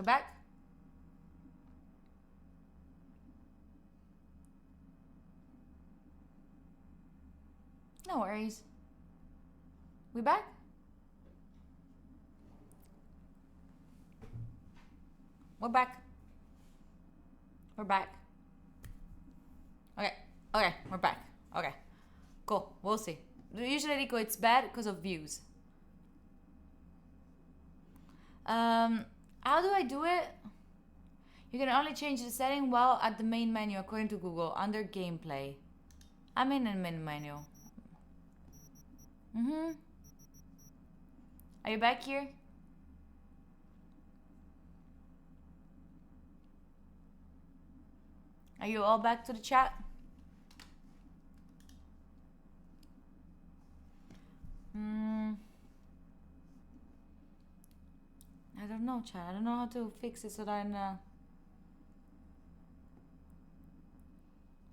We're back? No worries. We back? We're back. We're back. Okay. Okay, we're back. Okay. Cool. We'll see. Usually, Rico, it's bad because of views. How do I do it? You can only change the setting while at the main menu according to Google under gameplay. I'm in the main menu. Are you back here? Are you all back to the chat? I don't know, chat. I don't know how to fix it so that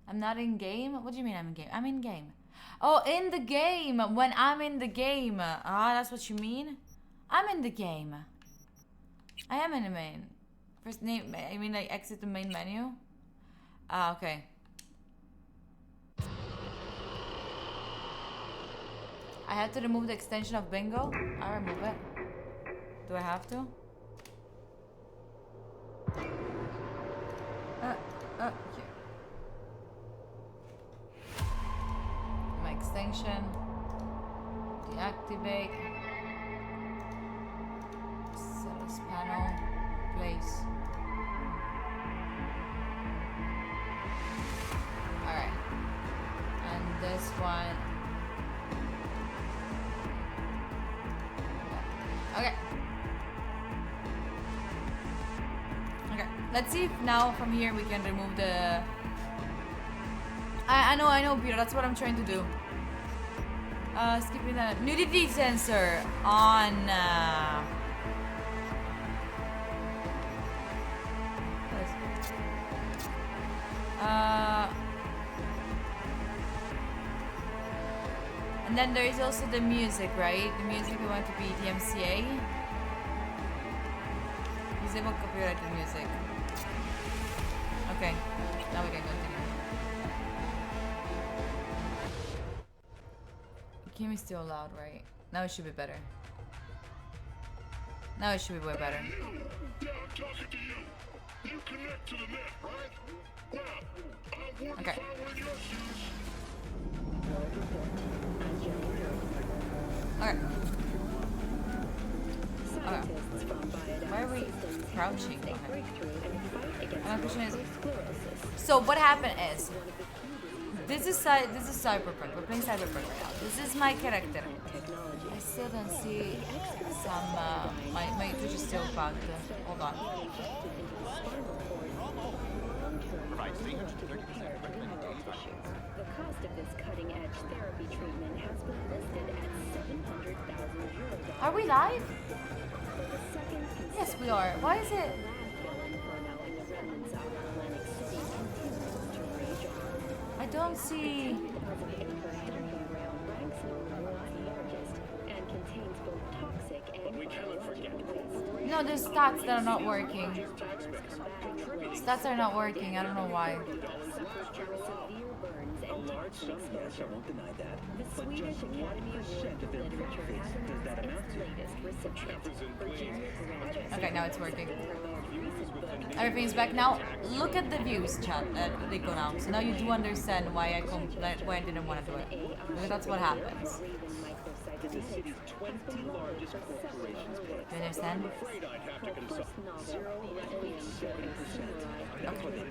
I'm not in game? What do you mean I'm in game? I'm in game. Oh, in the game! When I'm in the game. Ah, that's what you mean? I'm in the game. I am in the main. First name, I mean like exit the main menu? Ah, okay. I had to remove the extension of bingo. I'll remove it. Do I have to? Here. My extension. Deactivate. Settings panel. Place. Alright. And this one. Okay. Okay. Let's see if now from here we can remove the... I know, Peter. That's what I'm trying to do. Skipping the nudity sensor on... and then there is also the music, right? The music we want to be DMCA. Disable copyrighted music. Okay, now we can continue. The game is still loud, right? Now it should be better. Now it should be way better. Okay. Okay. Okay. Why are we crouching? Okay. My question is, so what happened is, this is Cyberpunk. We're playing Cyberpunk right now. This is my character. I still don't see some. My Twitch is still bugged. Hold on. The cost of this cutting-edge therapy treatment has been listed at 700,000 euros. Are we live? Yes, we are. Why is it? I don't see. No, there's stats that are not working. Stats are not working. I don't know why. Yes, I won't deny that. The Swedish Academy of Literature has its latest recipient. Okay, now it's working. Everything's back now. Look at the views, chat. They go now. So now you do understand why I didn't want to do it. Because that's what happens. You understand? Okay.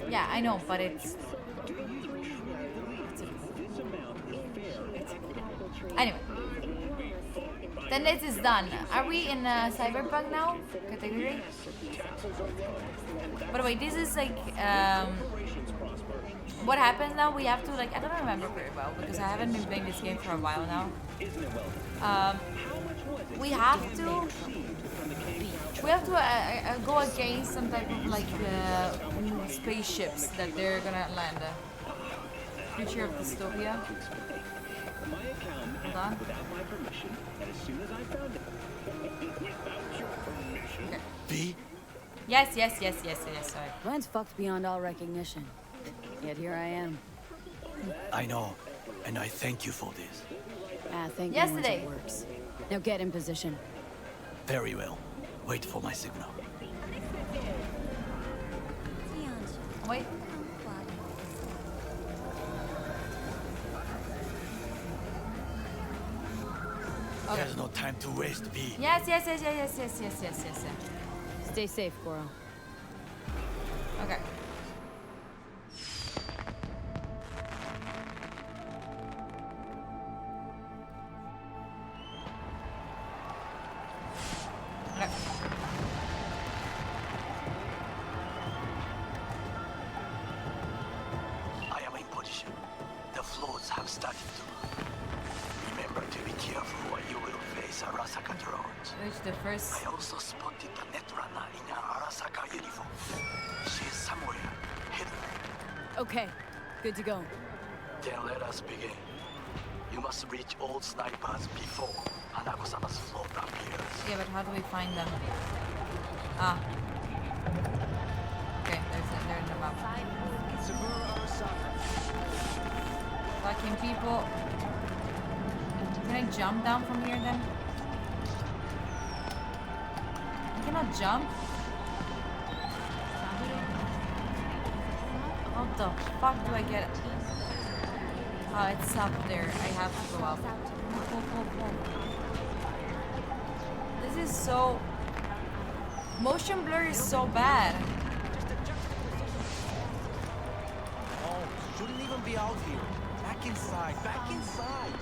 Yeah, I know, but it's anyway. Then this is done. Are we in Cyberpunk now? Category? By the way, this is like what happens now? We have to like I don't remember very well because I haven't been playing this game for a while now. We have to go against some type of like spaceships that they're gonna land. Future of dystopia. Hold on. Okay. V? Yes, sorry. Glenn's fucked beyond all recognition. Yet here I am. I know, and I thank you for this. Thank Yesterday. you once it works. Now get in position. Very well. Wait for my signal. Wait. Okay. There's no time to waste, V. Yes. Stay safe, Goro. Okay. Okay. I am in position. The floors have started to move. Remember to be careful or you will face Arasaka drones. Reach the first. I also spotted the Netrunner in an Arasaka uniform. She is somewhere hidden. Okay, good to go. Then let us begin. You must reach all snipers before Hanako-sama's float appears. Yeah, but how do we find them? Ah. Okay, they're in the map. Fucking people. Can I jump down from here then? I cannot jump? How the fuck do I get it? Oh, it's up there. I have to go up. This is so... Motion blur is so bad. Oh, shouldn't even be out here. Back inside, back inside.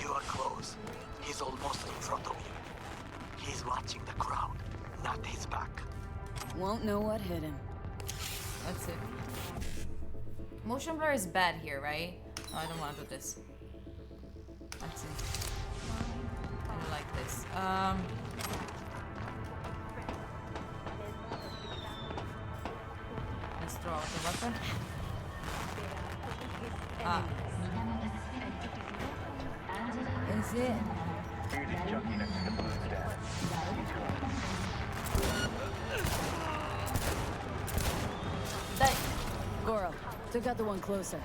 You are close. He's almost in front of you. He's watching the crowd, not his back. Won't know what hit him. That's it. Motion blur is bad here, right? Oh, I don't want to do this. That's it. I don't like this. Let's throw out the weapon. Ah. Is it? That. Goro, took out the one closer.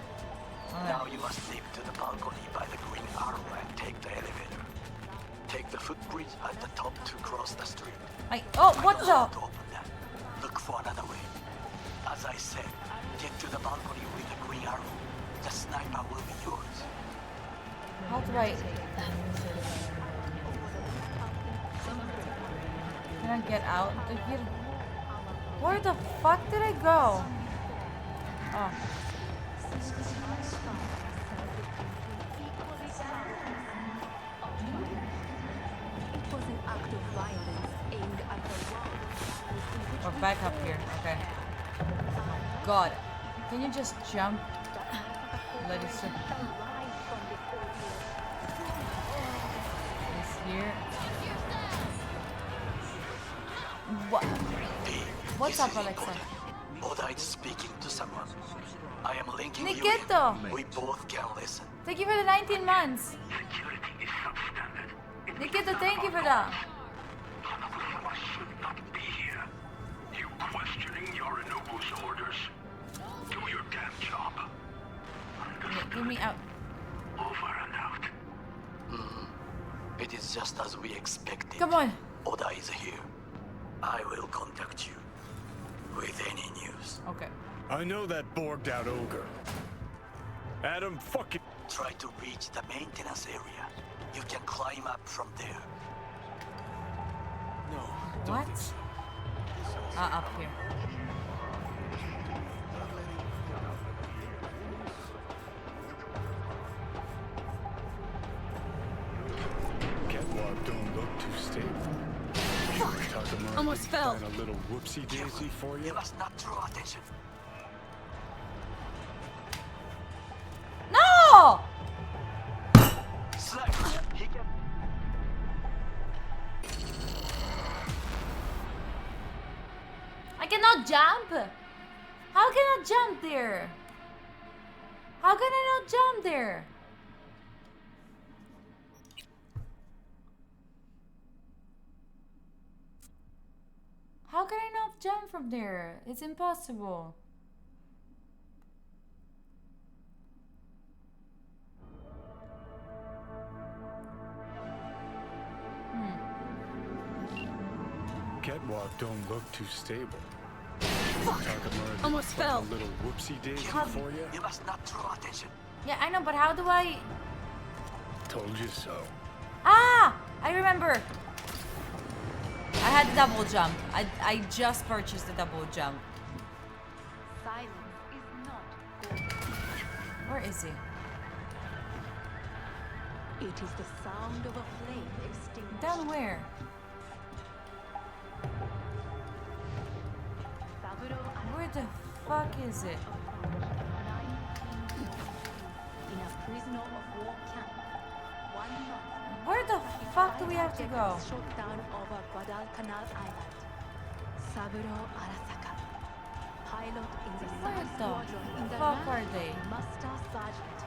Now you must leap to the balcony by the green arrow and take the elevator. Take the footbridge at the top to cross the street. Oh, what To the? open that, look for another way. As I said, get to the balcony with the green arrow. The sniper will be yours. How do I? Can I get out? Where the fuck did I go? Oh. We're back up here. Okay. God, can you just jump? Let it sit. This here. What? What's up, Alexa? Oda is speaking to someone. I am linking Nikito! you in. We both can listen. Thank you for the 19 months. Security is substandard. Nikito, thank you for that. Hanako-sama should not be here. You questioning Yorinobu's orders? Do your damn job. Get me out. Over and out. It is just as we expected. Come on. Oda is here. I will contact you with any news. Okay. I know that borged out ogre. Adam, fucking... Try to reach the maintenance area. You can climb up from there. No, What? Up here. Catwalk don't look too stable. Fuck! Almost fell. A little whoopsie-daisy for You you? must not draw attention. No! Slash! He can... I cannot jump. How can I jump there? How can I not jump there? jump from there. It's impossible. Catwalk don't look too stable. Fuck! Takamura Almost didn't fell. A little whoopsie daisy for you. You must not draw attention. Yeah, I know, but how do I... Told you so. Ah! I remember. I had the double jump. I just purchased the double jump. Silence is not golden. Where is he? It is the sound of a flame extinguished. Down where? Saburo Where the fuck is it? in a prisoner of war camp. 1 month. Where the fuck do we have to go? Shot down over Guadalcanal Island. Saburo Arasaka. Pilot in the Where Second the Squadron in the fuck are rank they? of Master Sergeant.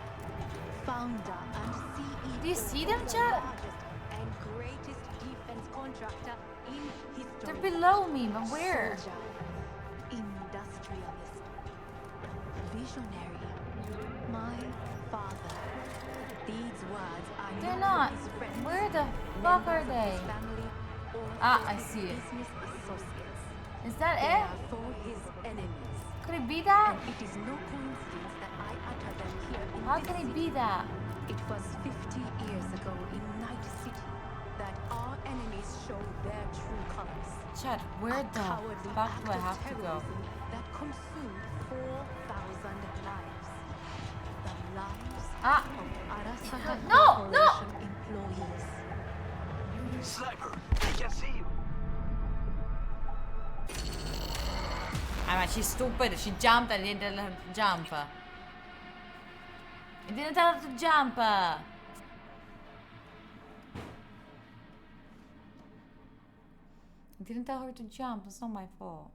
Founder and CEO. Do you see them, of the chat? largest and greatest defense contractor in history. They're below me, but where? Soldier, industrialist, visionary, my father. These words are They're not not. for his friends, Where the fuck are members of they? his family, or Ah, for I his see it. business associates. Is that They it? are for his enemies. Could it be that? And it is no coincidence that I utter them here in How this can it city. be that? It was 50 years ago in Night City that our enemies showed their true colors. Chad, where A the cowardly fuck act do I of have to go? terrorism that consumed 4,000 lives. The lives Ah! of Arasaka No, no! Corporation employees. Sniper, we can see you. I mean, she's stupid. She jumped and didn't tell her to jump. It didn't tell her to jump. It didn't tell her to jump. It's not my fault.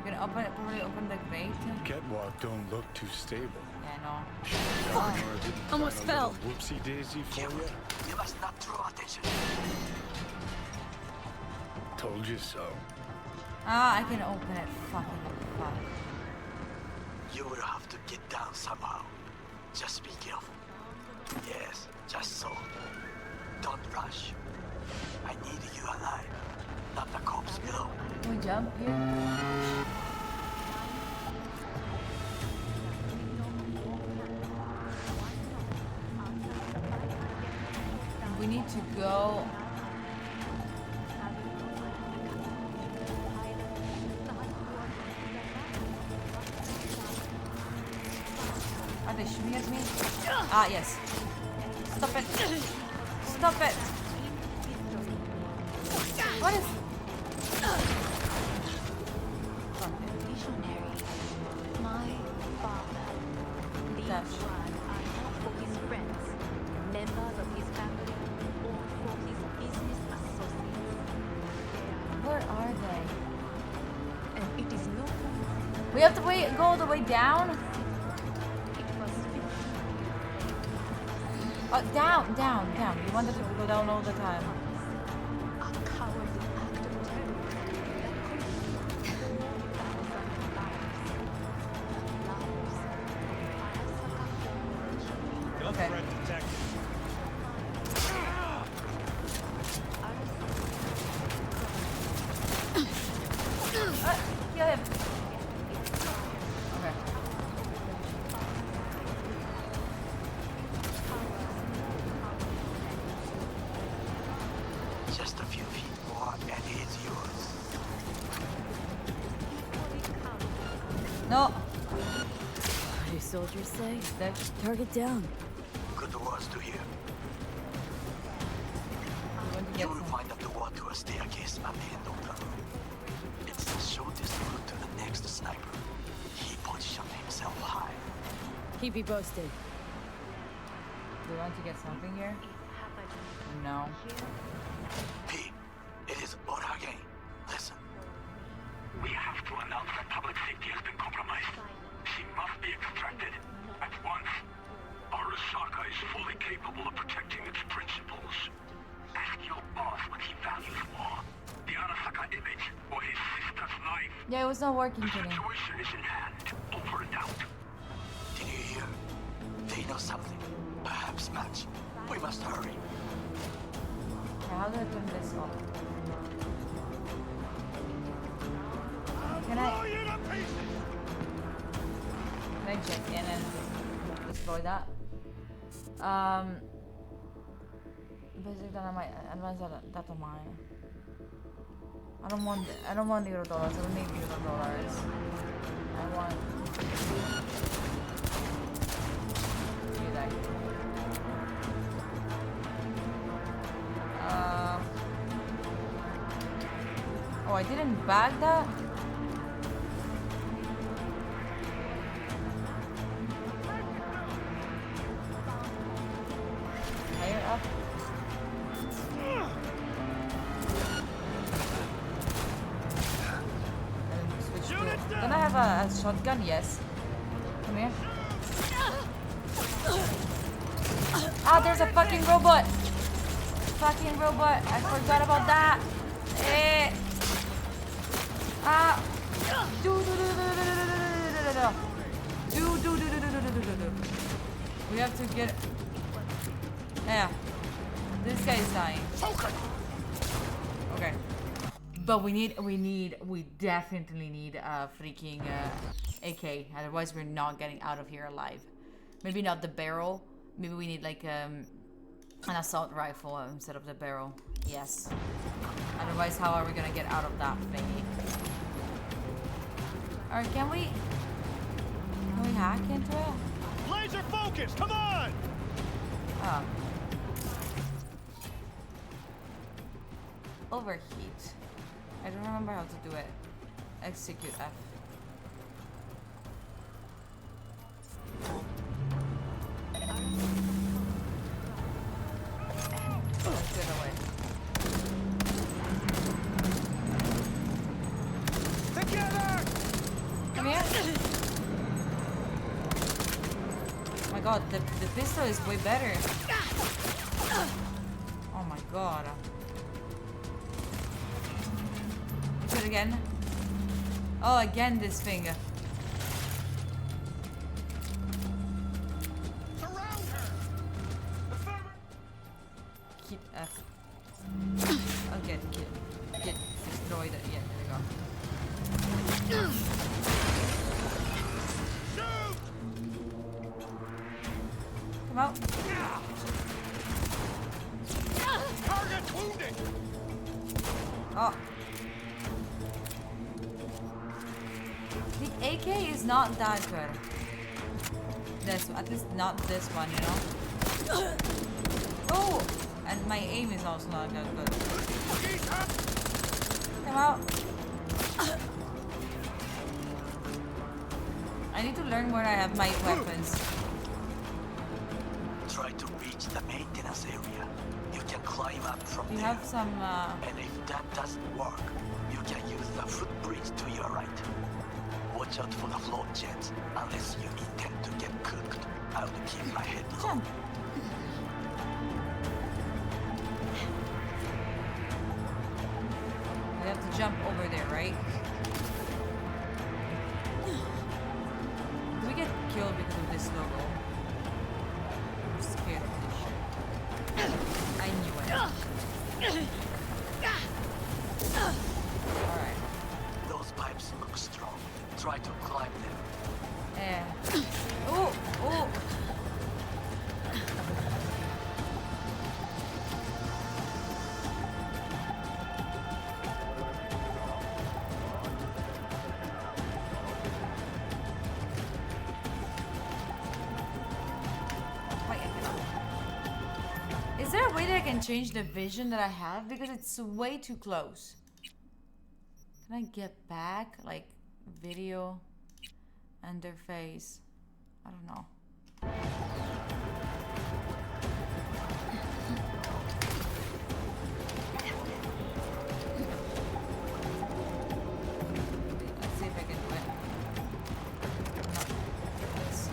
You're gonna probably open the grate. Catwalk don't look too stable. Yeah, no. Takamura didn't Almost find a fell. little whoopsie daisy for you. You must not draw attention. Told you so. Ah, I can open it. Fucking fuck. You will have to get down somehow. Just be careful. Yes, just so. Don't rush. I need you alive, not the corpse below. Can we jump here? We need to go. Are they shooting at me? Ah, yes. Stop it. Stop it. What is... Visionary. My father. These Dash. words are not for his friends, members of his family, or for his business associates. Where are they? And it is no coincidence We have to go all the way down? it was 50 Oh, down, down, down. You wanted to go down all the time. a cowardly act of terrorism that consumed 4,000 lives. The lives of Arasaka Corporation. Okay. Kill him. Okay. Just a few feet more and it's yours. No. What do soldiers say? Dead. Target down. Good words to hear. I'm going to You get will some. find up the wall to a staircase at the end of the room. It's the shortest route to the next sniper. He positioned himself high. Keep me posted. Do you want to get something here? No. P, it is Ora again. Listen, We have to announce that public safety has been compromised. She must be extracted at once. Arasaka is fully capable of protecting its principles. Yeah, it was not working The today. situation is in hand. Over and out. Did you hear? They know something. Perhaps much. We must hurry. Okay, how do I turn this off? Can I check in and destroy that? Basic dynamite, advanced data mine. I don't want $0. I don't need $0. I want do that. Oh, I didn't bag that? Higher up? Don't I have a shotgun? Yes. Come here. Ah, there's a fucking robot! Fucking robot! I forgot about that! Eh. Ah! We have to get. Yeah. This guy is dying. Okay. But we definitely need a freaking AK. Otherwise, we're not getting out of here alive. Maybe not the barrel. Maybe we need like an assault rifle instead of the barrel. Yes. Otherwise, how are we gonna get out of that thingy? Alright, can we hack into it? Laser focus, come on! Oh. Overheat. I don't remember how to do it. Execute F. Let's get away. Together! Come here. Oh my god, the pistol is way better. Oh my god. Do it again. Oh, again this thing. Surround her! Keep F. Oh, get destroyed. Yeah, there we go. Shoot! Come out. Target wounded! Oh. The AK is not that good. This, at least not this one, you know? Oh! And my aim is also not that good. Come out. I need to learn where I have my weapons. Try to reach the maintenance area. You can climb up from We there. have some, And if that doesn't work, you can use the footbridge to your right. Watch out for the float jets, unless you intend to get cooked. I'll keep my head low. jump. We have to jump over there, right? Do we get killed because of this logo? I'm scared of this shit. I knew it. Alright. Those pipes look strong. Try to climb them. Oh! Oh! Wait, I cannot. Is there a way that I can change the vision that I have? Because it's way too close. Can I get back? Like, video, interface. I don't know. Let's see if I can do it. No. Let's.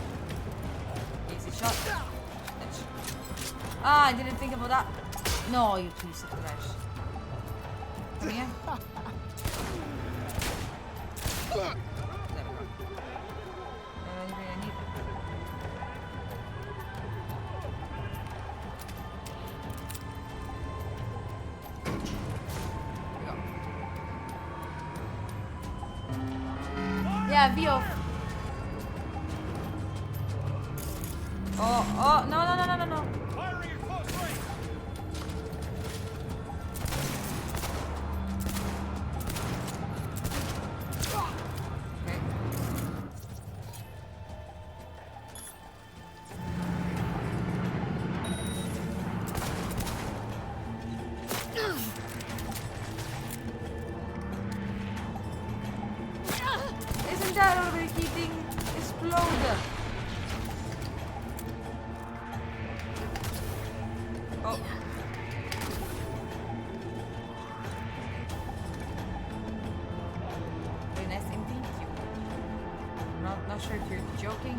Easy shot. Bitch. Ah, I didn't think about that. No, you piece of trash. Come here. There we go. I don't really need it. Yeah, Vio. Oh, no. Firing at close range! Okay. Isn't that overheating? Explode! Oh. Very nice and thank you. Not sure if you're joking.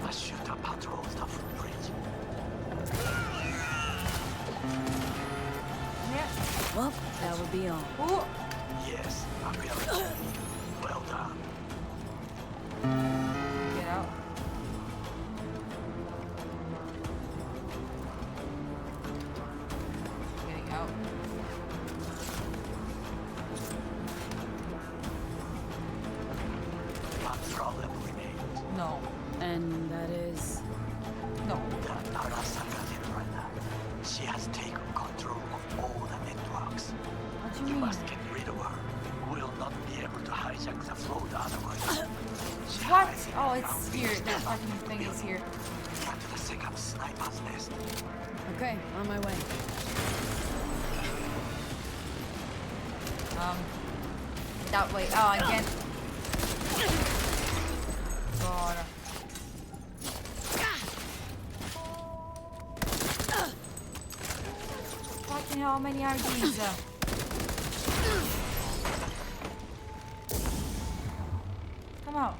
The shooter patrols the footbridge. Yeah. Well, that would be all. Oh. Yes, a real. Well done. Get out. Getting out. One problem remains. No. And that is... No. The Arasaka Runner. She has taken control of all the networks. What do you You mean? must get rid of her. We'll not be able to hijack the float otherwise. She What? hides in Oh, the it's ground here. beneath That the fucking thing is here. Get to the second sniper's nest. Okay, on my way. That way. Oh, again. God. Fucking hell, how many are these? Come out.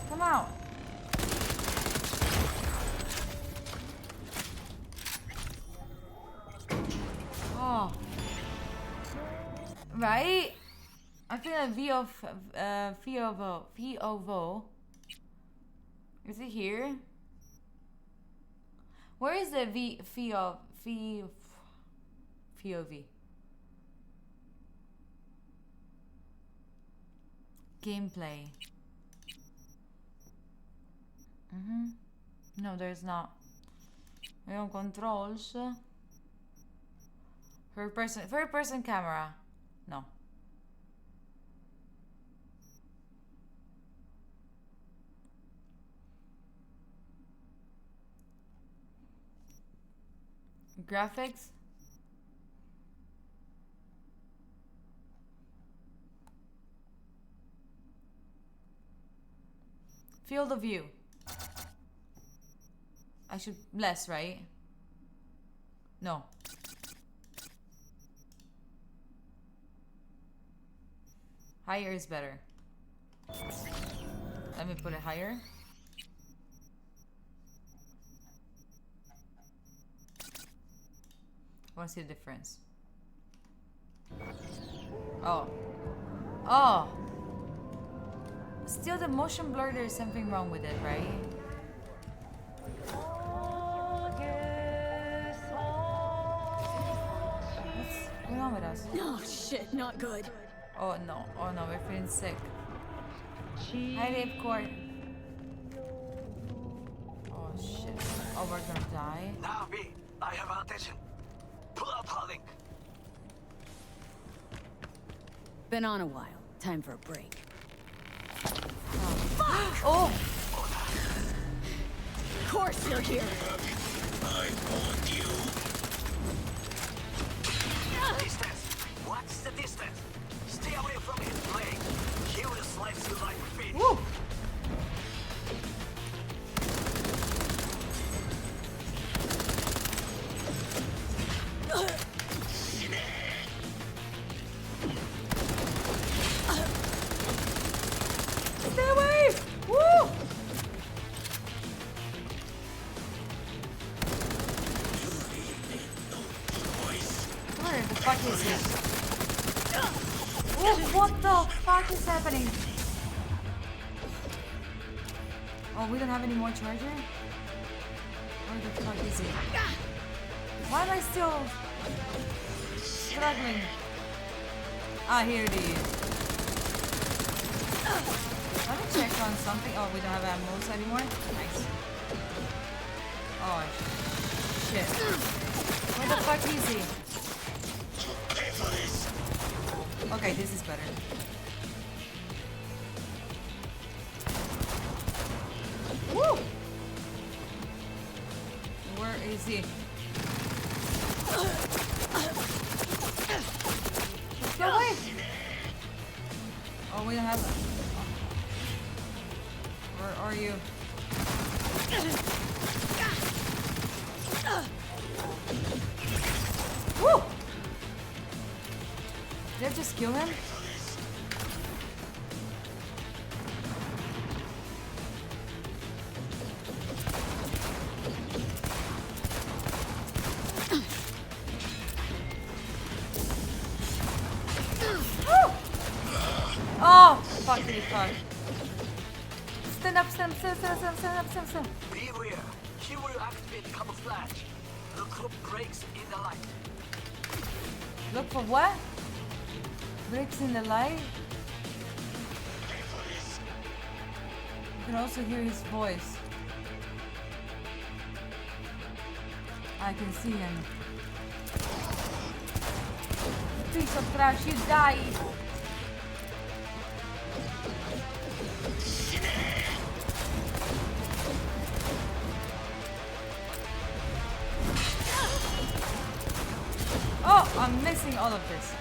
Come out. Oh. Right? I feel like Viovo. Is it here? Where is the VOV? Gameplay. No, there's not. We on controls. Third person camera. No. Graphics. Field of view. I should less, right? No. Higher is better. Let me put it higher. I want to see the difference. Oh. Oh! Still the motion blur, there's something wrong with it, right? What's going on with us? Oh, shit, not good. Oh no, we're feeling sick. Hi, Rape Court. Oh shit. Oh, we're gonna die. Now, V, I have our attention. Pull out our link. Been on a while. Time for a break. Oh! Of course you're here. I want you. Distance. What's the distance? Stay away from his blade. He will slice you like fish. Woo! Stay away! Woo! Oh, what the fuck is happening? Oh, we don't have any more charger? Where the fuck is he? Why am I still struggling? Ah, here it is. Let me check on something. Oh, we don't have ammo anymore. Nice. Oh, shit. Where the fuck is he? Okay, this is better. Woo! Where is he? Let's go away! Oh, we don't have... Where are you? Woo! Did I just kill him? Oh, fuckity fuck. Stand up, stand up, stand up, stand up, stand up, stand up, stand up. Beware. He will activate camouflage. Look for breaks in the light. Look for what? Breaks in the light? You can also hear his voice. I can see him. Piece of trash, you die! Oh, I'm missing all of this.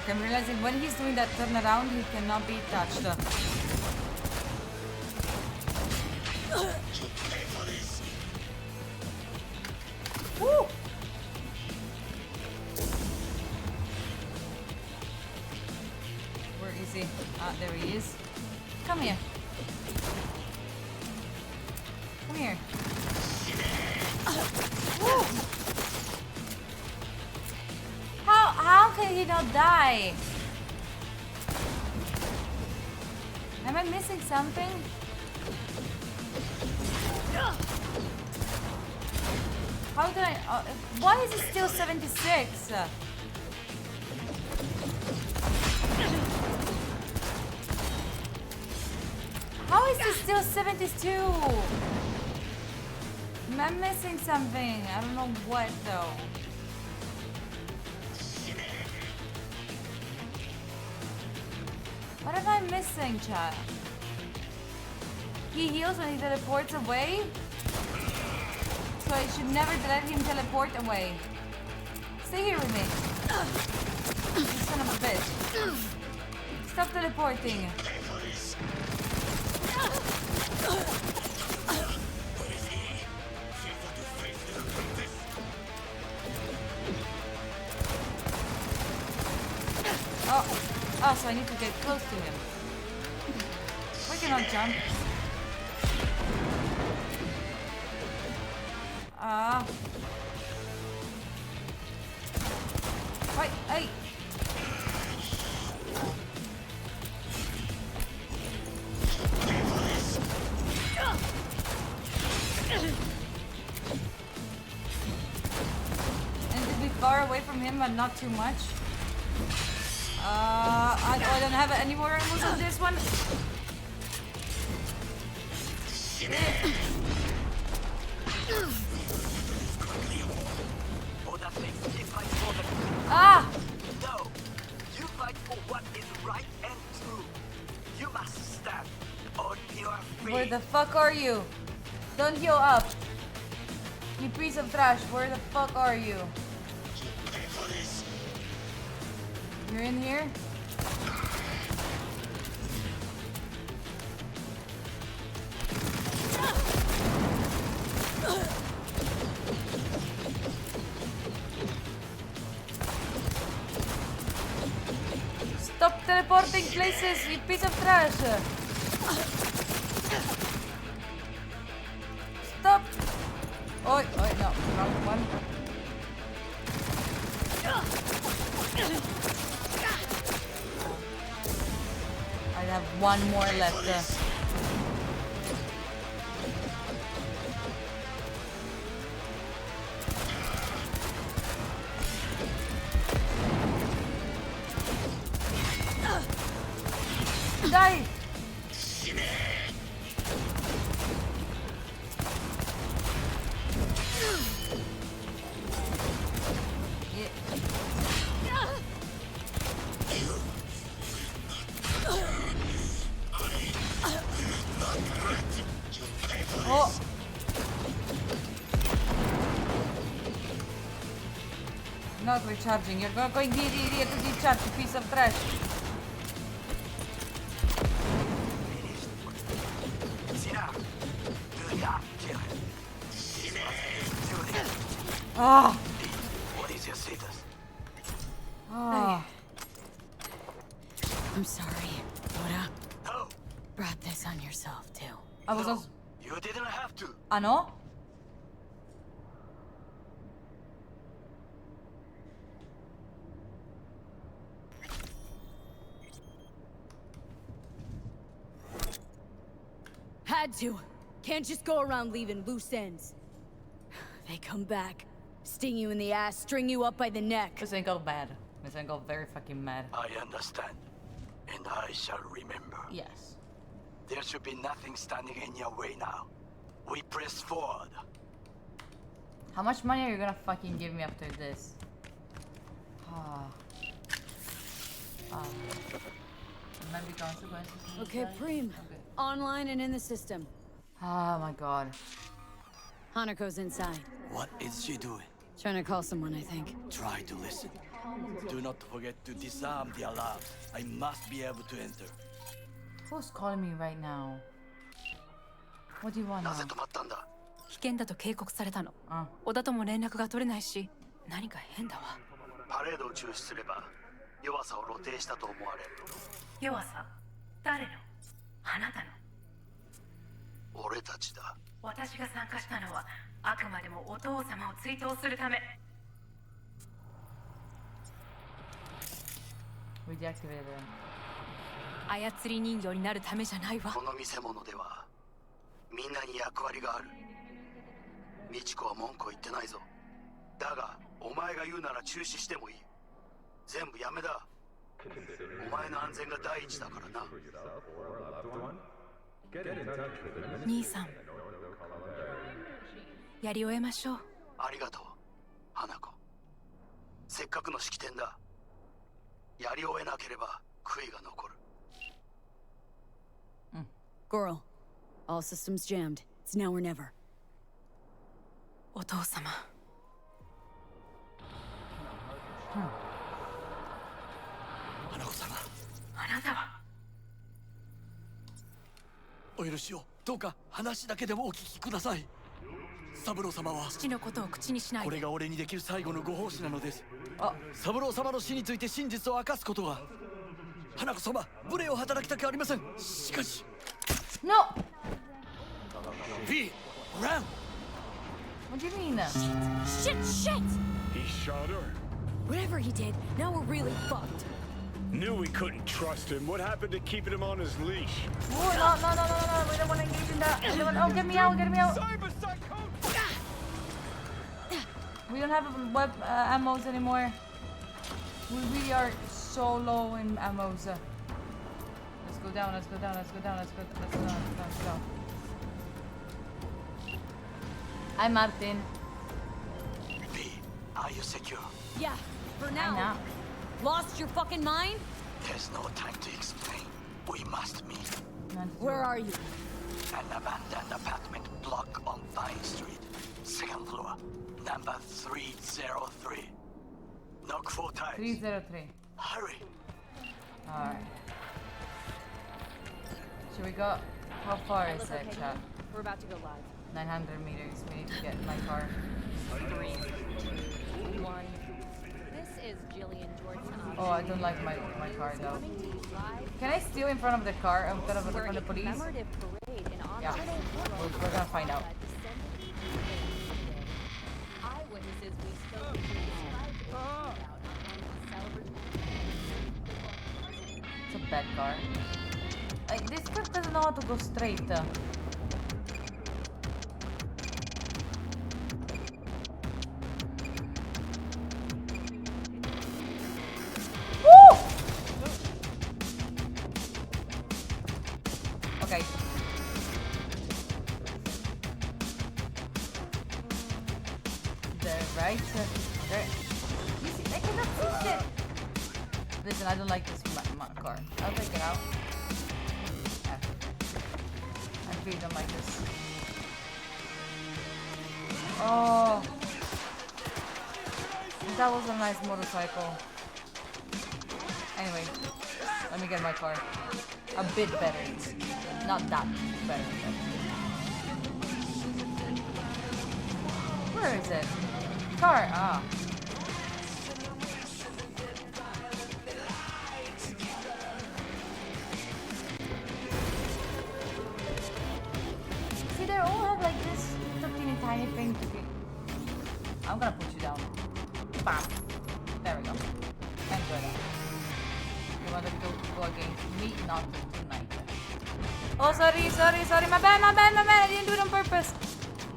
Okay, I'm realizing when he's doing that turnaround, he cannot be touched. Woo! Where is he? Ah, there he is. Come here. Come here. Woo! How can he not die? Am I missing something? How did I... why is it still 76? How is it still 72? Am I missing something? I don't know what though. What am I missing, chat? He heals when he teleports away? So I should never let him teleport away. Stay here with me. You son of a bitch. Stop teleporting. Oh, so I need to get close to him. We cannot jump. Wait, hey. And to be far away from him, but not too much. I don't have any more animals on this one. Ah! No, you fight for what is right and true. You must stand on your feet. Where the fuck are you? Don't heal up. You piece of trash, where the fuck are you? You're in here? Stop teleporting places, you piece of trash! Stop! Oi, no, wrong one. One more left. Die! Oh! Not recharging. You're going here to recharge, you piece of trash. Ah! What is your status? Ah! I'm sorry, Oda. No, Brought this on yourself, too. I was no, also... you didn't have to. Ah, no? Had to. Can't just go around leaving loose ends. They come back, sting you in the ass, string you up by the neck. This ain't got mad. This ain't got very fucking mad. I understand, and I shall remember. Yes. There should be nothing standing in your way now. We press forward. How much money are you gonna fucking give me after this? Ah. There might be consequences. Okay, Preem. Okay. Online and in the system. Oh my god. Hanako's inside. What is she doing? Trying to call someone, I think. Try to listen. Do not forget to disarm the alarms. I must be able to enter. Who's calling me right now? What do you want now? なぜ止まったんだ? 危険だと警告されたの。あ小田とも連絡が取れないし、何か変だわ。パレードを中止すれば弱さを露呈したと思われる。弱さ？誰の？あなたの。俺たちだ。私が参加したのはあくまでもお父様を追悼するため。Redeactivated. 操り人形になるためじゃないわ。この見せ物ではみんなに役割がある。美智子は文句を言ってないぞ。だがお前が言うなら中止してもいい。全部やめだ。お前の安全が第一だからな。兄さん、やり終えましょう。ありがとう、花子。せっかくの式典だ。やり終えなければ悔いが残る。Goro, all systems jammed. It's now or never. お父様。花子様、あなたはお許しを。どうか話だけでもお聞きください。三郎様は父のことを口にしないで。これが俺にできる最後のご奉仕なのです。あ、三郎様の死について真実を明かすことは。花子様、無礼を働きたくありません。しかし No! V! Ram! What do you mean? Shit! He shot her. Whatever he did, now we're really fucked. Knew we couldn't trust him. What happened to keeping him on his leash? Oh, no. We don't want to engage in that. We don't want... Oh, get me out. We don't have web ammos anymore. We really are so low in ammos. Let's go down. Hi, Martin. V, are you secure? Yeah, for Hi, now. now. Lost your fucking mind? There's no time to explain. We must meet. Where are you? An abandoned apartment block on Vine Street. Second floor. Number 303. Knock 4 times. 303. Hurry. Alright. Should we go? How far is that, chat? We're about to go live. 900 meters. We need to get my car. 3, 2, 1. This is Jillian Georgetown. Oh, I don't like my car though. Coming to you live Can I steal in front of the car instead of where from the a police? commemorative parade in honor Yeah. of We're gonna find out. Eyewitnesses we spoke to described it about a celebratory. It's a bad car. This truck doesn't know how to go straight. Woo! Okay. There, right? There. You see, I cannot see shit. Listen, I don't like this car. I'll take it out. I really don't like this. Oh, that was a nice motorcycle. Anyway, let me get my car. A bit better. Not that better. Where is it? Car. Ah. See, they all have like this little tiny thing to be. I'm gonna put you down. Bam. There we go. Enjoy that. You wanted to go against me, not tonight. Oh, sorry. My bad. I didn't do it on purpose.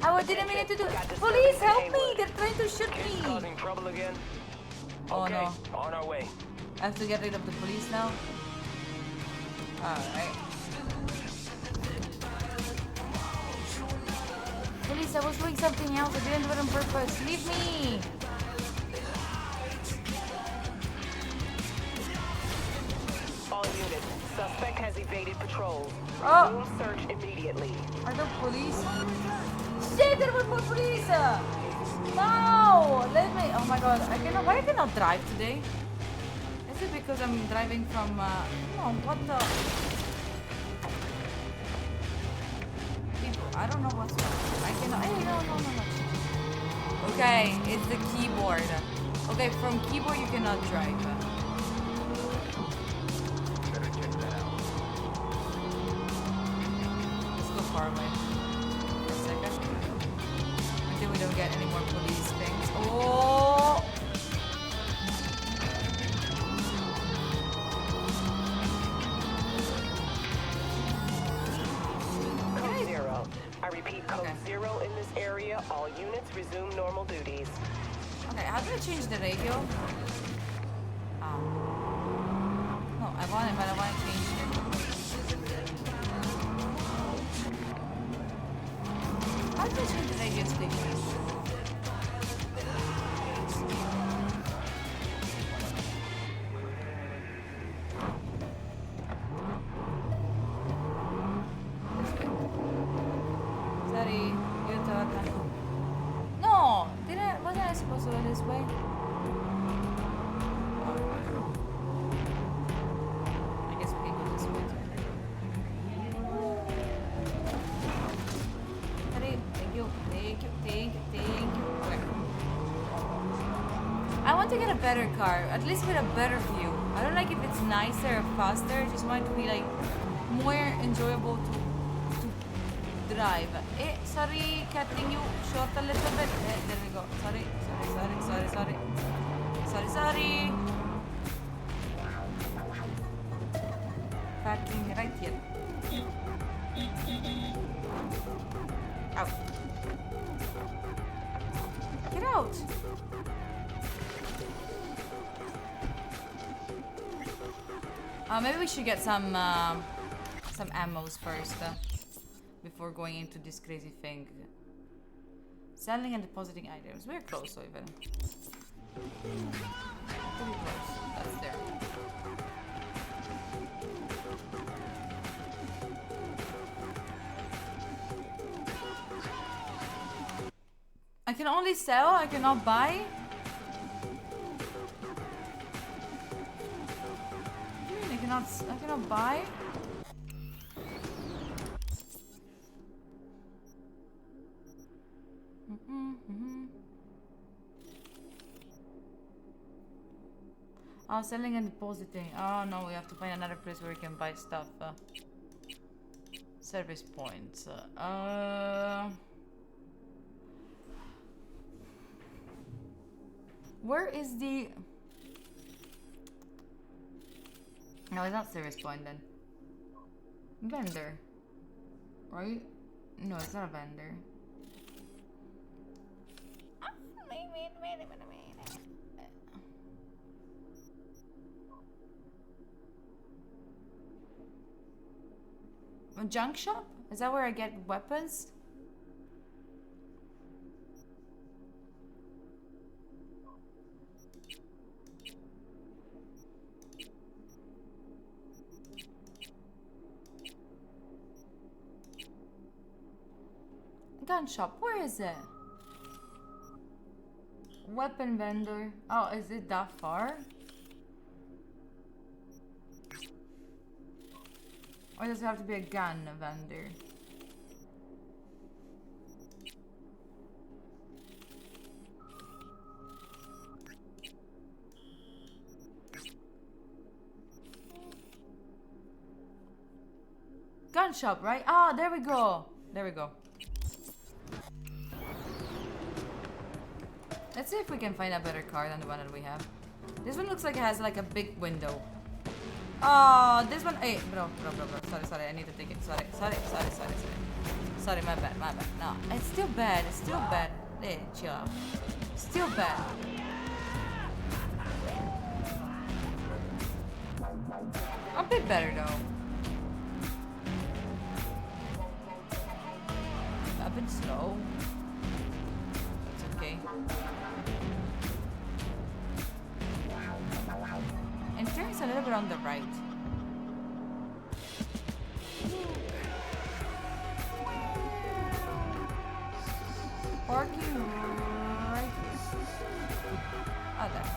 I didn't mean to do it. Police, help me! They're trying to shoot me. Causing trouble again? Oh okay, no. On our way. I have to get rid of the police now. Alright. Police, I was doing something else. I didn't do it on purpose. Leave me! All units. Suspect has evaded patrol. Oh! Resume search immediately. Are there police? Shit, there was more police! No! Let me. Oh my god. Why I cannot drive today? Is it because I'm driving from. No, what the. I don't know what's wrong. I cannot. Hey, no. Okay, it's the keyboard. Okay, from keyboard you cannot drive. Better check that out. Let's go far away. For a second. Until we don't get any more police things. Oh! Code 0. I repeat, code Okay. 0 in this area. All units resume normal duties. Okay, how do I change the radio? Oh. No, I want it, but I want to change it. How do I change the radio station? Sorry, you thought. No, wasn't I supposed to go this way? I guess we can go this way. Sorry, thank you. Okay. I want to get a better car, at least with a better view. I don't like if it's nicer or faster. I just want it to be like more enjoyable to drive. Sorry, cutting you short a little bit. There we go. Sorry. Parking right here. Out. Get out. Maybe we should get some ammos first. Before going into this crazy thing. Selling and depositing items. We're close, so even. Pretty close. That's there. I can only sell, I cannot buy. What do you mean I cannot buy? Oh, selling and depositing. Oh no, we have to find another place where we can buy stuff. Service points. Where is the... No, it's not service point then. Vendor. Right? No, it's not a vendor. A junk shop? Is that where I get weapons? Gun shop, where is it? Weapon vendor. Oh, is it that far? Or does it have to be a gun vendor? Gun shop, right? Ah, there we go. There we go. Let's see if we can find a better car than the one that we have. This one looks like it has like a big window. Oh, this one. Hey, bro. Sorry. I need to take it. Sorry. Sorry, my bad. No, it's still bad. Hey, chill out. Still bad. A bit better though. A bit slow. It's okay. And turns a little bit on the right. Parking right here. Oh, there.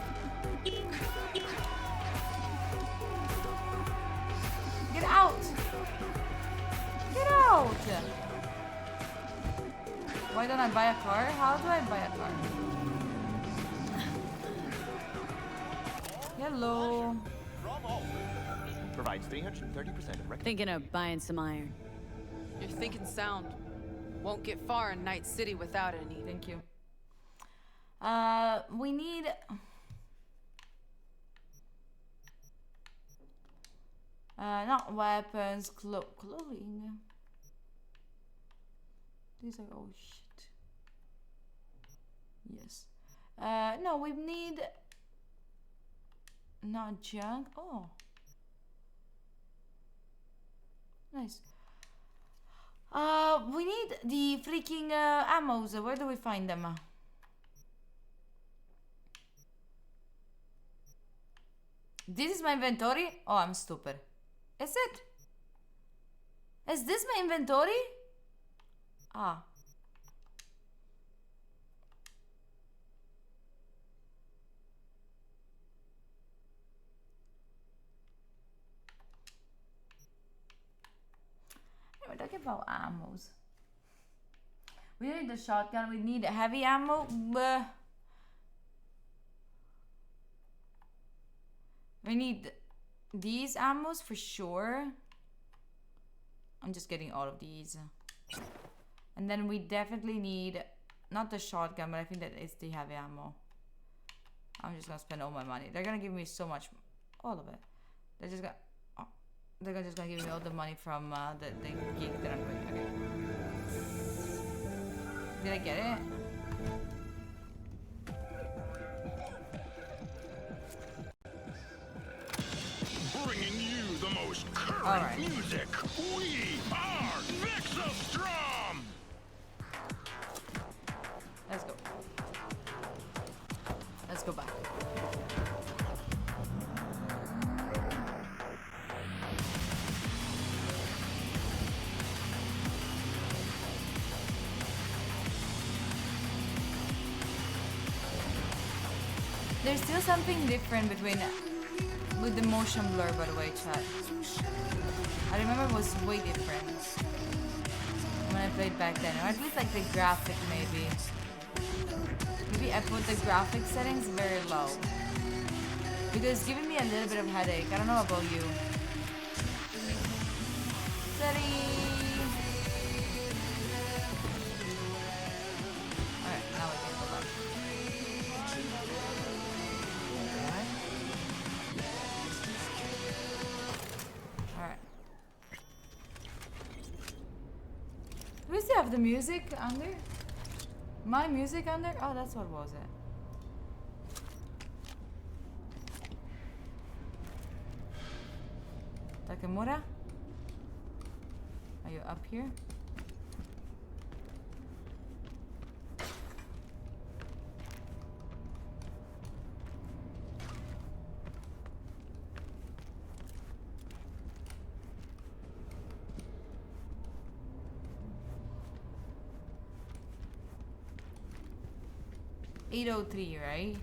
Get out! Get out! Why don't I buy a car? How do I buy a car? Hello. Provides 330% of Thinking of buying some iron. You're thinking sound. Won't get far in Night City without any. Thank you. We need... not weapons, clothing. These are... oh shit. Yes. No, we need... not junk. Oh. Nice. We need the freaking ammos. Where do we find them? This is my inventory? Oh, I'm stupid. Is it? Is this my inventory? Ah. We're talking about ammos. We need the shotgun. We need heavy ammo. We need these ammos for sure. I'm just getting all of these. And then we definitely need not the shotgun, but I think that it's the heavy ammo. I'm just gonna spend all my money. They're gonna give me so much, all of it. They're just gonna. They're just gonna give me all the money from the gig that I'm doing. Okay. Did I get it? Bringing you the most current music. We are Vexostrom! Let's go. Let's go back. There's still something different with the motion blur, by the way, chat. I remember it was way different when I played back then, or at least like the graphic maybe. Maybe I put the graphic settings very low because it's giving me a little bit of headache. I don't know about you. Steady. Alright, now we can go back. the music under? My music under? Oh, that's what was it. Takemura? Are you up here? $803, right?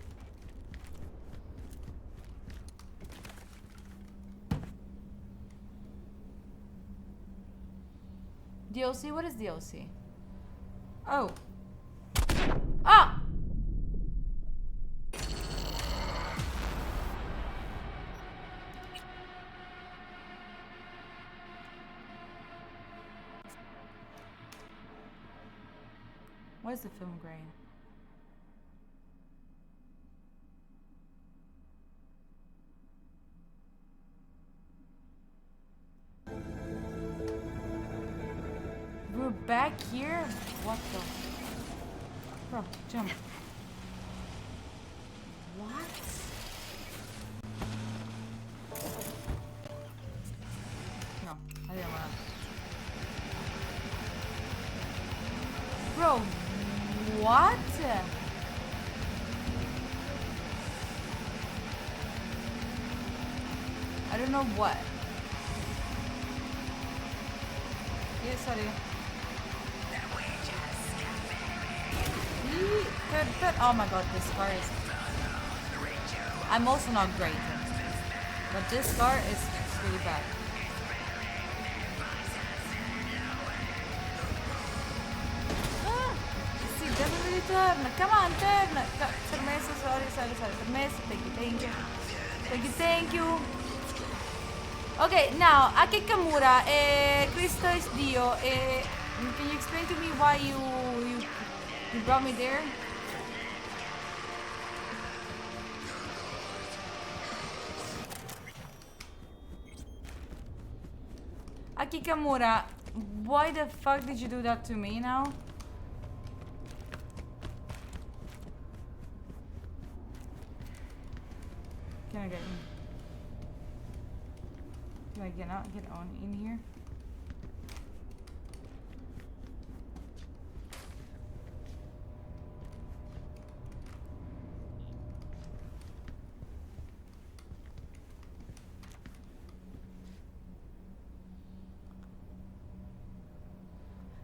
DLC? What is DLC? Oh. Ah! What is the film grain? We're back here? What the? Bro, jump. What? No, I didn't wanna. Bro, what? I don't know what. Yeah, sorry. Oh my god, this car is... I'm also not great, but this car is really bad. Sì, definitely turn. Come on, turn. Permesso, sorry. Permesso, thank you. Okay, now, Ake Kamura, Cristo is Dio. Can you explain to me why you brought me there? Aki Kamura, why the fuck did you do that to me now? Can I get in? Can I get on in here?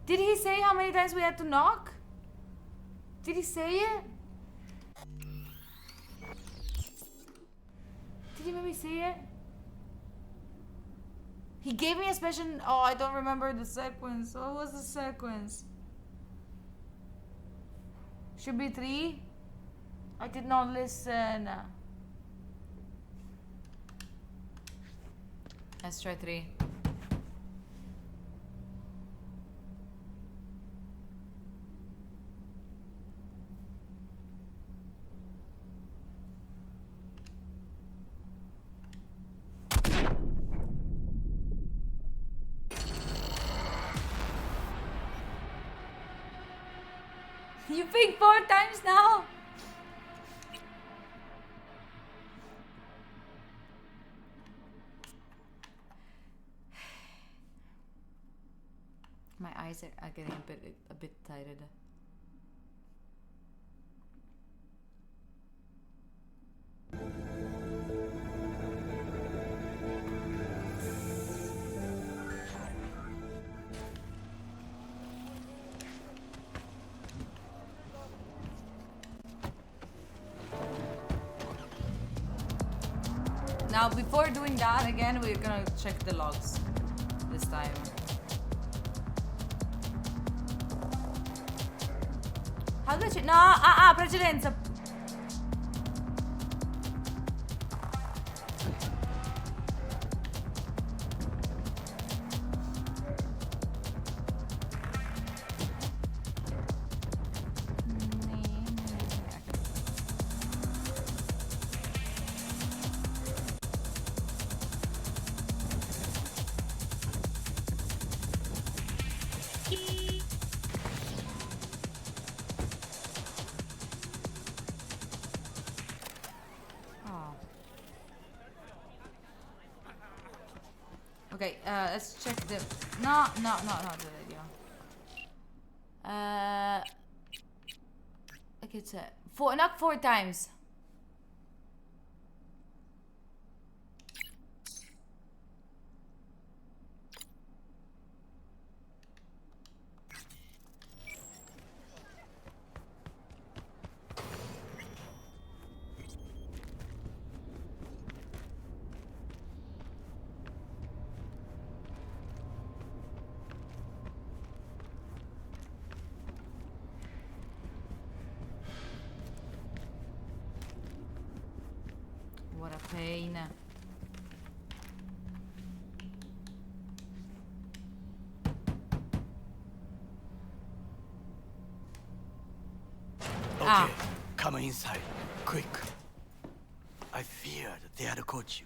Did he say how many times we had to knock? Did he say it? Did he maybe say it? He gave me a special... Oh, I don't remember the sequence. What was the sequence? Should be 3? I did not listen. Let's try 3. You think 4 times now? My eyes are getting a bit tired. Now, before doing that again, we're gonna check the logs this time. How do I check? No, precedenza. Okay, let's check the... No, not the video. Like it's not 4 times. What a pain. Okay, come inside, quick. I feared they had caught you.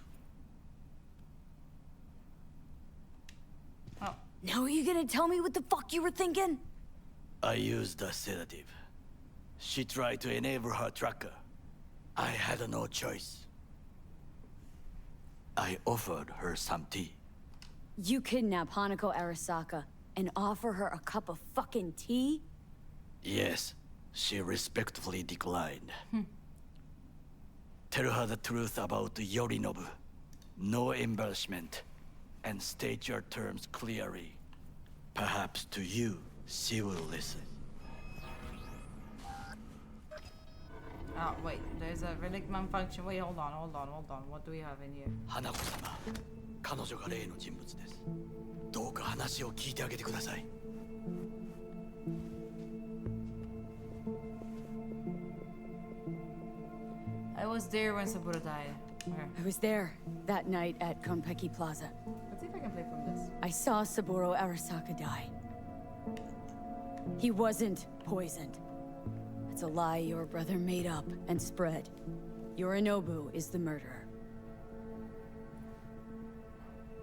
Oh. Now are you gonna tell me what the fuck you were thinking? I used a sedative. She tried to enable her tracker. I had no choice. I offered her some tea. You kidnap Hanako Arasaka and offer her a cup of fucking tea? Yes, she respectfully declined. Tell her the truth about Yorinobu. No embellishment. And state your terms clearly. Perhaps to you, she will listen. Oh, wait, there's a relic malfunction. Wait, hold on. What do we have in here? 花子様、彼女が例の人物です。どうか話を聞いてあげてください。I was there when Saburo died. Where? I was there that night at Konpeki Plaza. Let's see if I can play from this. I saw Saburo Arasaka die. He wasn't poisoned. It's a lie your brother made up and spread. Yorinobu is the murderer.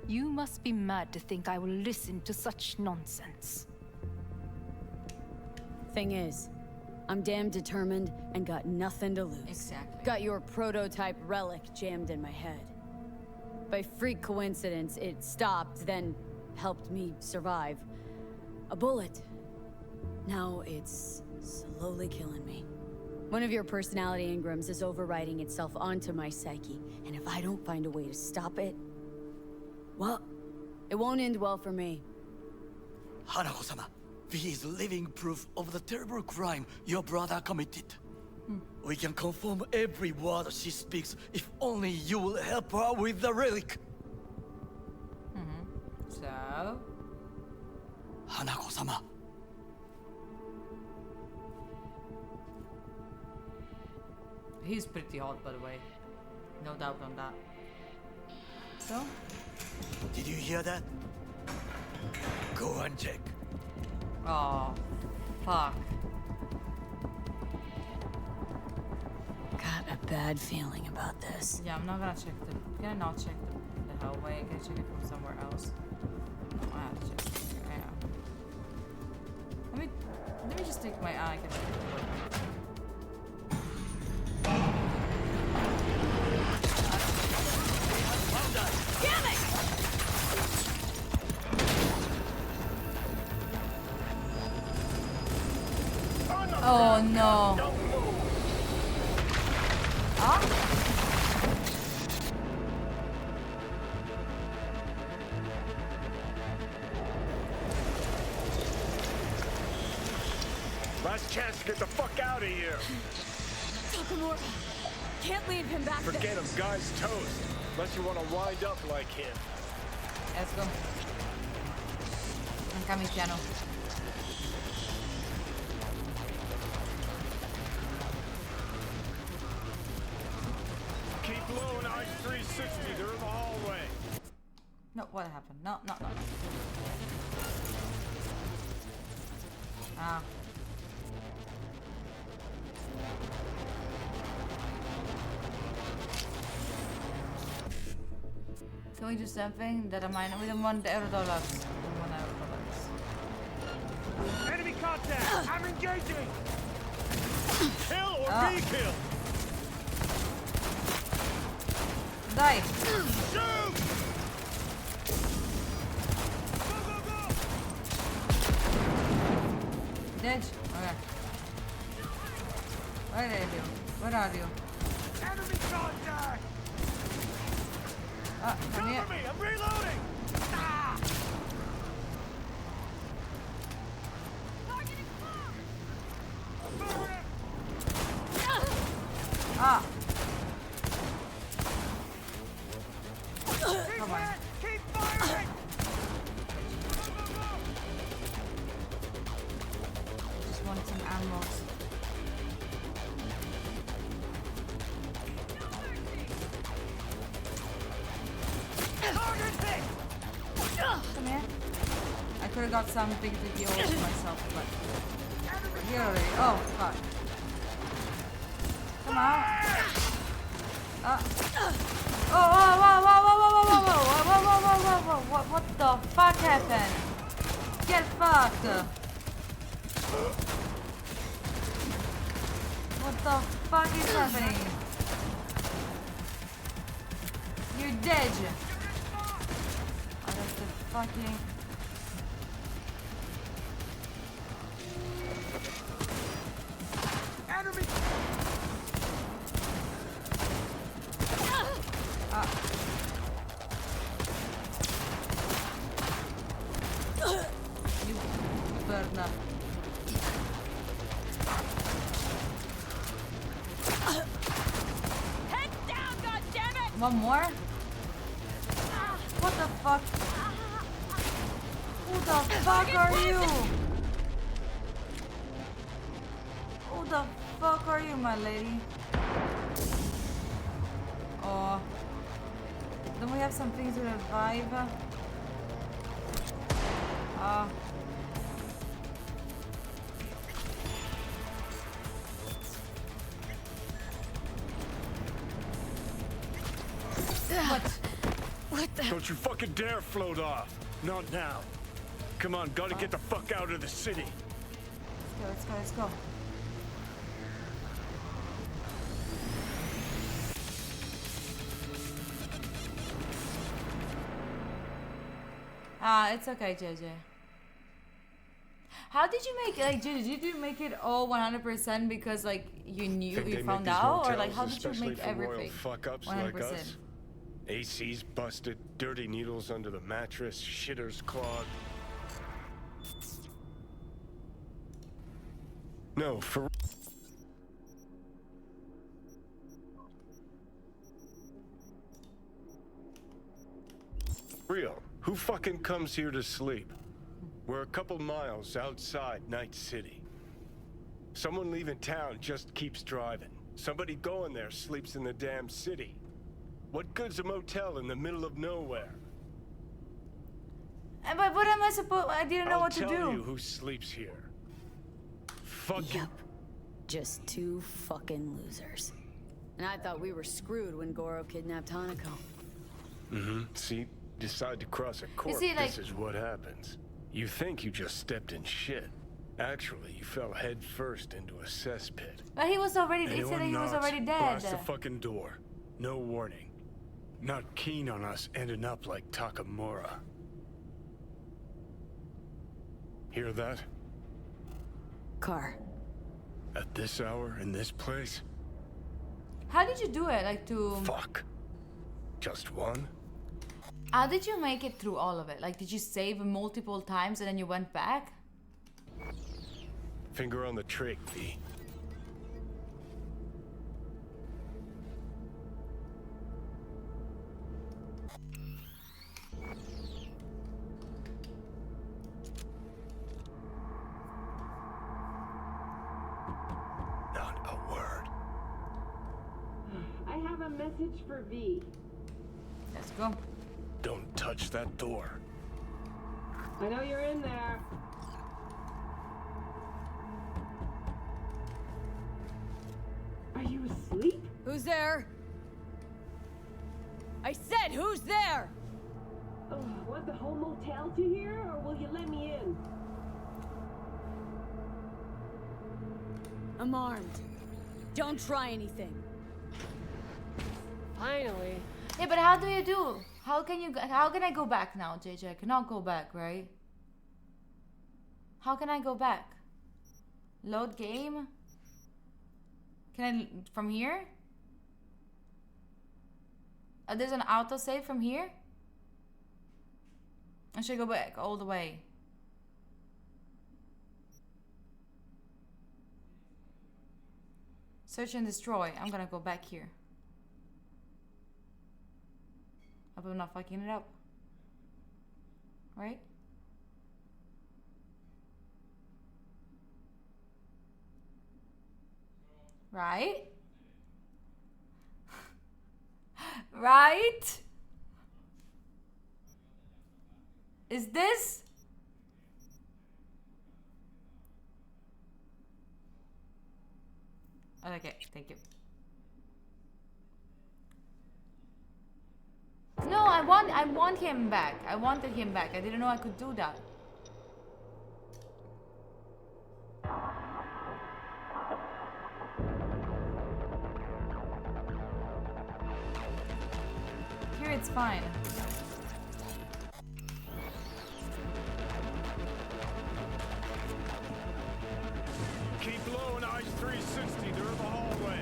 You must be mad to think I will listen to such nonsense. Thing is, I'm damn determined and got nothing to lose. Exactly. Got your prototype relic jammed in my head. By freak coincidence, it stopped, then helped me survive. A bullet. Now it's slowly killing me. One of your personality engrams is overriding itself onto my psyche, and if I don't find a way to stop it, well, it won't end well for me. Hanako-sama, V is living proof of the terrible crime your brother committed. We can confirm every word she speaks if only you will help her with the relic. So? Hanako-sama. He's pretty hot, by the way. No doubt on that. So? Did you hear that? Go and check. Oh, fuck. Got a bad feeling about this. Yeah, I'm not gonna check Can I not check the hallway? Can I check it from somewhere else? No, I have to check it here. I am. Let me just take my eye. Damn it! Oh no. Huh? Last chance to get the fuck out of here. Takamura, can't leave him back there. Forget him, guy's toast. Unless you want to wind up like him. Let's go. I'm coming, piano. Keep low and Ice 360. They're in the hallway. No, what happened? No. Ah. Can we do something that I might not? We don't want the $1. We don't want $1. Enemy contact! I'm engaging! Kill or be killed! Die! Shoot! are you? Enemy contact! Come here. Cover me! I'm reloading! Ah! Ah. Come on. Keep firing! Just want some ammo. Come here. I could have got something to deal with myself, but here already. Oh, God. Come on. Oh, whoa, whoa, whoa, whoa, whoa, whoa, whoa, whoa, whoa, whoa, whoa, whoa, whoa, what the fuck happened? Get fucked. What the fuck is happening? You're dead. Oh, that's the fucking... Enemy! You burn up. Head down, goddammit! One more? What the fuck? Who the fuck are you? Who the fuck are you, my lady? Oh. Don't we have something to revive? What the? Don't you fucking dare float off. Not now. Come on, gotta get the fuck out of the city. Let's go, let's go, let's go. It's okay, JJ. How did you make it? Like, did you make it all 100% because, like, you knew, Think you they found make these out? Or, motels like, how did you especially make for royal everything fuck-ups 100%? like us? AC's busted, dirty needles under the mattress, shitters clogged. No, for real. Who fucking comes here to sleep? We're a couple miles outside Night City. Someone leaving town just keeps driving. Somebody going there sleeps in the damn city. What good's a motel in the middle of nowhere? But what am I supposed? I didn't know what to do. I'll tell you who sleeps here. Fucking. Yep. Just two fucking losers. And I thought we were screwed when Goro kidnapped Hanako. Mm-hmm. See, decide to cross a corpse. see, like- This is what happens. You think you just stepped in shit. Actually, you fell head first into a cesspit. But he was already. They said Anyone he was knocks, already dead. blast the fucking door. No warning. Not keen on us ending up like Takamura. Hear that? Car. At this hour, in this place? How did you do it? Like to? Fuck. Just one? How did you make it through all of it? Like, did you save multiple times and then you went back? Finger on the trig, V. Not a word. I have a message for V. Let's go. Don't touch that door. I know you're in there. Are you asleep? Who's there? I said, who's there? Oh, want the whole motel to hear, or will you let me in? I'm armed. Don't try anything. Finally. Yeah, but how do you do? How can I go back now, JJ? I cannot go back, right? How can I go back? Load game? Can I from here? There's an autosave from here? I should go back all the way. Search and destroy. I'm gonna go back here. I hope I'm not fucking it up. Right? Right? Right? Is this? Okay, thank you. No, I want him back. I wanted him back. I didn't know I could do that. Here it's fine. Keep low in ICE 360. They're in the hallway.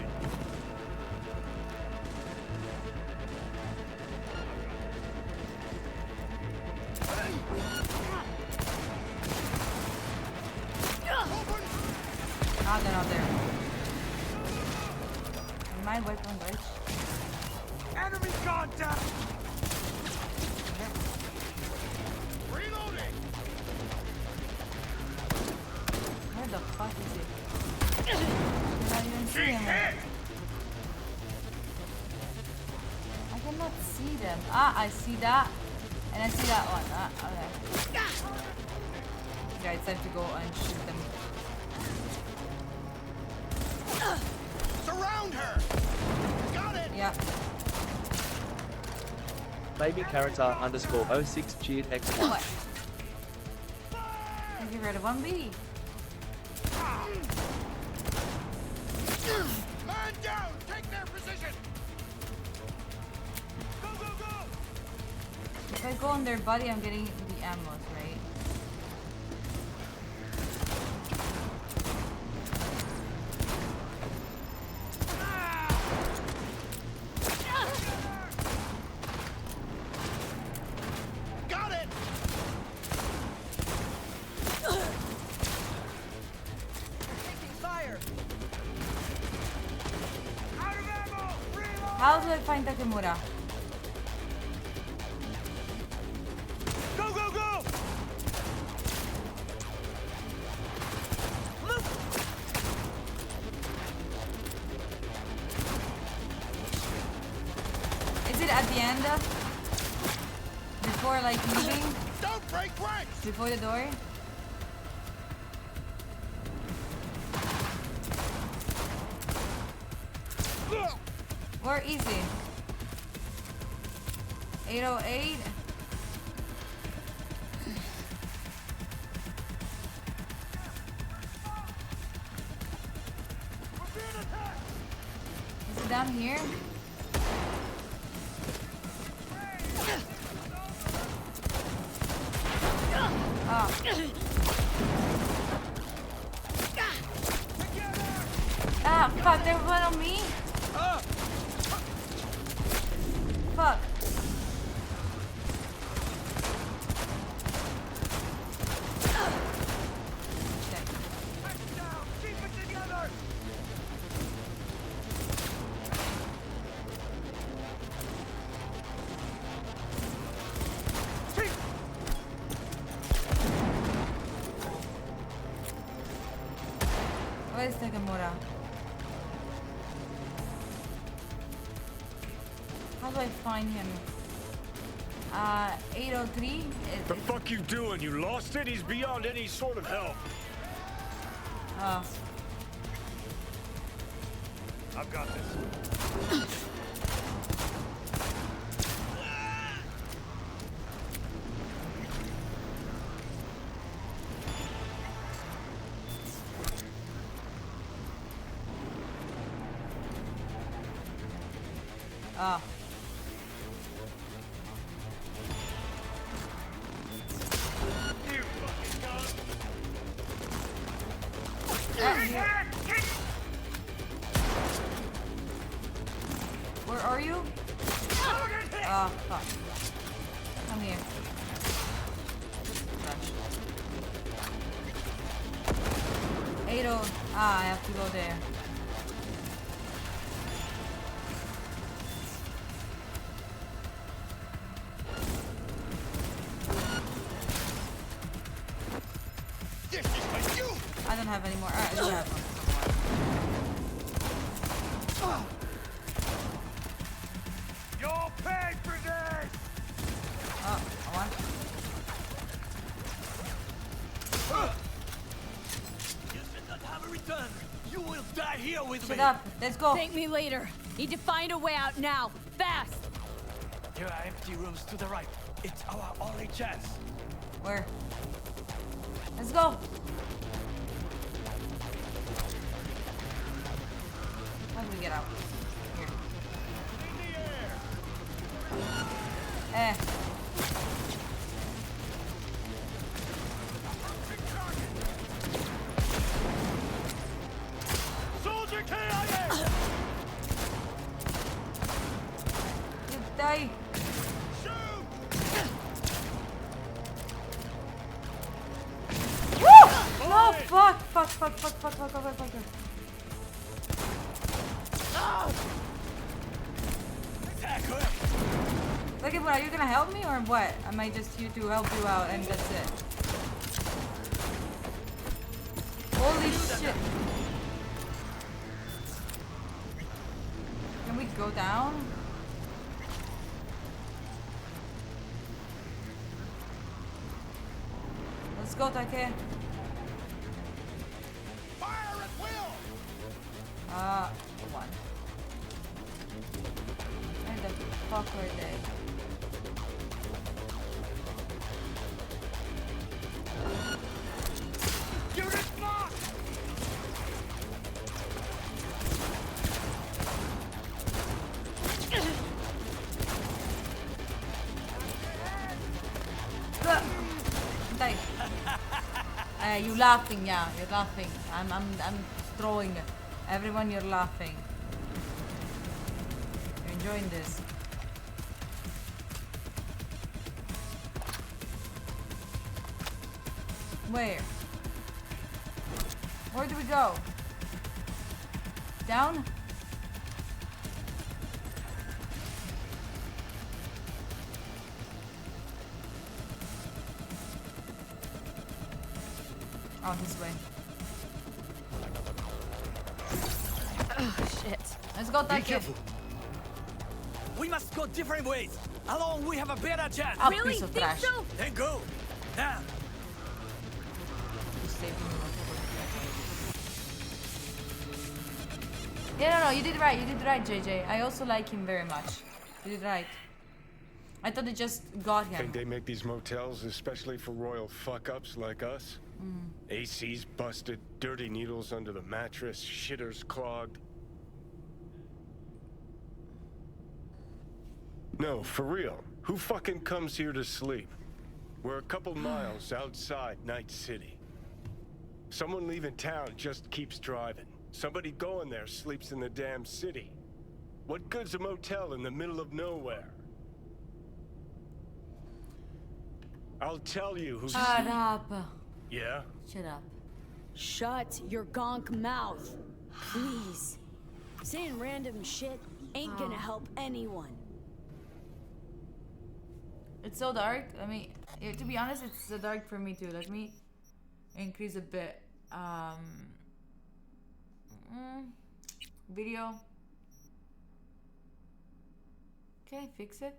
Ah, they're not there. My weapon glitch. Enemy contact! Reloading! Where the fuck is it? I can't even see him. I cannot see them. Ah, I see that. And I see that one. Ah, okay. Yeah, it's time to go and shoot them. Surround her! Got it! Yeah. Baby character underscore 06 cheered X1. What? Thank you for the 1B. Man down! Take their position! Go, go, go! If I go on their body, I'm getting the ammos, right? Got it! Taking fire! Out of ammo! Reload! How do I find Takemura? Go, go, go! Is it at the end? Before like leaving? Don't break ranks! Before the door? Or easy? 808? Is it down here? Oh. Ah, fuck, they're one on me? Fuck. Keep it together! Where's Takemura? How do I find him? 803? The fuck you doing? You lost it? He's beyond any sort of help. Oh. I've got this. Oh. You fucking gun! Yeah, here. Ah, I have to go there. This is for you! I don't have any more. I do have one. You'll pay for this! Oh, I want. You should not have a return. You will die here with me. Shut up. Let's go. Thank me later. Need to find a way out now. Fast! There are empty rooms to the right. It's our only chance. Where? Let's go. How do we get out? Here. Eh. Soldier KIA! You die. Woo! No, fuck. Look at what, are you gonna help me or what? Am I just here to help you out and that's it? Holy shit. Can we go down? Let's go, Take. Fire at will! One. Where the fuck were they? Unit locked! Die. You laughing, yeah, you're laughing. I'm throwing. Everyone, you're laughing. You're enjoying this. Where? Where do we go? Down? Oh, this way. Oh, shit. Let's go, Be Take. careful. We must go different ways. Alone, we have a better chance. Oh, piece of trash. Then go. Now. Yeah, no, you did right. You did right, JJ. I also like him very much. You did right. I thought it just got him. Think they make these motels especially for royal fuck-ups like us? AC's busted, dirty needles under the mattress, shitters clogged. No, for real. Who fucking comes here to sleep? We're a couple miles outside Night City. Someone leaving town just keeps driving. Somebody going there sleeps in the damn city. What good's a motel in the middle of nowhere? I'll tell you who's... Shut up. Yeah? Shut up. Shut your gonk mouth. Please. Saying random shit ain't gonna help anyone. It's so dark. I mean, to be honest, it's so dark for me too. Let me increase a bit. Video. Okay, fix it.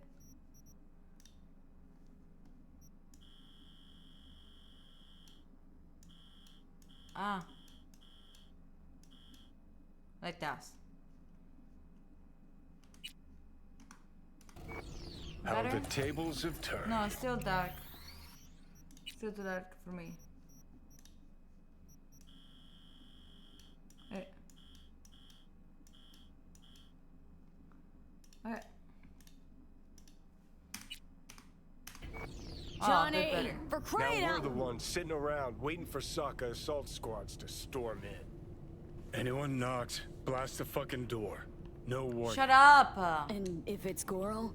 Like that. How Better? the tables have turned. No, it's still dark. Still too dark for me. Hey. Okay. Johnny, better. for crying Now we're out the ones sitting around waiting for Sokka assault squads to storm in. Anyone knocks, blast the fucking door. No warning. Shut up! And if it's Goro?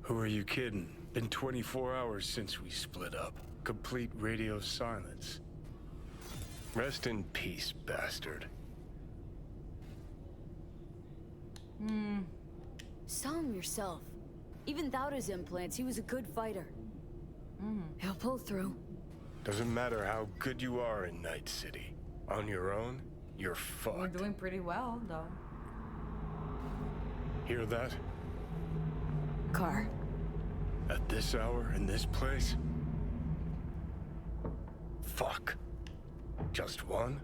Who are you kidding? Been 24 hours since we split up. Complete radio silence. Rest in peace, bastard. Saw him yourself. Even without his implants, he was a good fighter. He'll pull through. Doesn't matter how good you are in Night City. On your own, you're fucked. We're doing pretty well, though. Hear that? Car. At this hour, in this place? Fuck. Just one?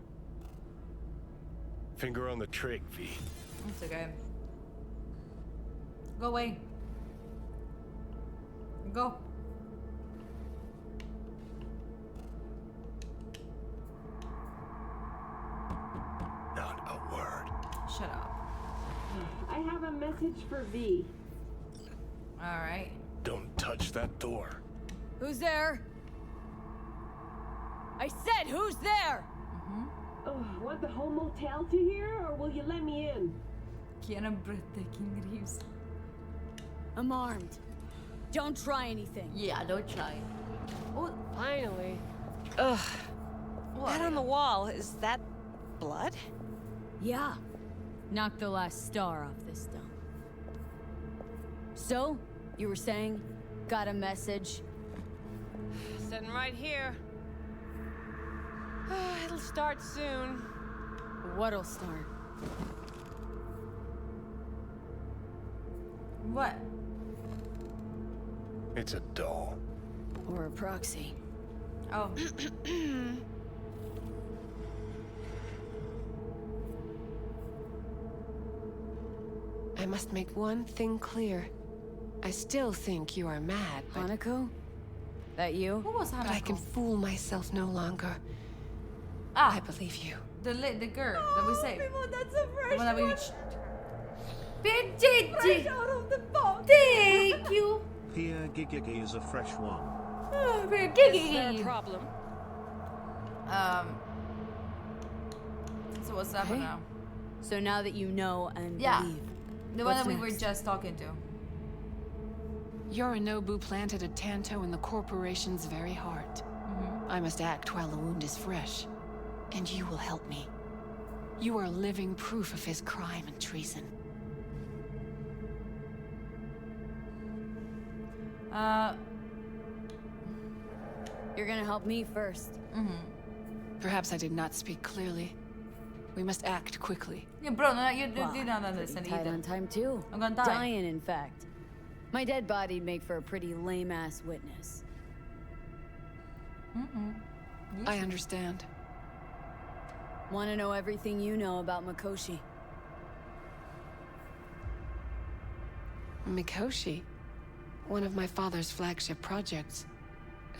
Finger on the trig, V. It's okay. Go away. Go. Not a word. Shut up. I have a message for V. Alright. Don't touch that door. Who's there? I said, who's there? Oh, want the whole motel to hear, or will you let me in? Keanu breathtaking Reeves. I'm armed. Don't try anything. Yeah, don't try. Oh, Finally. Ugh. That on the wall, is that blood? Yeah. Knock the last star off this dump. So, you were saying, got a message? Sitting right here. It'll start soon. What'll start? what? It's a doll. Or a proxy. Oh. I must make one thing clear. I still think you are mad, but... Hanako? That you? Who was Hanako? But I can fool myself no longer. Ah, I believe you. the girl that we saved. That's a fresh The one that we one. reached. Bitch, Out of the box. thank you. Here Gigigi is a fresh one. Oh, we're Is there a gigging. problem? So what's up Okay. now? So now that you know and Yeah. believe. The one What's that we were next? just talking to. Yorinobu planted a Tanto in the corporation's very heart. I must act while the wound is fresh. And you will help me. You are living proof of his crime and treason. You're gonna help me first. Perhaps I did not speak clearly. We must act quickly. Yeah, bro, no, you Well, don't understand Tight on either. time too. I'm gonna die. Dying, in fact. My dead body'd make for a pretty lame-ass witness. I understand. Want to know everything you know about Mikoshi? Mikoshi, one of my father's flagship projects.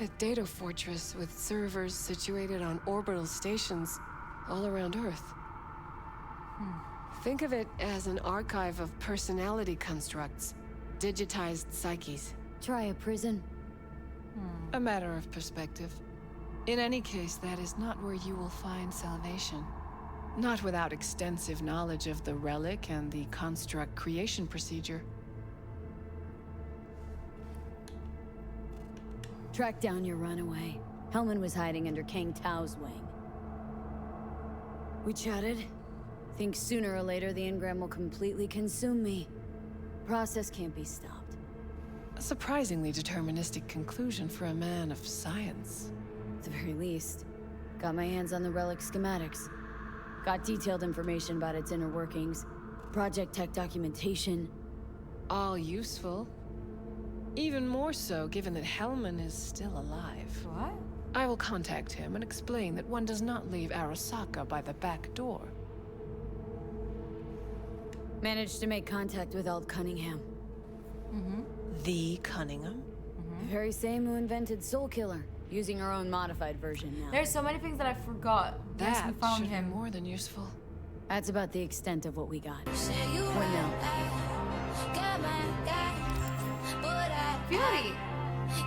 A data fortress with servers situated on orbital stations all around Earth. Think of it as an archive of personality constructs, digitized psyches. Try a prison? A matter of perspective. In any case, that is not where you will find salvation. Not without extensive knowledge of the relic and the construct creation procedure. Track down your runaway. Hellman was hiding under Kang Tao's wing. We chatted. Think sooner or later the engram will completely consume me. Process can't be stopped. A surprisingly deterministic conclusion for a man of science. At the very least, got my hands on the relic schematics. Got detailed information about its inner workings, project tech documentation. All useful. Even more so given that Hellman is still alive. What? I will contact him and explain that one does not leave Arasaka by the back door. Managed to make contact with Ald Cunningham. The Cunningham? The very same who invented Soul Killer, using our own modified version now. There's so many things that I forgot. Yes, That we found should him. be more than useful. That's about the extent of what we got. What now? Fury!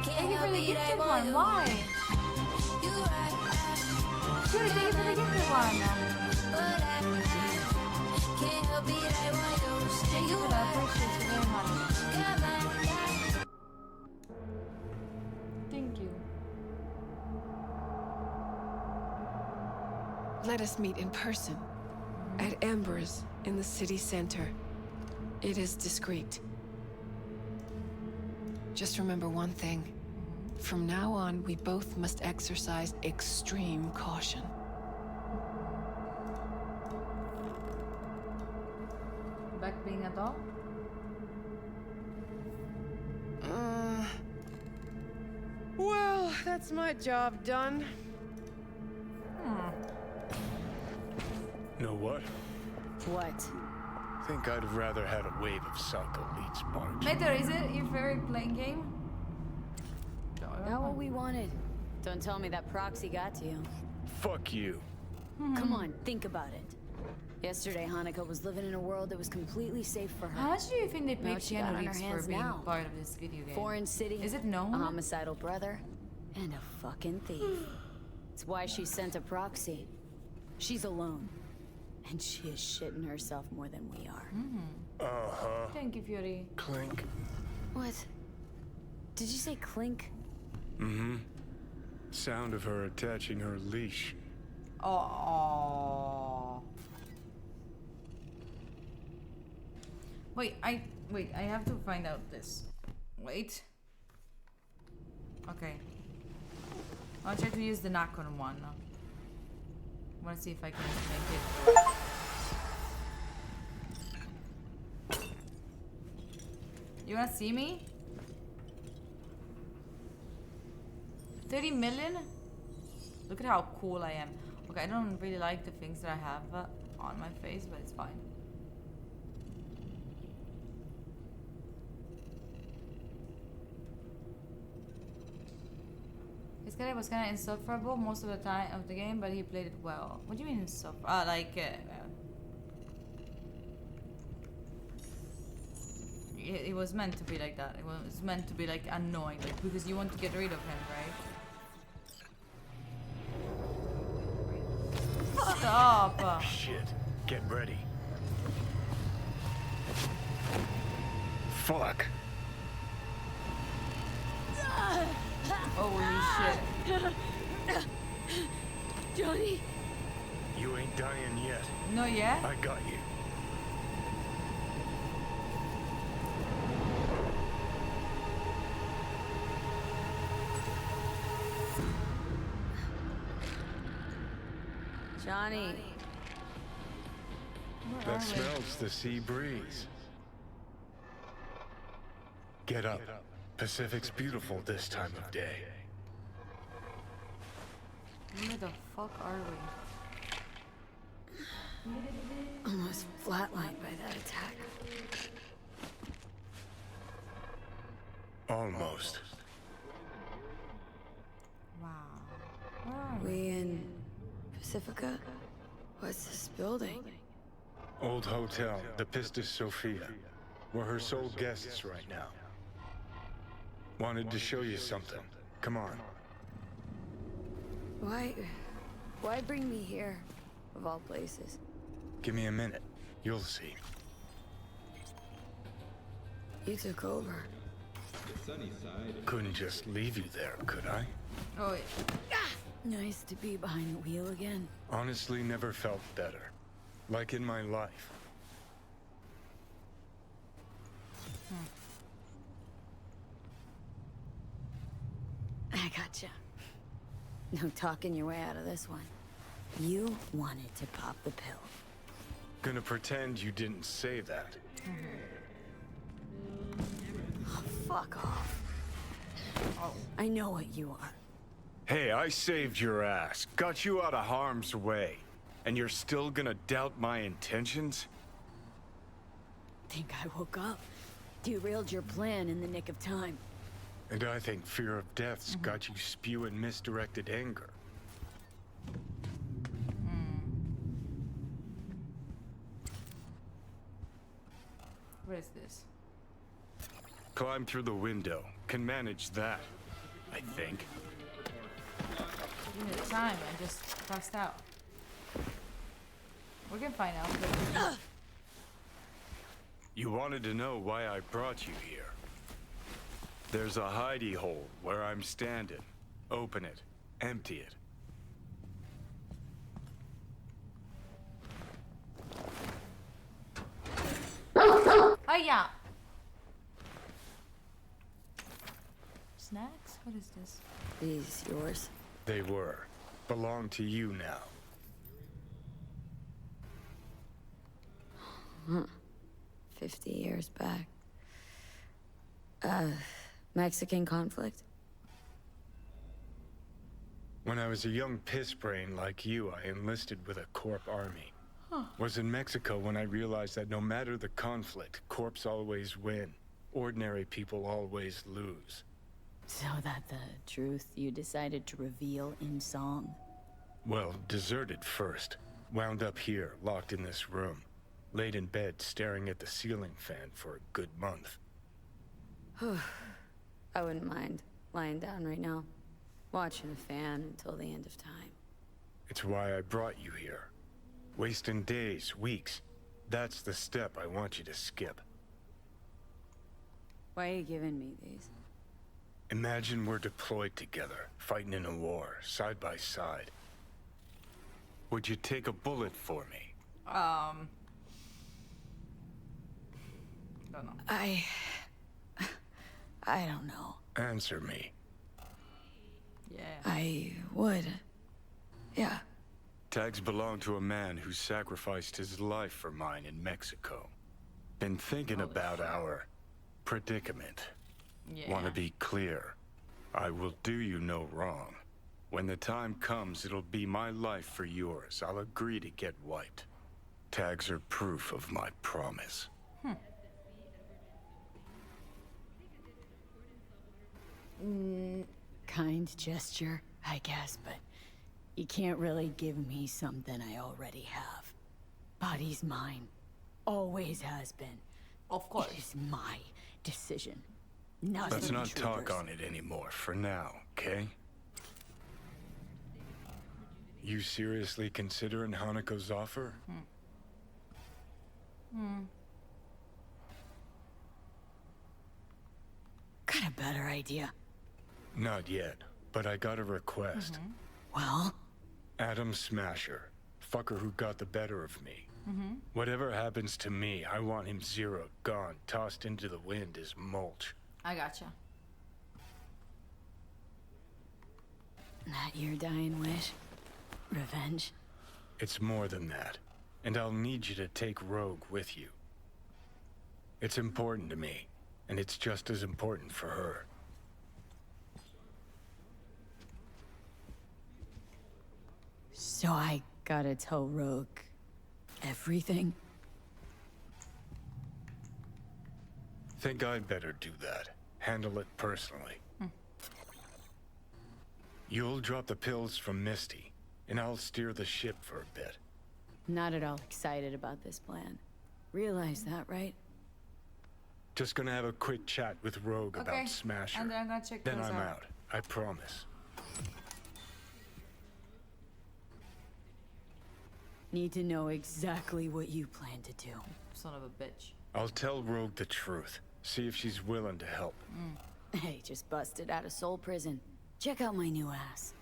Thank you for the gifted one. Why? Fury, thank you for the gifted one. Thank you for that. I appreciate you very much. Thank you. let us meet in person. At Embers, in the city center. It is discreet. Just remember one thing. From now on, we both must exercise extreme caution. Back being a doll? Well, that's my job done. Know what? What? Think I'd rather had a wave of Psycho Elite Sparks. Meteor, is it your favorite playing game? Not what we wanted. Don't tell me that proxy got to you. Fuck you. Come on, think about it. Yesterday, Hanukkah was living in a world that was completely safe for her. How much do you think they Now paid she got Keanu on her Reeves for hands being now. part of this video game? Foreign city. Is it known? A homicidal brother, and a fucking thief. It's why she sent a proxy. She's alone, and she is shitting herself more than we are. Uh-huh. Thank you, Fury. Clink. What? Did you say clink? Mm-hmm. Sound of her attaching her leash. Oh. Wait, I have to find out this. Wait. Okay. I'll try to use the knock on one. I want to see if I can make it. You wanna see me? 30 million? Look at how cool I am. Okay, I don't really like the things that I have on my face, but it's fine. This guy was kind of insufferable most of the time of the game, but he played it well. What do you mean insufferable? It was meant to be like that. It was meant to be like annoying, like because you want to get rid of him, right? Stop! Shit. Get ready. Fuck. Holy shit. Johnny? You ain't dying yet. No, yeah? I got you. Johnny. That smells the sea breeze. Get up. Pacific's beautiful this time of day. Where the fuck are we? Almost flatlined by that attack. Almost. Wow. Where are we? We in Pacifica? What's this building? Old hotel, the Pistis Sophia. We're her sole guests right now. Wanted to show you something. Come on. Why bring me here, of all places? Give me a minute. You'll see. You took over. Couldn't just leave you there, could I? Oh, yeah. Nice to be behind the wheel again. Honestly, never felt better. Like in my life. I gotcha. No talking your way out of this one. You wanted to pop the pill. Gonna pretend you didn't say that. Oh, fuck off. Oh. I know what you are. Hey, I saved your ass. Got you out of harm's way. And you're still gonna doubt my intentions? Think I woke up. Derailed your plan in the nick of time. And I think fear of death's got you spewing misdirected anger. What is this? Climb through the window. Can manage that, I think. Give me the time, I just passed out. We can find out. But... You wanted to know why I brought you here. There's a hidey hole where I'm standing. Open it. Empty it. Oh yeah. Snacks? What is this? These yours? They were. Belong to you now. 50 years back. Mexican conflict? When I was a young pissbrain like you, I enlisted with a Corp army. Was in Mexico when I realized that no matter the conflict, Corps always win. Ordinary people always lose. So that the truth you decided to reveal in song? Well, deserted first. Wound up here, locked in this room. Laid in bed, staring at the ceiling fan for a good month. I wouldn't mind lying down right now, watching a fan until the end of time. It's why I brought you here. Wasting days, weeks. That's the step I want you to skip. Why are you giving me these? Imagine we're deployed together, fighting in a war, side by side. Would you take a bullet for me? Don't know. I don't know. Answer me. Yeah. I would. Yeah. Tags belong to a man who sacrificed his life for mine in Mexico. Been thinking about our predicament. Yeah. Want to be clear. I will do you no wrong. When the time comes, it'll be my life for yours. I'll agree to get wiped. Tags are proof of my promise. Kind gesture, I guess, but you can't really give me something I already have. Body's mine. Always has been. Of course. It is my decision. Not Let's the not talk intruders. on it anymore for now, okay? You seriously considering Hanako's offer? Got a better idea. Not yet, but I got a request. Well? Adam Smasher. Fucker who got the better of me. Whatever happens to me, I want him zeroed, gone, tossed into the wind as mulch. I gotcha. That your dying wish? Revenge? It's more than that. And I'll need you to take Rogue with you. It's important to me, and it's just as important for her. So I gotta tell Rogue everything? Think I'd better do that. Handle it personally. You'll drop the pills from Misty, and I'll steer the ship for a bit. Not at all excited about this plan. Realize that, right? Just gonna have a quick chat with Rogue Okay. about Smasher. And then I'm gonna check Then those I'm out. out. I promise. Need to know exactly what you plan to do. Son of a bitch. I'll tell Rogue the truth. See if she's willing to help. Hey, just busted out of Soul Prison. Check out my new ass.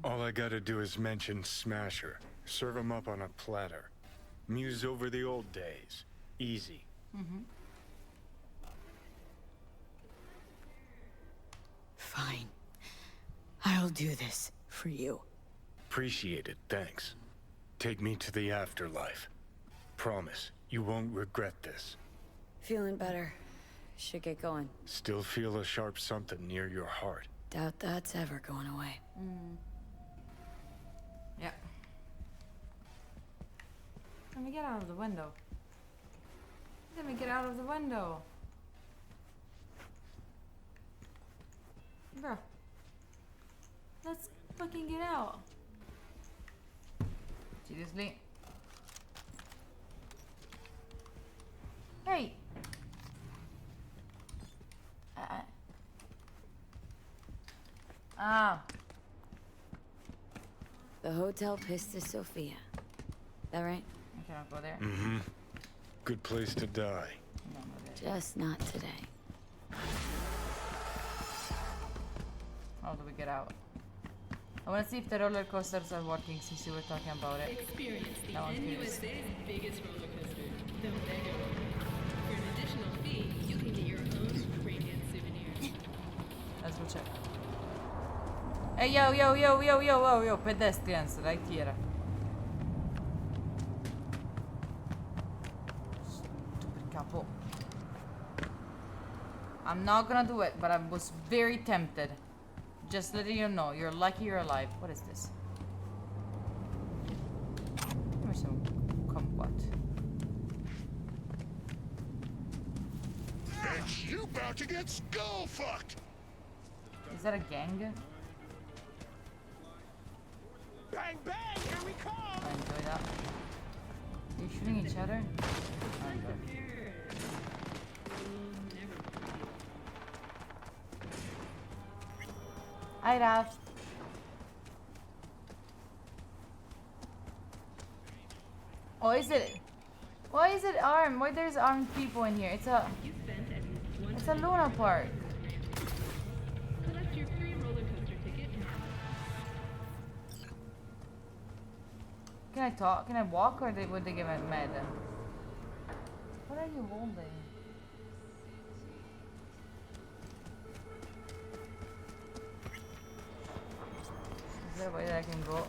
All I gotta do is mention Smasher. Serve him up on a platter. Muse over the old days. Easy. Fine. I'll do this for you. Appreciate it, thanks. Take me to the afterlife. Promise, you won't regret this. Feeling better. Should get going. Still feel a sharp something near your heart. Doubt that's ever going away. Yeah. Let me get out of the window. Let me get out of the window. Bro. Let's fucking get out. Seriously? Hey! The Hotel Pistis Sophia. That right? I cannot go there. Good place to die. Just not today. How do we get out? I want to see if the roller coasters are working since you were talking about it. Experience the Now I'm curious. NUSA's biggest roller coaster, the Mega Roller. For an additional check. Hey, yo, pedestrians, right here. Stupid couple. I'm not gonna do it, but I was very tempted. Just letting you know, you're lucky you're alive. What is this? Give me some kumquat. And you about to get skull fucked. Is that a gang? Bang bang, here we come. I enjoy that. Are you shooting each other? I enjoy it. Hi, Raph. Oh, is it? Why is it armed? Why there's armed people in here? It's a Luna Park. Collect your free roller coaster ticket. Can I talk? Can I walk, or would they give me med? What are you holding? Is there a way that I can go?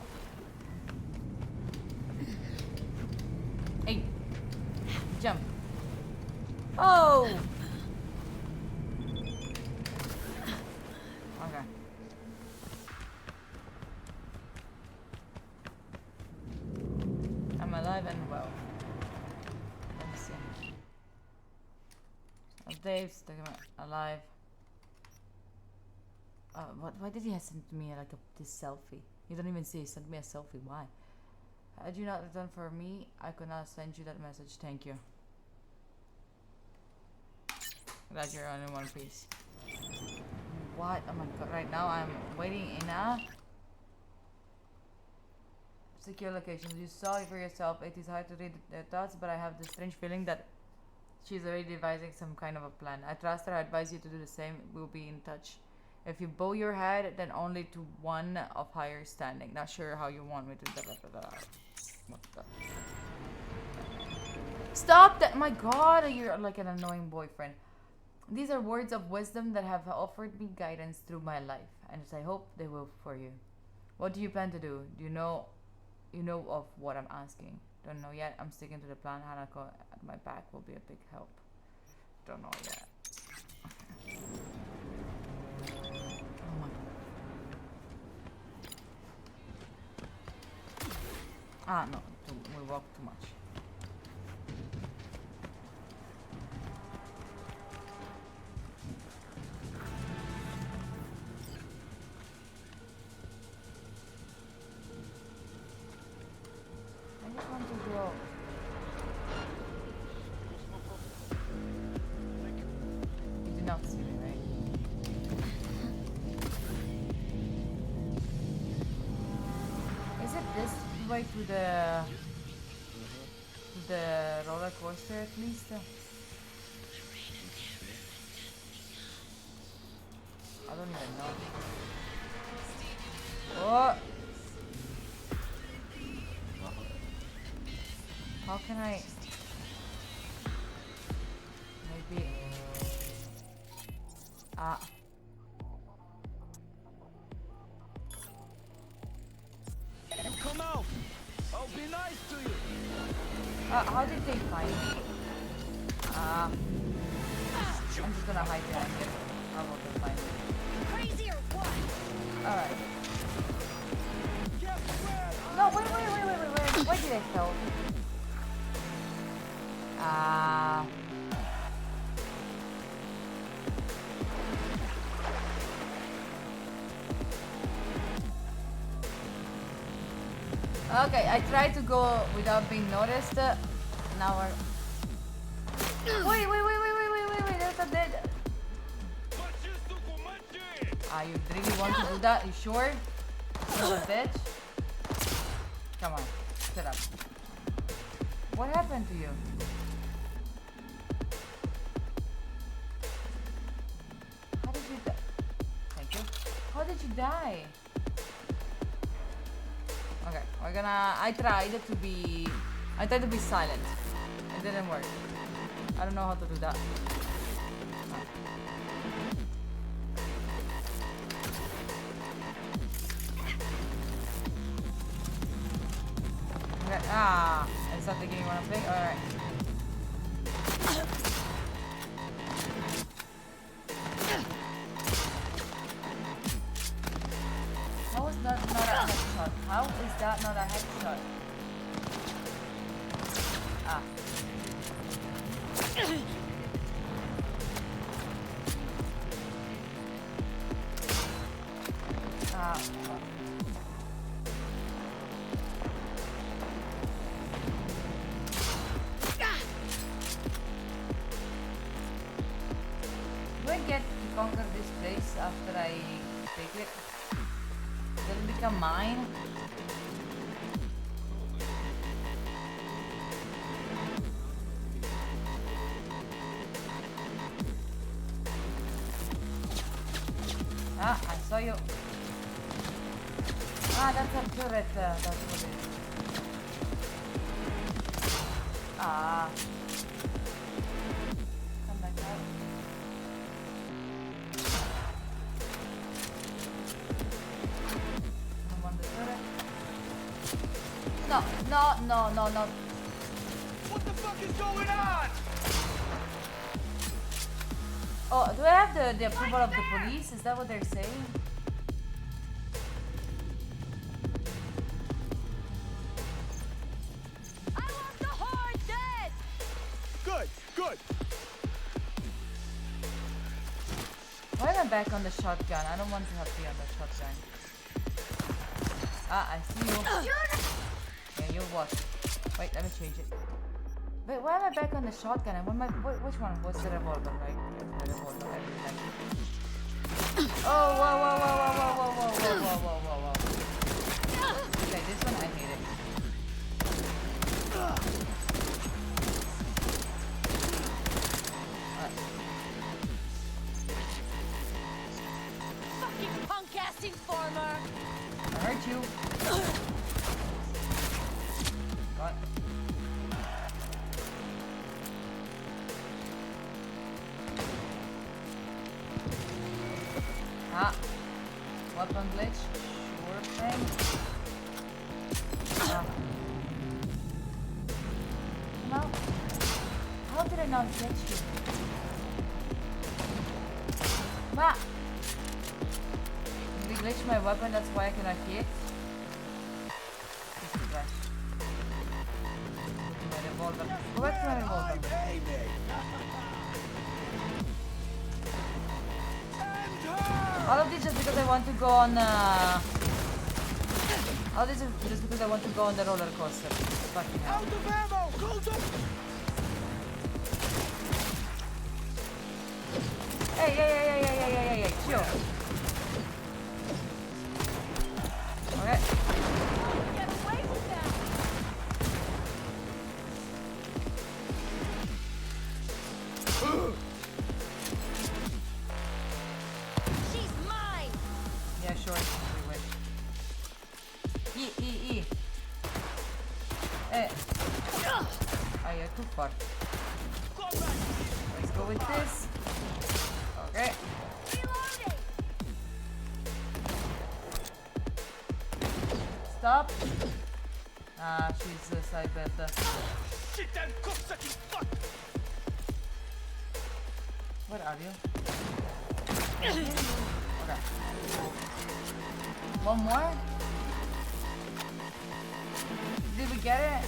Hey! Jump! Oh! Okay. I'm alive and well. Let me see. Dave's alive. Why did he send me like this selfie? You don't even see he sent me a selfie. Why? Had you not done for me, I could not send you that message. Thank you. Glad you're only one piece. What? Oh my god, right now I'm waiting in a secure location. You saw it for yourself. It is hard to read their thoughts, but I have the strange feeling that she's already devising some kind of a plan. I trust her. I advise you to do the same. We'll be in touch. If you bow your head, then only to one of higher standing. Not sure how you want me to What the? Stop that! My god, you're like an annoying boyfriend. These are words of wisdom that have offered me guidance through my life, and I hope they will for you. What do you plan to do? Do you know of what I'm asking? Don't know yet. I'm sticking to the plan. Hanako at my back will be a big help. Don't know yet. Okay. Oh my. Ah, no. We walk too much. I just want to go. You did not see me, right? Is it this way to the roller coaster at least? I don't even know. Oh! How can I? Maybe. Ah. You come out. I'll be nice to you. How did they find me? I'm just gonna hide behind it. How about they find me? Crazy or what? Alright. No, wait. Why did I fail? Okay, I tried to go without being noticed. Now we're... Wait, there's a dead... You really want to do that? You sure? You bitch? Come on, shut up. What happened to you? How did you die? Thank you. How did you die? Okay, we're gonna... I tried to be silent. It didn't work. I don't know how to do that. Ah, is that the game you want to play? Alright. How is that not a headshot? How is that not a headshot? Ah. Ah. Do I get to conquer this place after I take it? Does it become mine? Ah, I saw you. Ah, that's a turret. That's what it is. Ah. Come back out. I'm on the turret. No. What the fuck is going on? Oh, do I have the approval of the police? Is that what they're saying? I want the horde dead! Good. Why am I back on the shotgun? I don't want to have to be on the shotgun. Ah, I see you. Yeah, you watch. Wait, let me change it. Wait, why am I back on the shotgun? And which one? What's the revolver, right? The revolver, I really like it. Oh, whoa. Okay, this one I hate it. Fucking punk-ass informer! I hurt you. What? Ah, weapon glitch, sure thing. Ah. No, how did I not get you? Ma! Did we glitch my weapon, that's why I cannot hit? This is trash. My revolver. Go back to my revolver. All of this just because I want to go on all this is just because I want to go on the roller coaster. Fucking hell. Out of ammo! Close up! Hey, chill. Okay. Get away with that! She's mine! Yeah, sure. Wait. E. Eh. Ah, you're too far. Let's go with this. Okay. Stop. Ah, she's a side beta. Sit down, cocksucking fuck! Where are you? Okay. One more? Did we get it?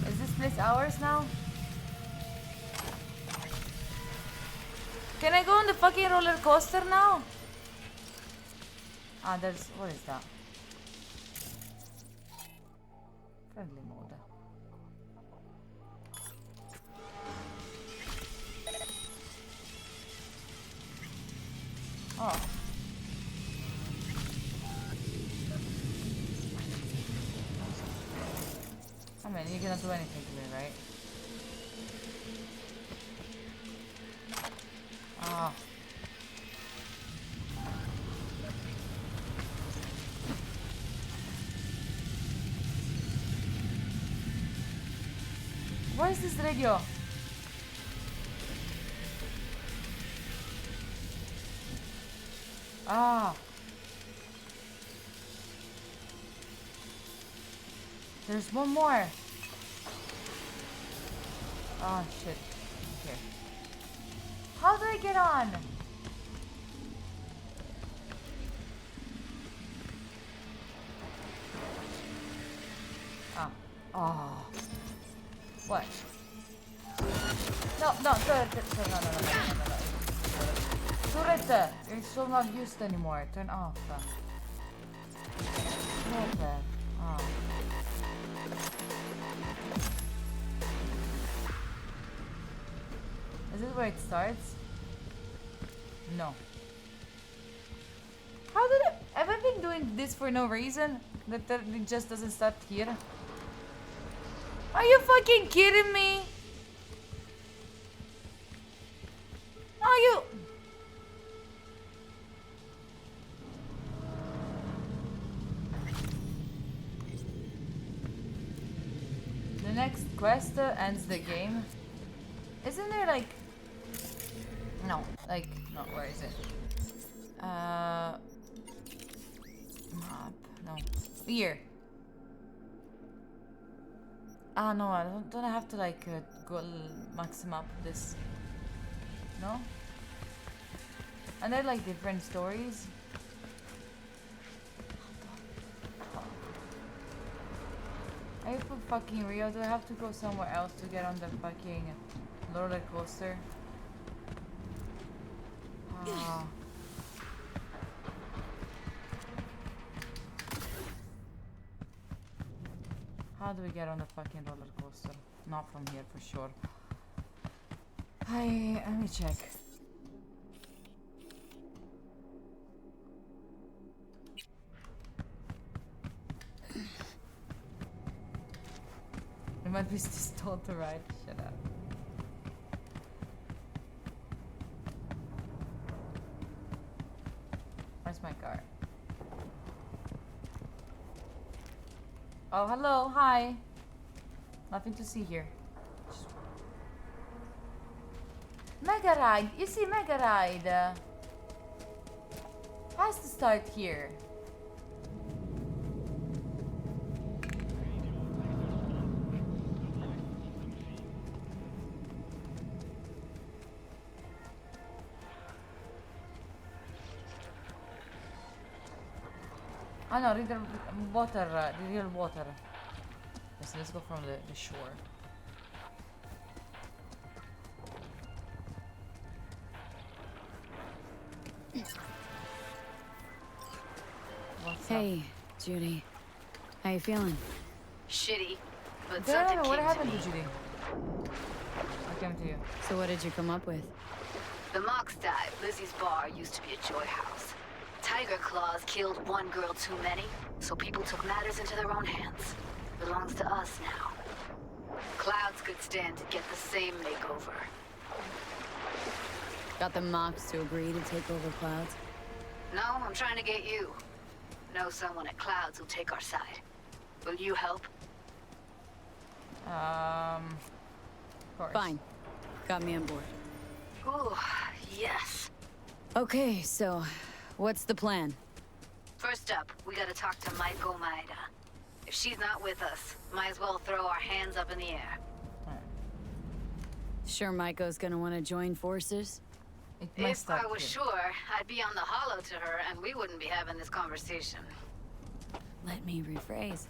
Is this place ours now? Can I go on the fucking roller coaster now? Ah, there's... what is that? Friendly mode. Oh. I mean, you cannot do anything to me, right? Ah. What is this radio? Ah. There's one more. Oh shit. Okay. How do I get on? Ah. Oh. What? No, turret. No. Turret, it's so not used anymore. Turn off. Turret. Oh. Is this where it starts? No. How did it? Have I been doing this for no reason? That it just doesn't start here? Are you fucking kidding me? Are you? The next quest ends the game. Isn't there like... No, where is it? Map, no. Here. Ah, no, I don't have to like go max him up this. No? And they're like different stories. Are you for fucking real? Do I have to go somewhere else to get on the fucking roller coaster? Oh. How do we get on the fucking roller coaster? Not from here for sure. Let me check. It might be still to ride. Shut up. Where's my car? Oh, hello. Hi. Nothing to see here. Mega Ride. You see Mega Ride. Has to start here. Oh no, the water, the real water. Yes, let's go from the shore. What's hey, up? Judy. How you feeling? Shitty, but No, something what came happened to me. to Judy? What came to you? So what did you come up with? The Mox died. Lizzie's bar used to be a joy house. Tiger Claws killed one girl too many, so people took matters into their own hands. Belongs to us now. Clouds could stand to get the same makeover. Got the Mox to agree to take over Clouds? No, I'm trying to get you. Know someone at Clouds who'll take our side. Will you help? Of course. Fine. Got me on board. Ooh, yes. Okay, so what's the plan? First up, we gotta talk to Maiko Maeda. If she's not with us, might as well throw our hands up in the air. Sure Maiko's gonna want to join forces? If I was sure, I'd be on the hollow to her and we wouldn't be having this conversation. Let me rephrase.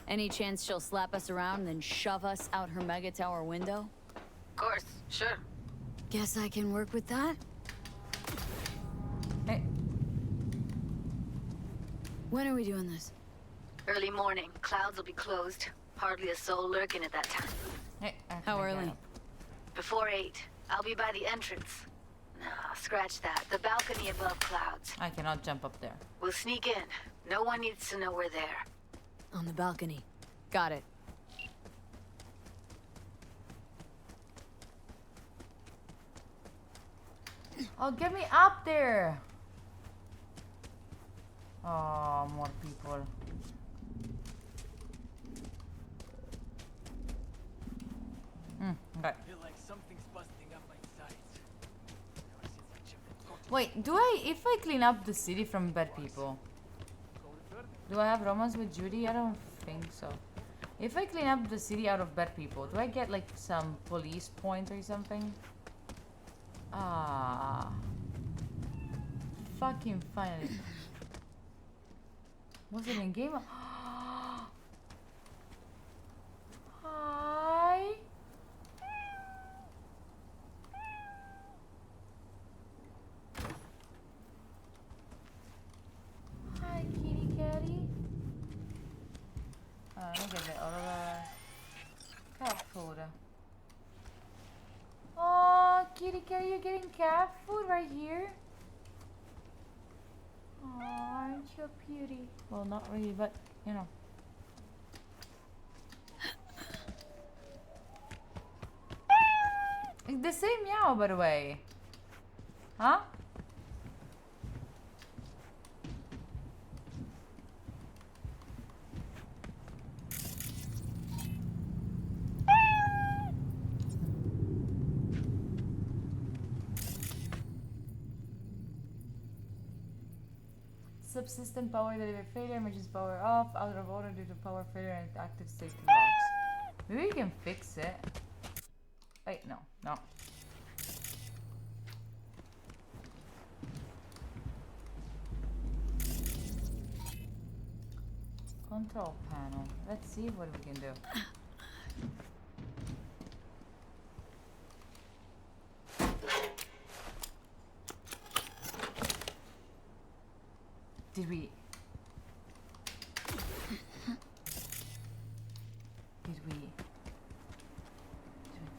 Any chance she'll slap us around and then shove us out her mega tower window? Of course, sure. Guess I can work with that? Hey. When are we doing this? Early morning, Clouds will be closed. Hardly a soul lurking at that time. Hey, how early? Before 8. I'll be by the entrance. No, scratch that. The balcony above Clouds. I cannot jump up there. We'll sneak in. No one needs to know we're there. On the balcony. Got it. Oh, get me up there! Oh, more people. Okay. Wait, do I, if I clean up the city from bad people, do I have romance with Judy? I don't think so. If I clean up the city out of bad people, do I get like some police points or something? Ah. Fucking finally. Was it in game? Hi. Hi, kitty catty. Let me get all of the cat food. Oh, kitty catty, you're getting cat food right here? Oh, aren't you a beauty? Well, not really, but you know. It's the same meow, by the way. Huh? Subsystem power delivery failure, emergency power off, out of order due to power failure and active safety logs. Maybe we can fix it. Wait, no. Control panel. Let's see what we can do. Did we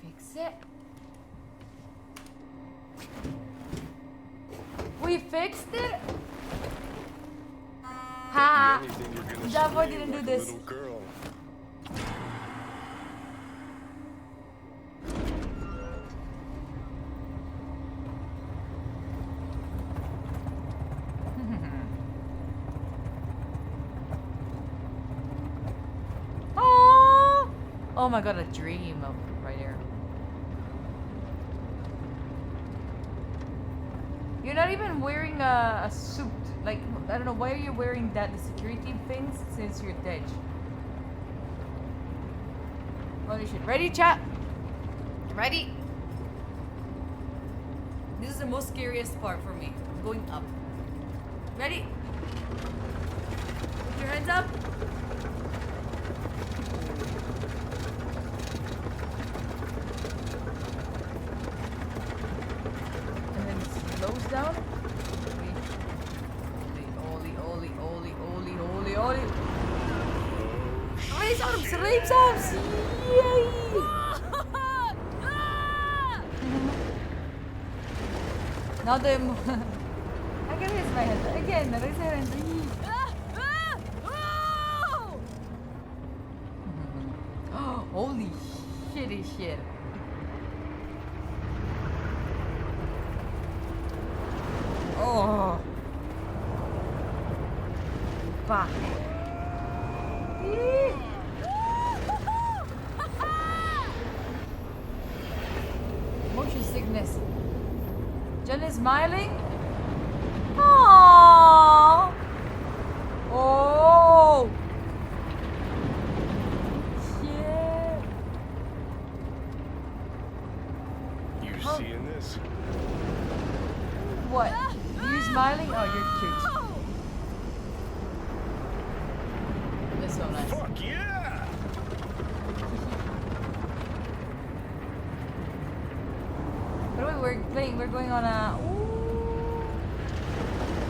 fix it? We fixed it? Ha! That boy didn't do this. Oh my god, a dream of right here. You're not even wearing a suit. Like, I don't know, why are you wearing the security things since you're dead? Holy shit. Ready, chat? Ready? This is the most scariest part for me. Going up. Ready? Put your hands up. Slows down. Holy. Raise arms! Yay! Now the I can raise my hand again. Raise my hand. Holy shitty shit. Oh. Fuck. Motion sickness. Jen is smiling. Aww. Oh. Shit. You seeing this? What? You smiling? Oh, you're cute. That's so nice. Fuck yeah! But wait, we're going on a... Ooh.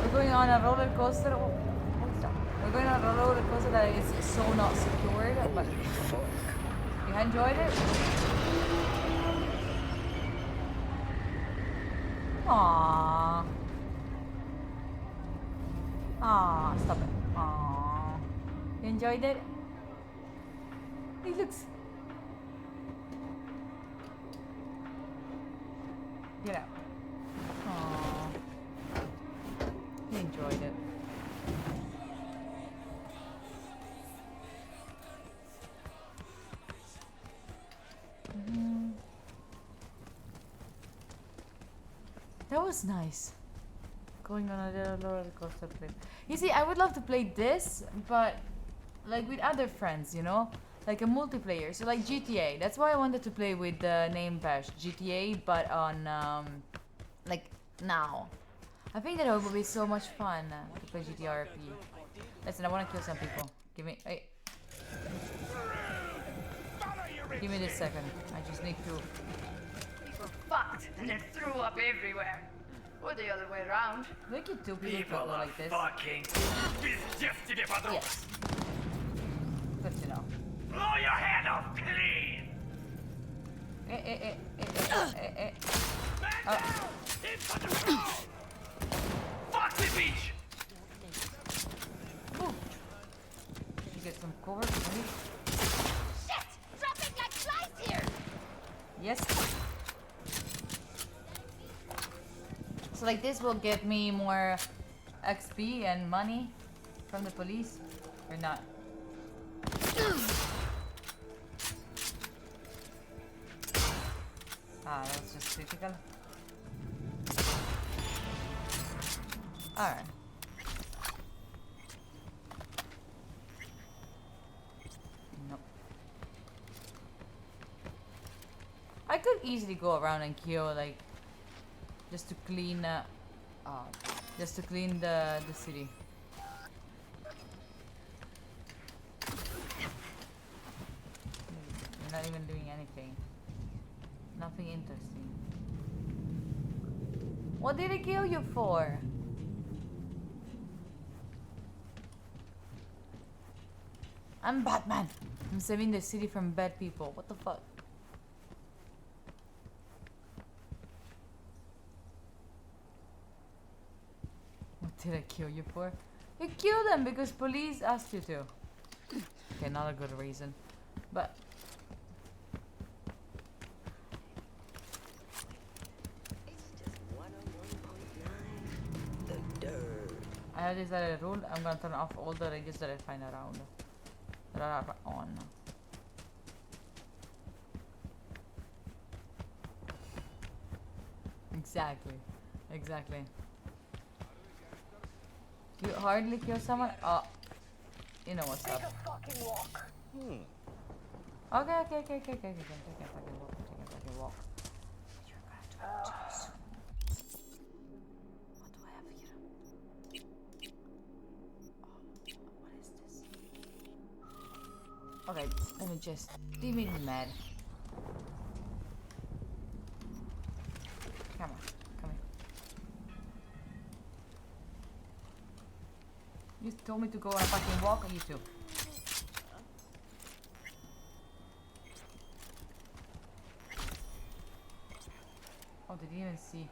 We're going on a roller coaster. Oh, what's that? We're going on a roller coaster that is so not secured. But you enjoyed it? Aww. Aww, stop it. Aww. You enjoyed it? It looks... Get out. Aww. You enjoyed it. That was nice. Going on a roller coaster play. You see, I would love to play this, but like with other friends, you know? like a multiplayer. So like GTA. That's why I wanted to play with the name patch GTA, but on like now. I think that it would be so much fun to play GTA RP. Listen, I want to kill some people. Give me, hey. Give me this second. I just need to. People fucked and then threw up everywhere. Or the other way around. We could do people go like this. Fucking Yes. Good to know. Blow your hand off clean! Fuck the beach! You get some cover, please. Shit! Dropping like flies here! Yes. So like this will get me more XP and money from the police, or not? Ah, that was just critical. Alright. Nope. I could easily go around and kill, like, just to clean, the city. You're not even doing anything. Nothing interesting. What did I kill you for? I'm Batman. I'm saving the city from bad people. What the fuck? What did I kill you for? You killed them because police asked you to. Okay, not a good reason. But I have this as a rule. I'm gonna turn off all the radios that I find around that are on. Exactly. Exactly. You hardly kill someone? Oh. You know what's up. Take a fucking walk. Okay. Take a fucking walk. What do I have here? Oh, what is this? Okay, let me just leave me mad. Come on, come here. You told me to go on a fucking walk, or you too? Oh, did you even see?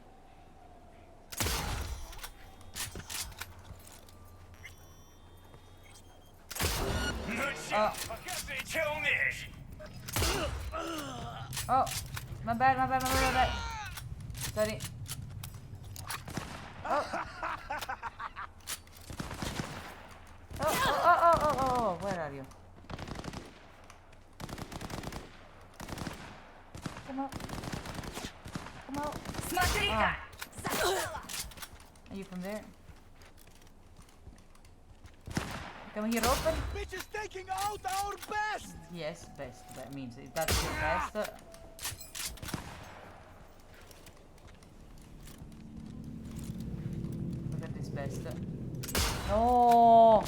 Oh, my bad. Sorry. Oh, where are you? Come out. Ah. Are you from there? Can we hear open? Bitch is taking out our best! Yes, best. That means if that's your best. Look at this best. No!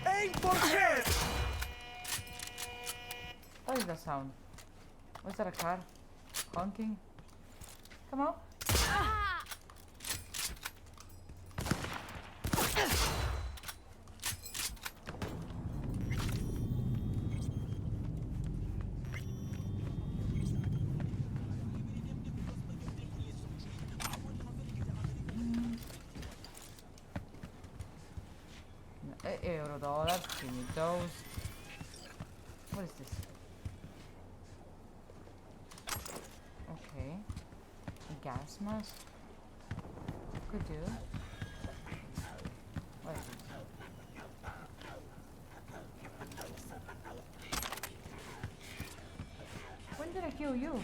Aim for kill! What is that sound? Was that a car? Honking? Come on. $1, give me those. What is this? Okay. A gas mask. Could do. What is this? When did I kill you?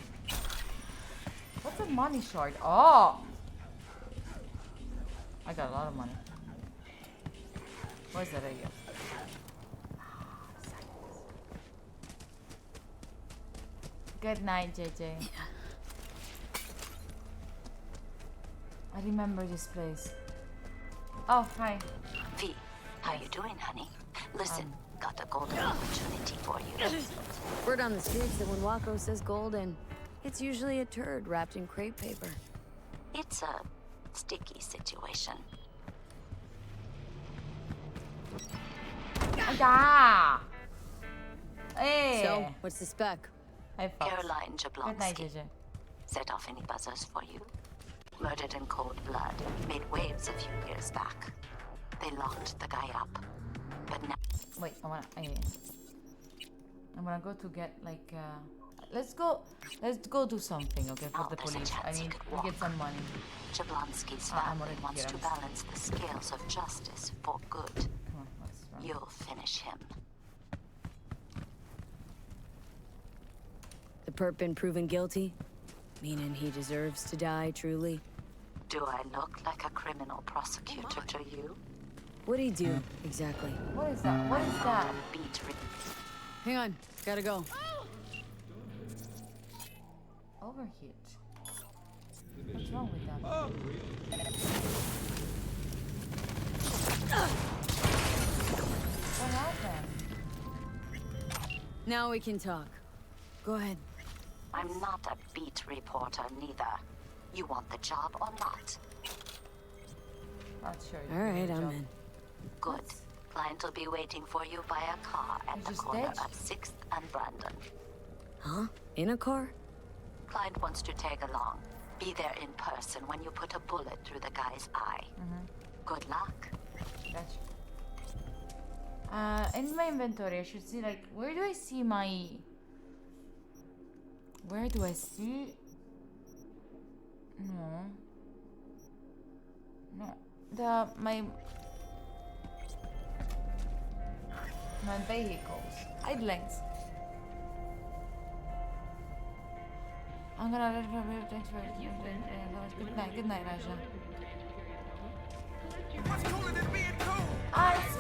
What's a money shard? Oh! I got a lot of money. Where's that at you? Silence. Good night, JJ. I remember this place. Oh, hi. V, how you doing, honey? Listen, got a golden opportunity for you. Word on the streets that when Wako says golden, it's usually a turd wrapped in crepe paper. It's a sticky situation. Ah! Hey. So, what's the spec? Caroline Good night, Jablonski. JJ. Set off any buzzers for you? Murdered in cold blood. Made waves a few years back. They locked the guy up. But now... Wait, I'm gonna go to get like let's go do something, okay, for the police. I need to get some money. Jablonski's I'm family already wants here. to balance the scales of justice for good. Come on, what's wrong? You'll finish him. The perp been proven guilty? Meaning he deserves to die, truly? Do I look like a criminal prosecutor to you? What'd he do, exactly? What is that? What is that? Hang on, gotta go. Overheat. What's wrong with that? What happened? Now we can talk. Go ahead. I'm not a beat reporter, neither. You want the job or not? Not sure. All right, I'm in. Good. Client will be waiting for you by a car at the corner of 6th and Brandon. Huh? In a car? Client wants to tag along. Be there in person when you put a bullet through the guy's eye. Good luck. Gotcha. In my inventory, I should see, like, where do I see my... Where do I see... No. My vehicles. Idlings. I'm gonna thanks for good night, Raja. What's cooler than being cool? Alright.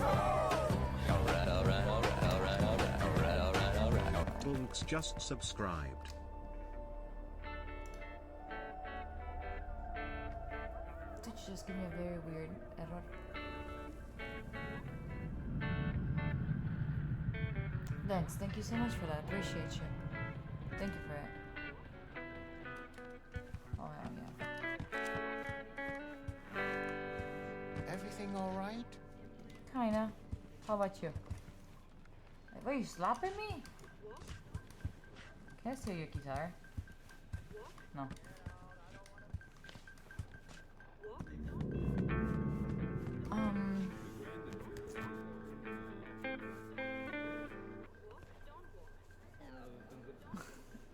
Bunks just subscribed. Did you just give me a very weird error? Thanks, thank you so much for that. Appreciate you. Thank you for it. Oh yeah. Everything all right? Kinda. How about you? Were you slapping me? Can I steal your guitar? No.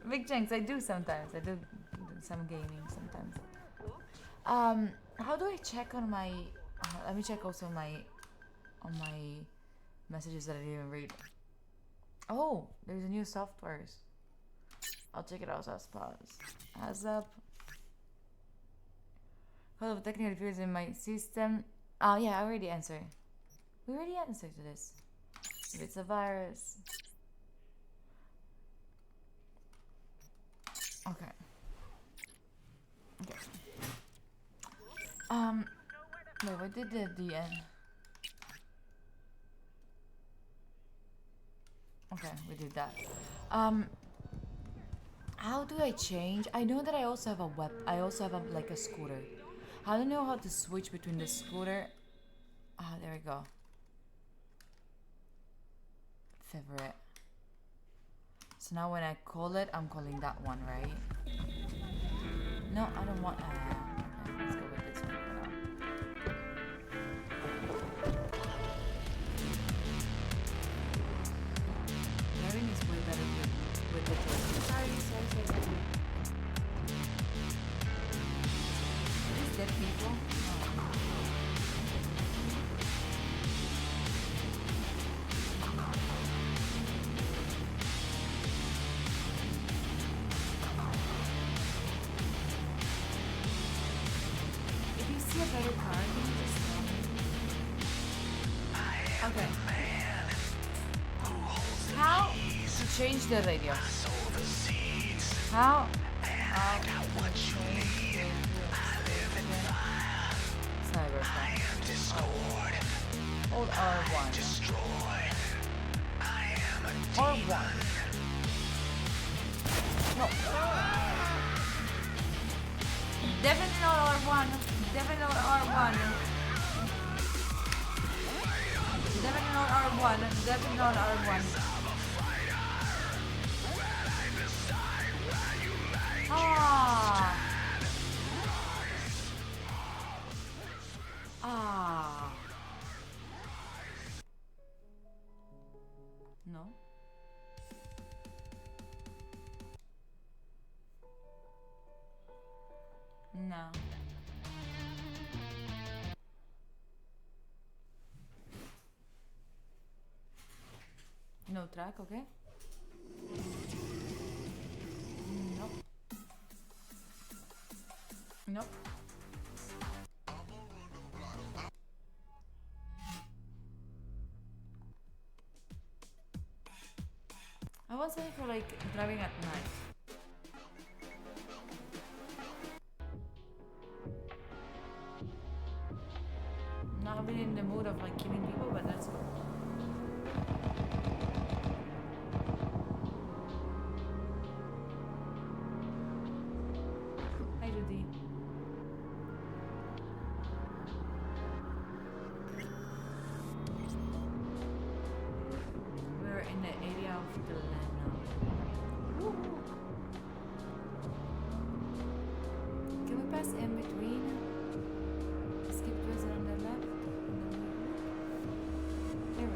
Big chunks, I do sometimes. I do some gaming sometimes. How do I check on my... let me check also on my messages that I didn't even read. Oh, there's a new software. I'll check it out as pause. As up. Call of technical reviews in my system. Oh yeah, I already answered. We already answered to this. If it's a virus. Okay. Okay. Wait, what did the end? Okay, we did that. How do I change? I know that I also have a like a scooter. I don't know how to switch between the scooter. Ah, there we go. Favorite. So now when I call it, I'm calling that one, right? No, I don't want... okay, let's go with this one for now. Driving is way better with the joystick. Sorry. These dead people? Better car, can you just tell me? Okay. How to change the radio? How? Cyberpunk. Hold R1. R1. No. Definitely not R1. Definitely not R1. Definitely not R1. Definitely not R1. Ah. Ah. No. No. No track, okay? Nope. Nope. I want something for like driving at night. Not really in the mood of like killing people, but that's cool. Hi Rudy. We're in the area of the land now. Woo. Can we pass in between? Skip goes on the left. There we go.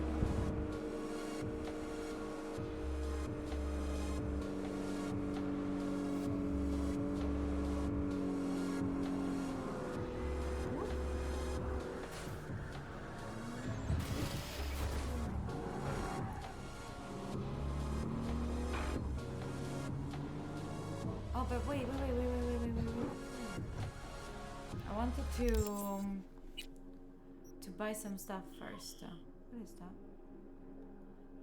Oh, but wait. I wanted to buy some stuff first. What is that?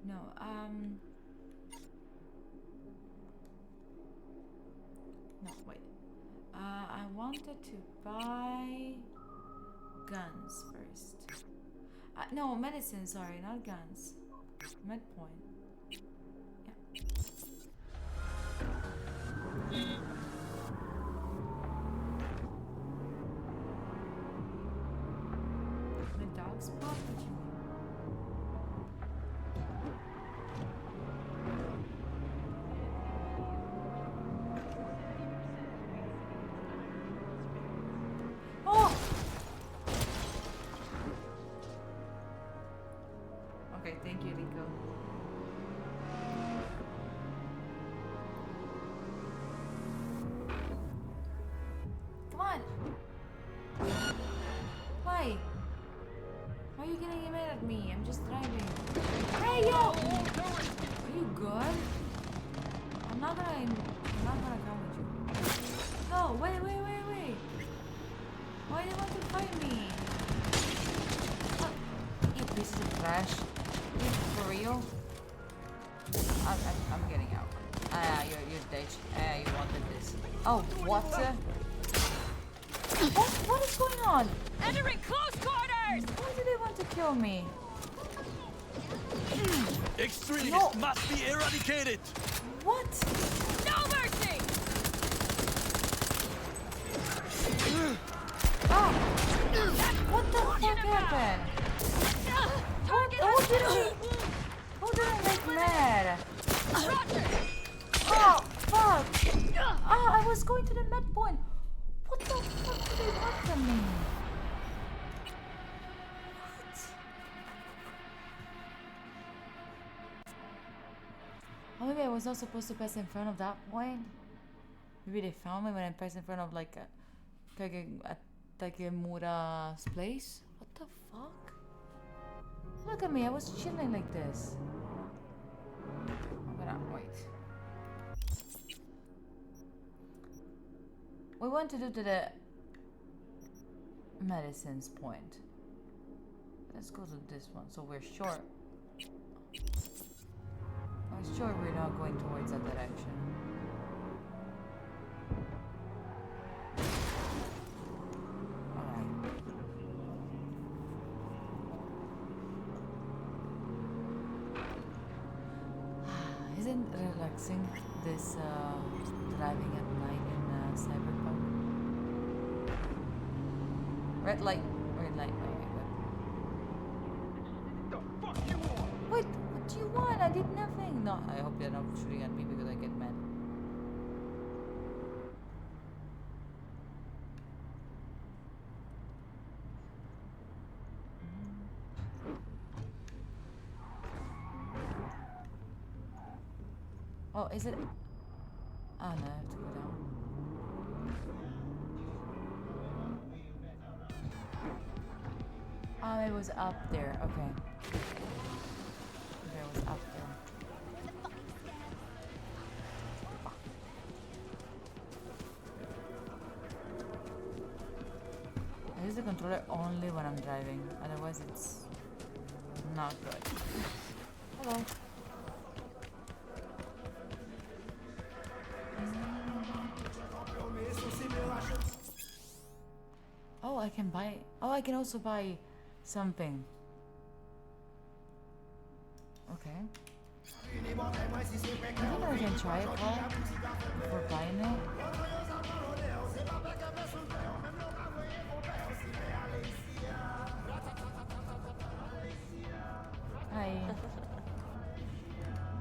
No, no, wait. I wanted to buy guns first. No, medicine, sorry, not guns. Med point. Yeah. The dog spot? What you mean? Oh! Okay, thank you, Rico. Come on! Why? Why are you getting mad at me? I'm just driving. Hey, yo! Are you good? I'm not gonna come with you. No, wait. Why do you want to fight me? What? You pieces of trash. You for real? I'm getting out. You're ditch. You wanted this. Oh, what? What is going on? Entering close quarters! Why do they want to kill me? Extremists must be eradicated! What? No mercy! Ah! What the fuck happened? Who didn't make mad? Oh, fuck! Ah, I was going to the med point. What the fuck do they want from me? Oh, maybe I was not supposed to pass in front of that point. Maybe they found me when I passed in front of like Takemura's place. What the fuck? Look at me, I was chilling like this. I'm gonna wait. We want to do to the medicines point. Let's go to this one. So we're sure. I'm sure we're not going towards that direction. flexing this driving at night in Cyberpunk. Red light. Wait, what do you want? I did nothing. No, I hope they're not shooting at me because I get mad. Oh, is it? Oh no, I have to go down. Oh, it was up there. Okay. It was up there. I use the controller only when I'm driving. Otherwise, it's not good. Hello. Oh, I can buy. Oh, I can also buy something. Okay. Maybe I can try it out before buying it. Hi.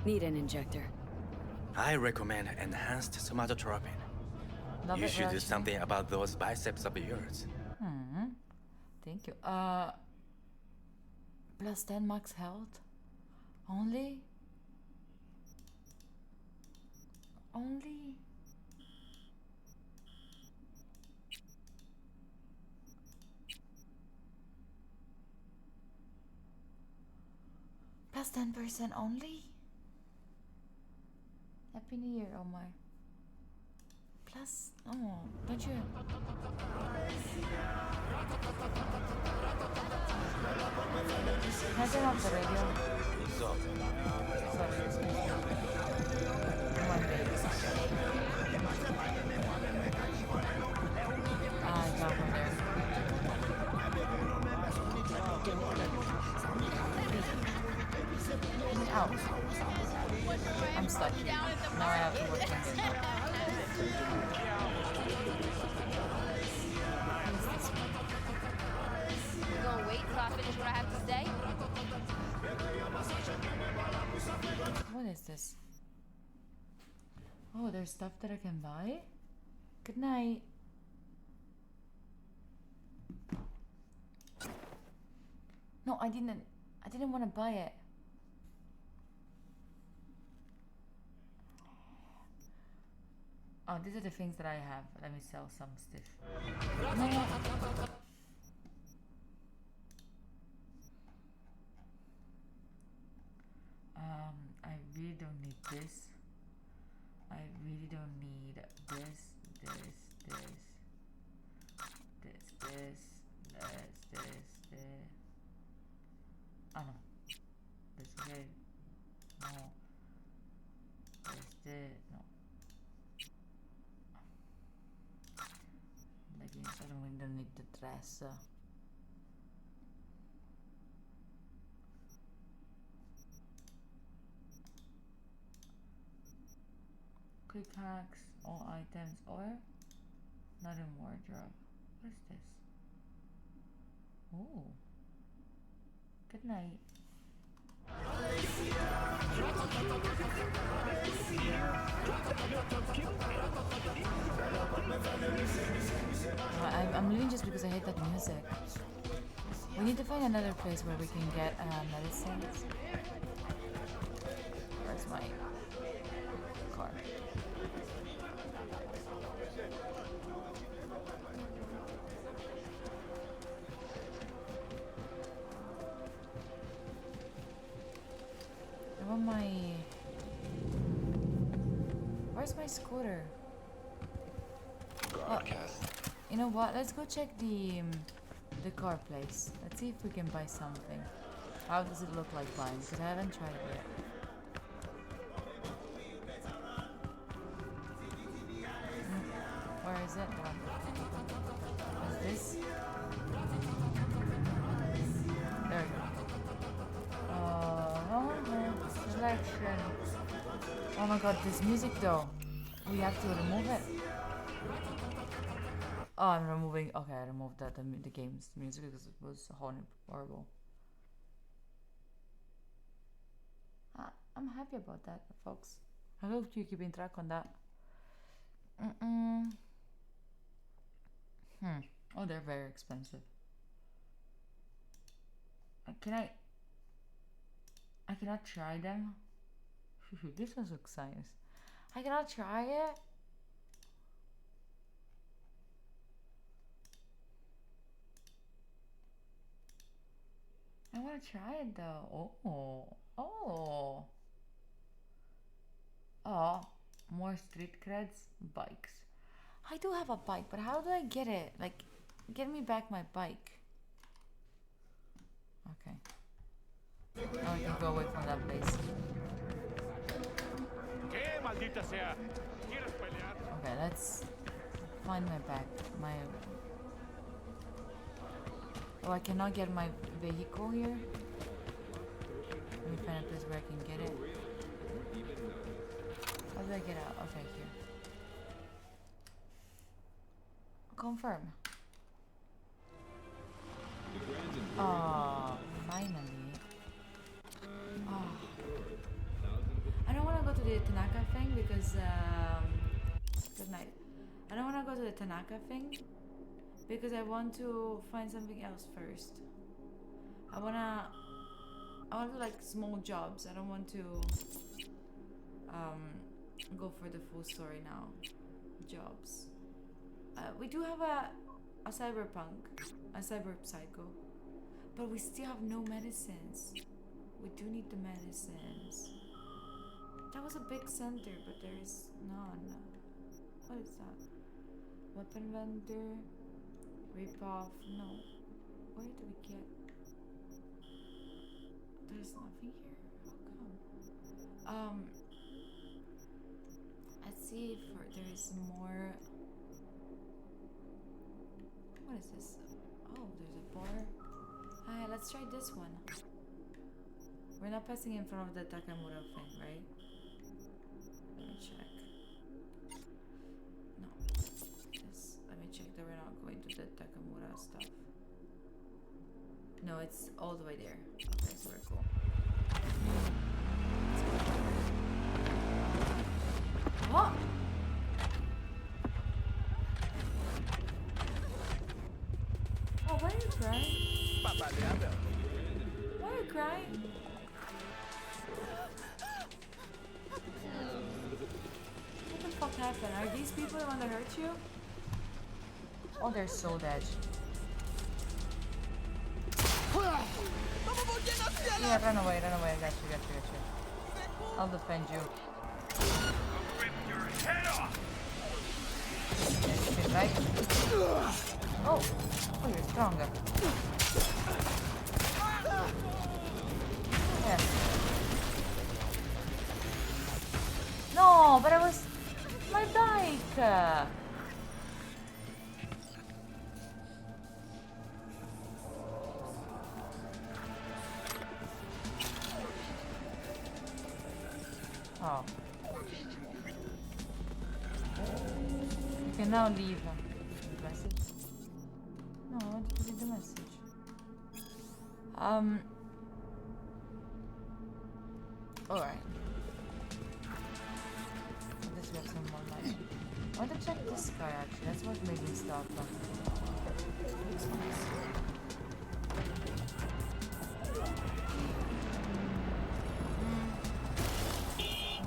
Need an injector. I recommend enhanced somatotropin. You should do something about those biceps of yours. Thank you. Plus 10 max health? Only? Plus 10% only? Happy New Year, Omar. Plus, oh, don't you? Can I turn off the radio? Sorry. One minute. I got from there. Get me out. I'm stuck. Now I have to work things out. You gonna wait till I finish what I have to say? What is this? Oh, there's stuff that I can buy? Good night. No, I didn't want to buy it. Oh, these are the things that I have. Let me sell some stuff. No. I really don't need this. I really don't need this. Oh no. This way. No. No. Leggings, I don't need the dress. Quick hacks, all items, or not in wardrobe. What is this? Oh. Good night. I'm leaving just because I hate that music. We need to find another place where we can get medicines. Where's my car? I want my... Where's my scooter? Broadcast. You know what? Let's go check the car place. Let's see if we can buy something. How does it look like buying? Because I haven't tried it yet. Where is it? What is this? There we go. Selection. Oh my god, this music though. We have to remove it. Oh, I'm removing. Okay, I removed that. The game's music because it was horrible. I'm happy about that, folks. I hope you're keeping track on that. Oh, they're very expensive. I cannot try them. This one looks nice. I cannot try it. I want to try it though. Oh, more street creds. Bikes. I do have a bike, but how do I get it? Like, get me back my bike. Okay. Now I can go away from that place. Okay, let's find my bag. Oh, I cannot get my vehicle here. Let me find a place where I can get it. How do I get out? Okay, here. Confirm. Oh, finally. Oh. I don't want to go to the Tanaka thing because good night. I don't want to go to the Tanaka thing because I want to find something else first. I want to do like small jobs. I don't want to go for the full story now. Jobs. We do have a cyberpunk, a cyber psycho, but we still have no medicines. We do need the medicines. That was a big center, but there is none. What is that? Weapon vendor, rip off. No. Where do we get? There's nothing here. How come? Let's see if there is more. What is this? Oh, there's a bar. Hi, let's try this one. We're not passing in front of the Takamura thing, right? Let me check. No. Let me check that we're not going to the Takamura stuff. No, it's all the way there. Okay, so we're cool. What? Oh, why are you crying? Why are you crying? What the fuck happened? Are these people the one that hurt you? Oh, they're so dead. Yeah, run away, I got you. I'll defend you. Rip your head off! Okay, right? Oh, you're stronger. Yeah. No, but I was my bike. Oh. You can now leave. Message? No, I wanted to read the message. Alright. Let's get some more money. I want to check this car actually. That's what made me stop. This one's.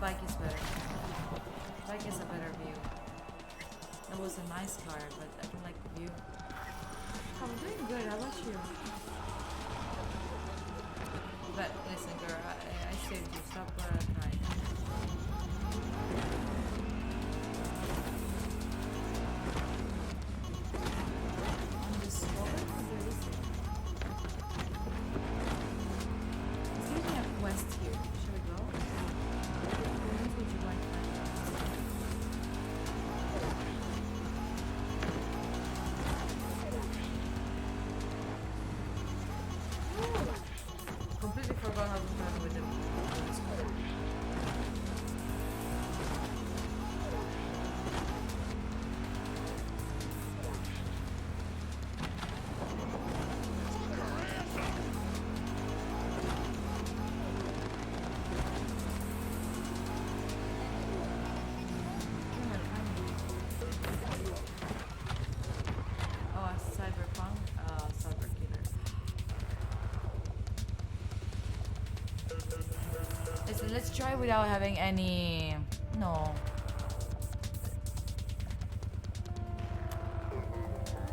Bike is better. Bike is a better view. That was a nice car, but I don't like the view. I'm doing good. How about you? But listen, girl, I saved you. Stop crying. On this floor, there is. It's giving me a quest here. Shall we go? What would you like? Completely forgot how to run with them. let's try without having any. No.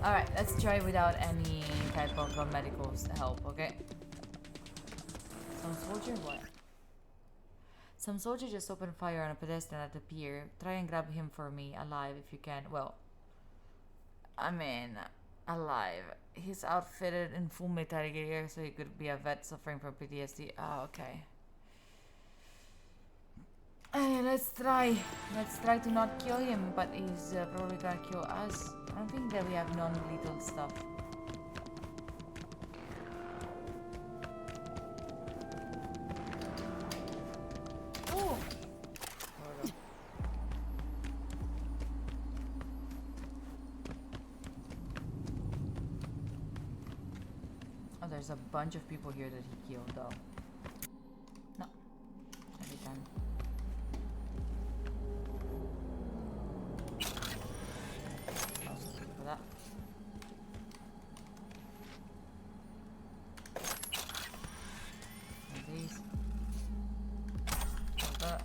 Alright, let's try without any type of medical help, okay? Some soldier, what? Some soldier just opened fire on a pedestrian at the pier. Try and grab him for me, alive if you can. Well, I mean, alive. He's outfitted in full military gear, so he could be a vet suffering from PTSD. Oh, okay. Let's try to not kill him, but he's probably gonna kill us. I don't think that we have non-lethal stuff. Oh! Oh, there's a bunch of people here that he killed, though. No. Every time. For that. And these. Okay.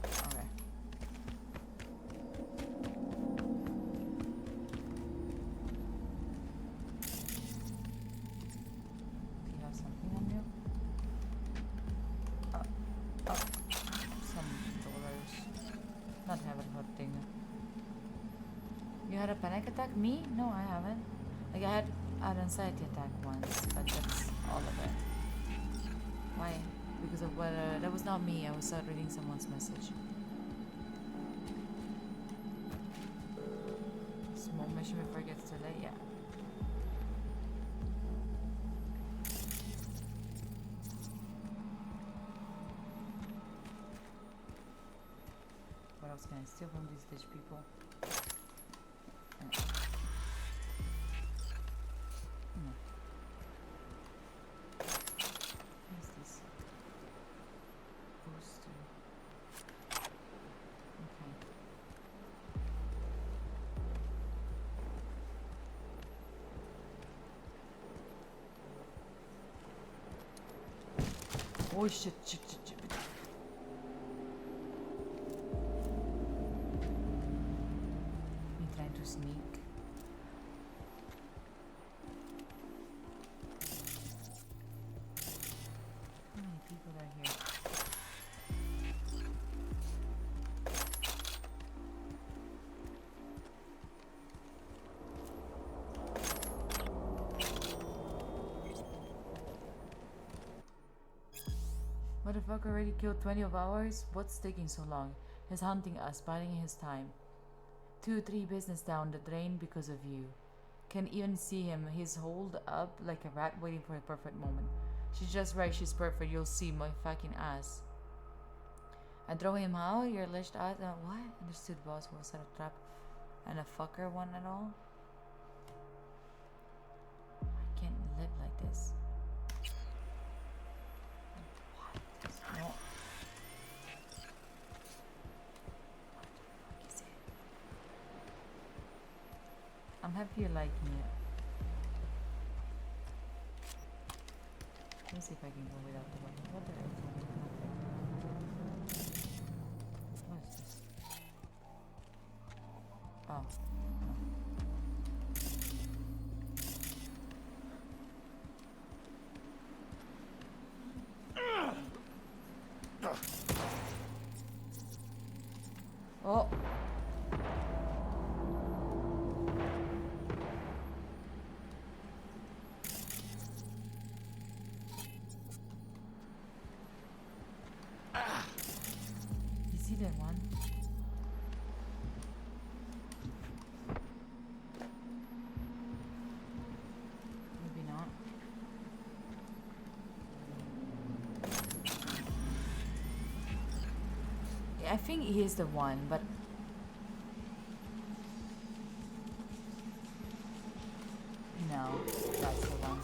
Do you have something on you? Some dollars. Not having hurting. You had a panic attack? Me? No, I haven't. Like I had an anxiety attack once, but that's all of it. Why? Because of what? That was not me. I was reading someone's message. Small mission before it gets too late. Yeah. What else can I steal from these rich people? What's this? Booster. Okay. Oh shit. Me trying to sneak. How many people are here? Motherfucker already killed 20 of ours? What's taking so long? He's hunting us, biding his time. 2-3 business down the drain because of you. Can even see him. He's holed up like a rat waiting for a perfect moment. She's just right, she's perfect. You'll see my fucking ass. I throw him out, you're lashed out. What? Understood, boss. Was that a trap and a fucker one at all? I can't live like this. What? No. What the fuck is it? I'm happy you like me. Let me see if I can go without the weapon. What the heck? What is this? Oh. Oh. Is he the one? Maybe not. Yeah, I think he is the one, but no, that's the one.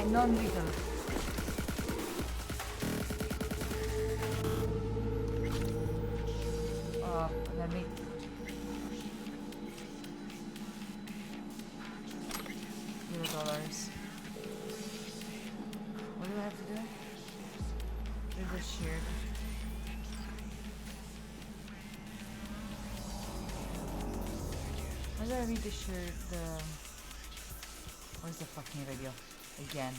Non-lethal. Let me... $0. What do I have to do? Do the shield. How do I read the shirt? Where's the fucking radio? Again.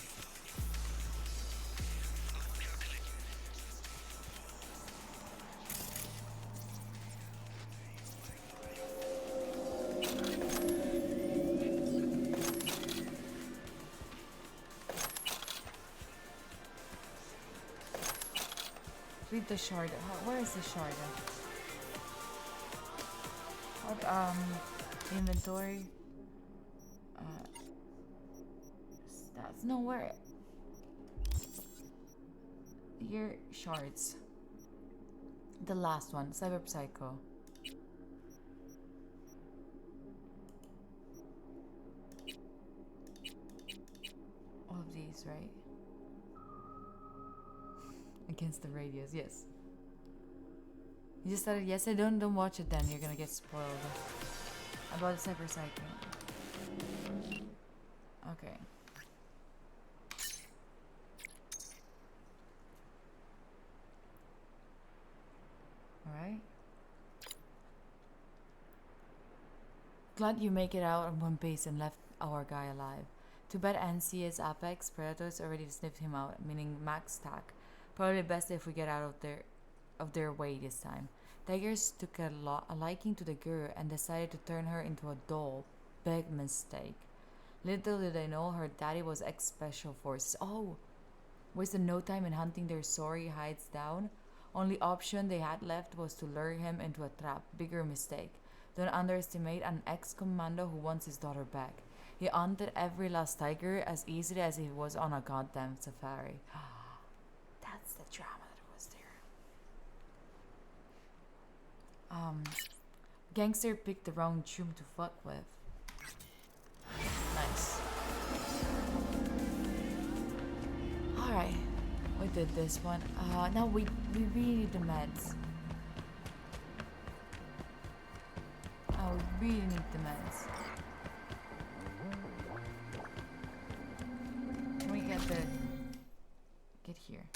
Read the shard. Where is the shard? What, inventory. Stats. No, where? Here, shards. The last one, Cyber Psycho. All of these, right? Against the radius, yes. You just started yesterday. Don't watch it then. You're gonna get spoiled about the Cyber Psycho. Okay. Alright. Glad you make it out on one base and left our guy alive. Too bad NC's Apex Predators already sniffed him out, meaning max stack. Probably best if we get out of their way this time. Tigers took a liking to the girl and decided to turn her into a doll. Big mistake. Little did they know her daddy was ex-special forces. Oh! Wasted no time in hunting their sorry hides down. Only option they had left was to lure him into a trap. Bigger mistake. Don't underestimate an ex-commando who wants his daughter back. He hunted every last tiger as easily as if he was on a goddamn safari. That's the drama that was there. Gangster picked the wrong tune to fuck with. Nice. Alright. We did this one. Now we really need the meds. We really need the meds. Can we get here?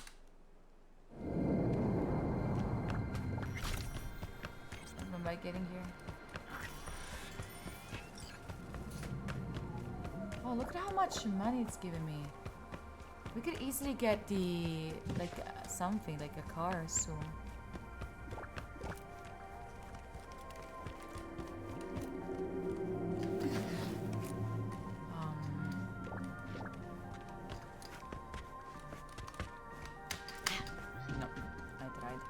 Am I getting here? Oh, look at how much money it's giving me. We could easily get the something like a car soon. No, I tried.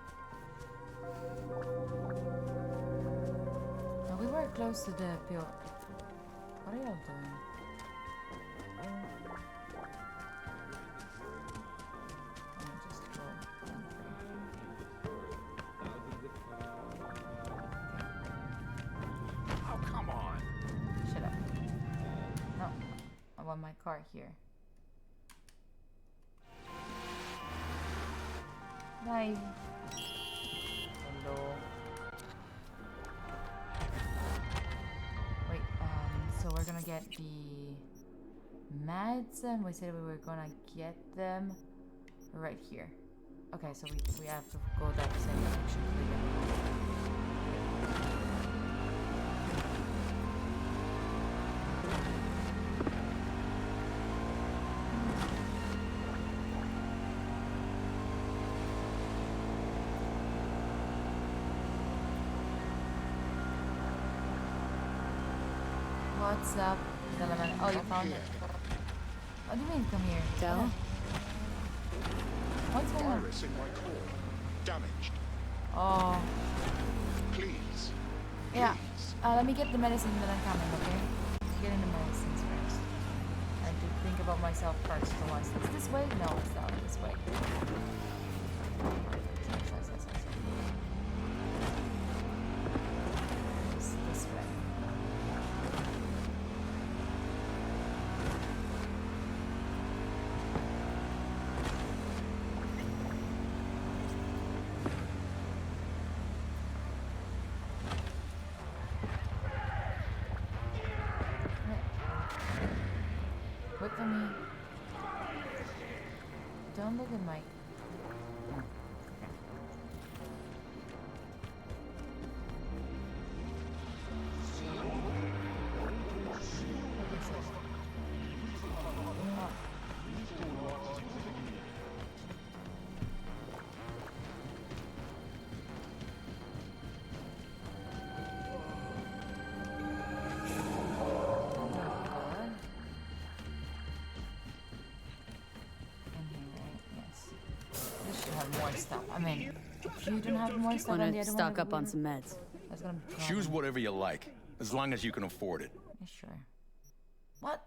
No, we were close to the pill. What are y'all doing? My car here. Bye. Hello. Wait, so we're gonna get the meds and we said we were gonna get them right here. Okay, so we have to go that same direction to get them. What's up, Delaman? Oh, you found it. What do you mean, come here? Del? What's going on? Virus in my core. Damaged. Oh. Please. Yeah. Let me get the medicine, then I'm coming, okay? Getting the medicines first. I have to think about myself first for once. Is this way? No, it's not this way. It's this way. at me. Don't look at my... Stuff. I mean, if you don't have more stuff on the other one, stock up on some meds. That's gonna be Choose whatever you like, as long as you can afford it. Yeah, sure. What?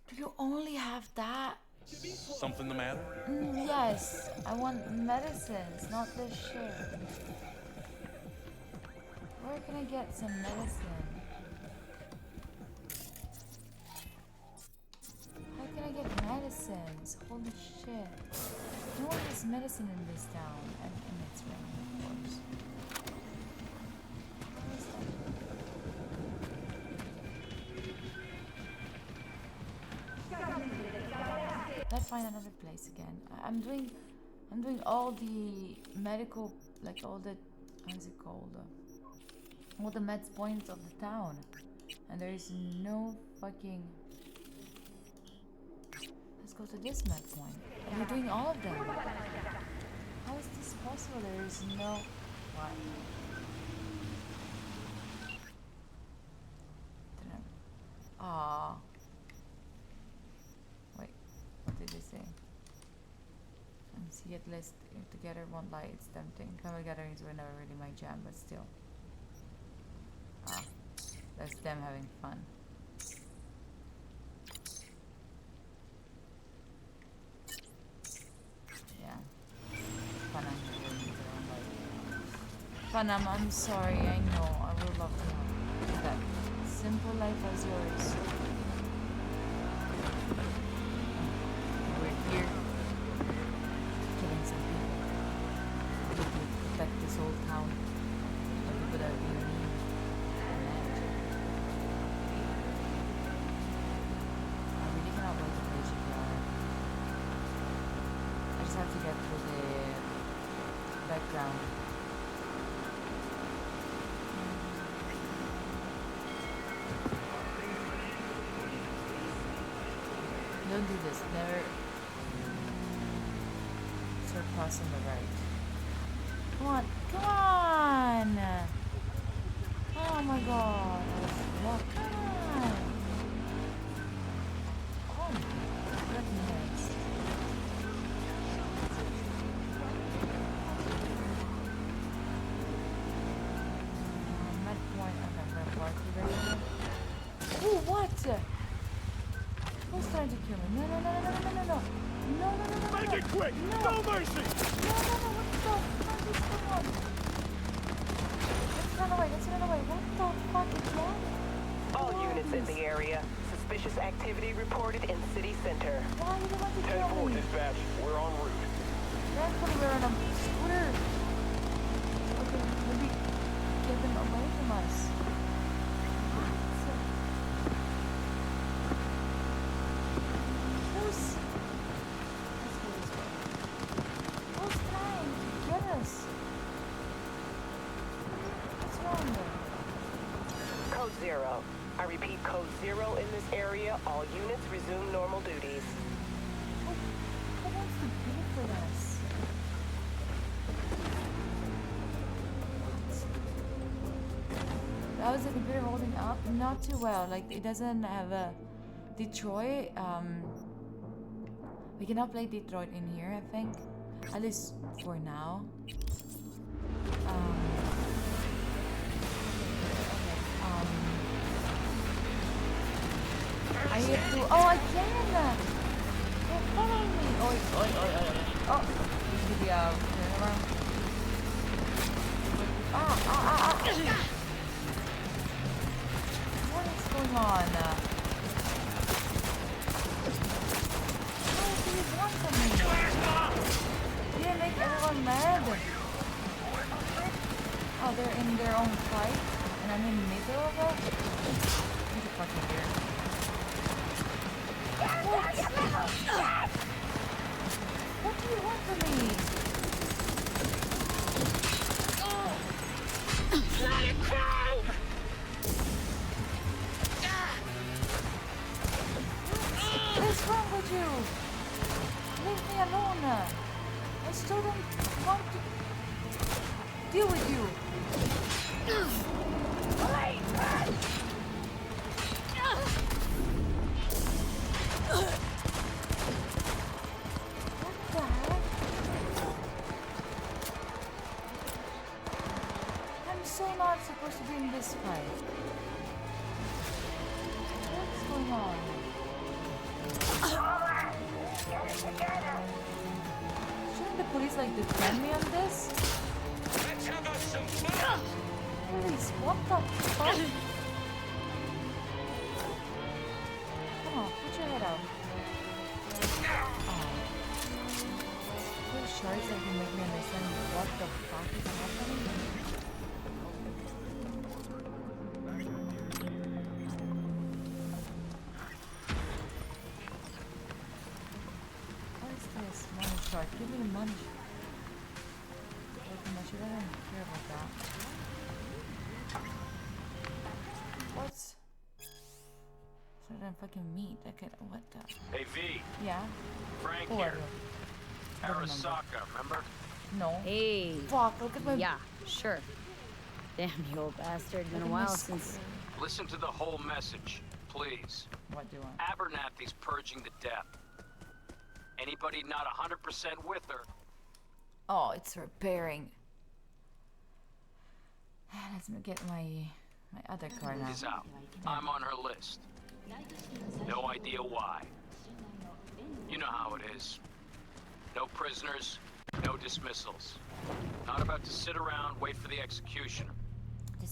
Do you only have that? Something the matter? Yes. I want medicines, not this shit. Where can I get some medicine? How can I get medicines? Holy shit. No one has medicine in this town. And it's raining, of course. How is that? Let's find another place again. I'm doing all the medical, like all the, how is it called? All the meds points of the town. And there is no fucking... Let's go to this med point. And we're doing all of them. How is this possible? There is no... What? Aww. Wait, what did they say? And see at least together won't lie, it's tempting. Family gatherings were never really my jam, but still. Ah, that's them having fun. Panam, I'm sorry, I know, I would love to have that simple life as yours. We're here killing some people to protect this old town. The people that we need. I really cannot wait to play GPR. I just have to get through the background. Don't do this. Never start crossing the right. Come on. Come on! Oh my god. Look. Come on. Oh my goodness. Med point. Okay, I'm gonna park you right here. Ooh, what? Who's trying to kill me? No, no, no, no, no, no, no, no. No, no, no, no, no. Make it quick! No mercy! No, no, no, what the fuck is going on? Let's run away, let's run away. What the fuck is that? All units in the area. Suspicious activity reported in city center. Why do they want to kill me? Dispatch, we're en route. Thankfully we're on a scooter. Okay, maybe get them away from us. Code 0. I repeat, Code 0 in this area. All units resume normal duties. Who wants to pay for this? How is the computer holding up? Not too well. Like, it doesn't have a Detroit. We cannot play Detroit in here, I think. At least for now. I have to. Oh, I can! Don't follow me! Oi, oi, oi, oi. Oh! Maybe turn around. Ah! What is going on? What do you want from me? You didn't make everyone mad. Oh, they're in their own fight, and I'm in the middle of it. Get the fucking here. What do you want from me? Let it go! What's wrong with you? Leave me alone. I still don't want to deal with you. I'm so not supposed to be in this fight. What's going on? Shouldn't the police like defend me on this? Let's have us some fun! Police, what the fuck? Come on, put your head out. Oh. Those shards that can make me understand what the fuck is happening. What is this? Money shard. Give me the money. Okay, I don't care about that. What's... So then fucking meat. Okay, what the... Hey, V. Yeah? Frank Who here. are you? Arasaka, remember? No. Hey. Fuck, look at my... Yeah, sure. Damn, you old bastard. Been a while since... Listen to the whole message, please. What do you want? Abernathy's purging the death. Anybody not 100% with her? Oh, it's repairing. Let me get my other car now. Is out. I'm on her list. No idea why. You know how it is. No prisoners, no dismissals. Not about to sit around, wait for the executioner.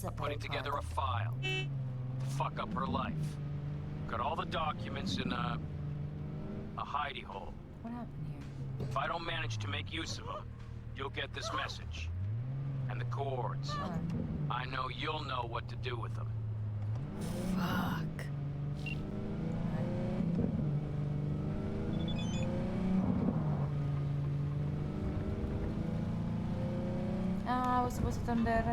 I'm putting together a file. Fuck up her life. Got all the documents in a hidey hole. What happened here? If I don't manage to make use of them, you'll get this message. And the cords. I know you'll know what to do with them. Fuck. I was supposed to turn there.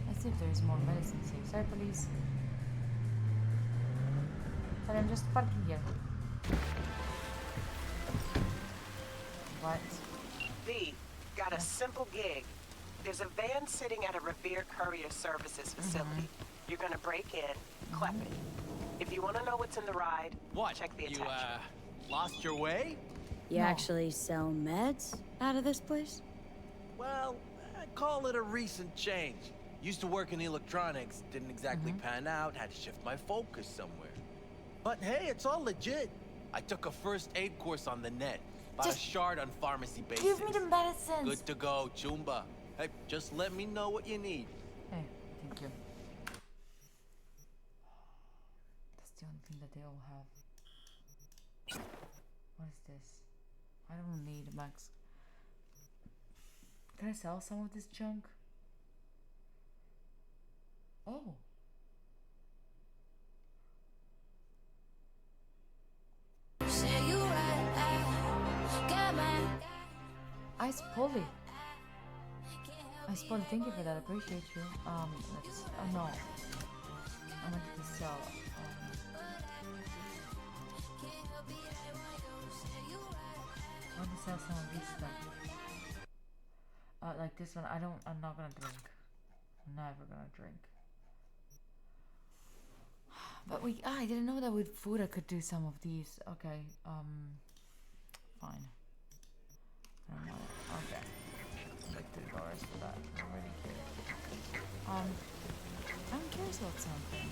Let's see if there's more medicine safe. Sorry, police. But I'm just parking here. What? V, got a simple gig. There's a van sitting at a Revere Courier Services facility. You're gonna break in, clep it. If you want to know what's in the ride, check the attachment. Lost your way? You actually sell meds out of this place? Well, I'd call it a recent change. Used to work in electronics, didn't exactly pan out, had to shift my focus somewhere. But hey, it's all legit. I took a first aid course on the net, bought a shard on pharmacy basics. Give me the medicines. Good to go, Chumba. Hey, just let me know what you need. Hey, thank you. That's the only thing that they all have. What is this? I don't need max. Can I sell some of this junk? Oh. Ice Polly. Ice Polly, thank you for that. I appreciate you. Let's. Oh no. I wanted to sell. I want to sell some of this stuff. Like this one. I'm not gonna drink. I'm never gonna drink. But I didn't know that with food I could do some of these. Okay. Fine. I don't know. Okay. Like $3 for that. I don't really care. I'm curious about something.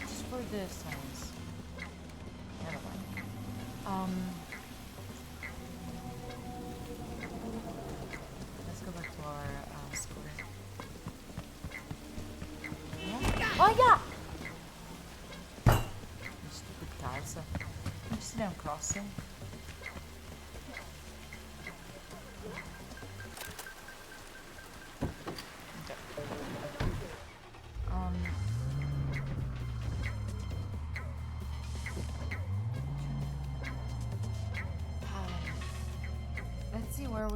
Just for the sounds. Never mind. Let's go back to our scooter.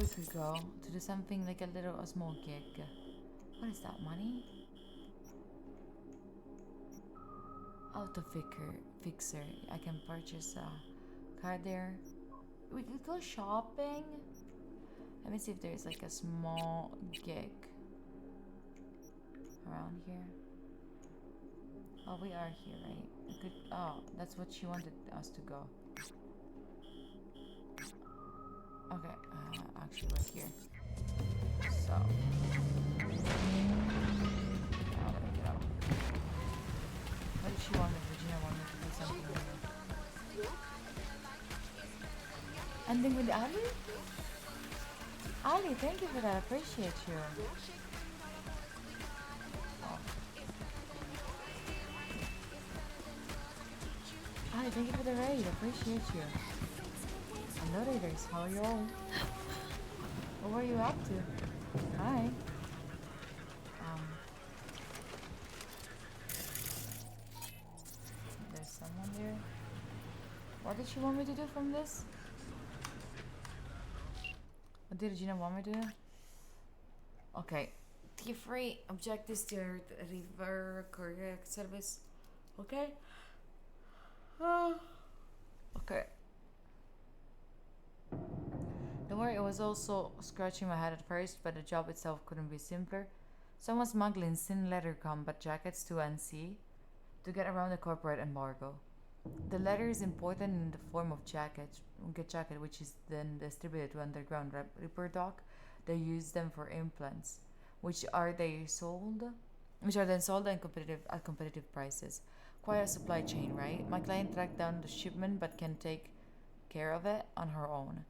we could go to do something like a small gig. What is that, money? Auto fixer. I can purchase a car there. We could go shopping. Let me see if there's like a small gig around here. Oh, we are here, right? We could, oh, that's what she wanted us to go. Okay, actually we're here. So, let me get up. What did she want? Virginia wanted to do something with her. Ending with Ali? Ali, thank you for that. I appreciate you. Oh. Ali, thank you for the raid. I appreciate you. Hello, raiders. How are you all? What were you up to? Hi. There's someone there. What did she want me to do from this? What did Regina want me to do? Okay. T3 objectives to river correct service. Okay. Okay. Don't worry, it was also scratching my head at first, but the job itself couldn't be simpler. Someone smuggling thin leather combat jackets to NC to get around the corporate embargo. The leather is imported in the form of jacket, which is then distributed to underground Reaper Dock. They use them for implants, which are then sold at competitive prices. Quite a supply chain, right? My client tracked down the shipment, but can take care of it on her own.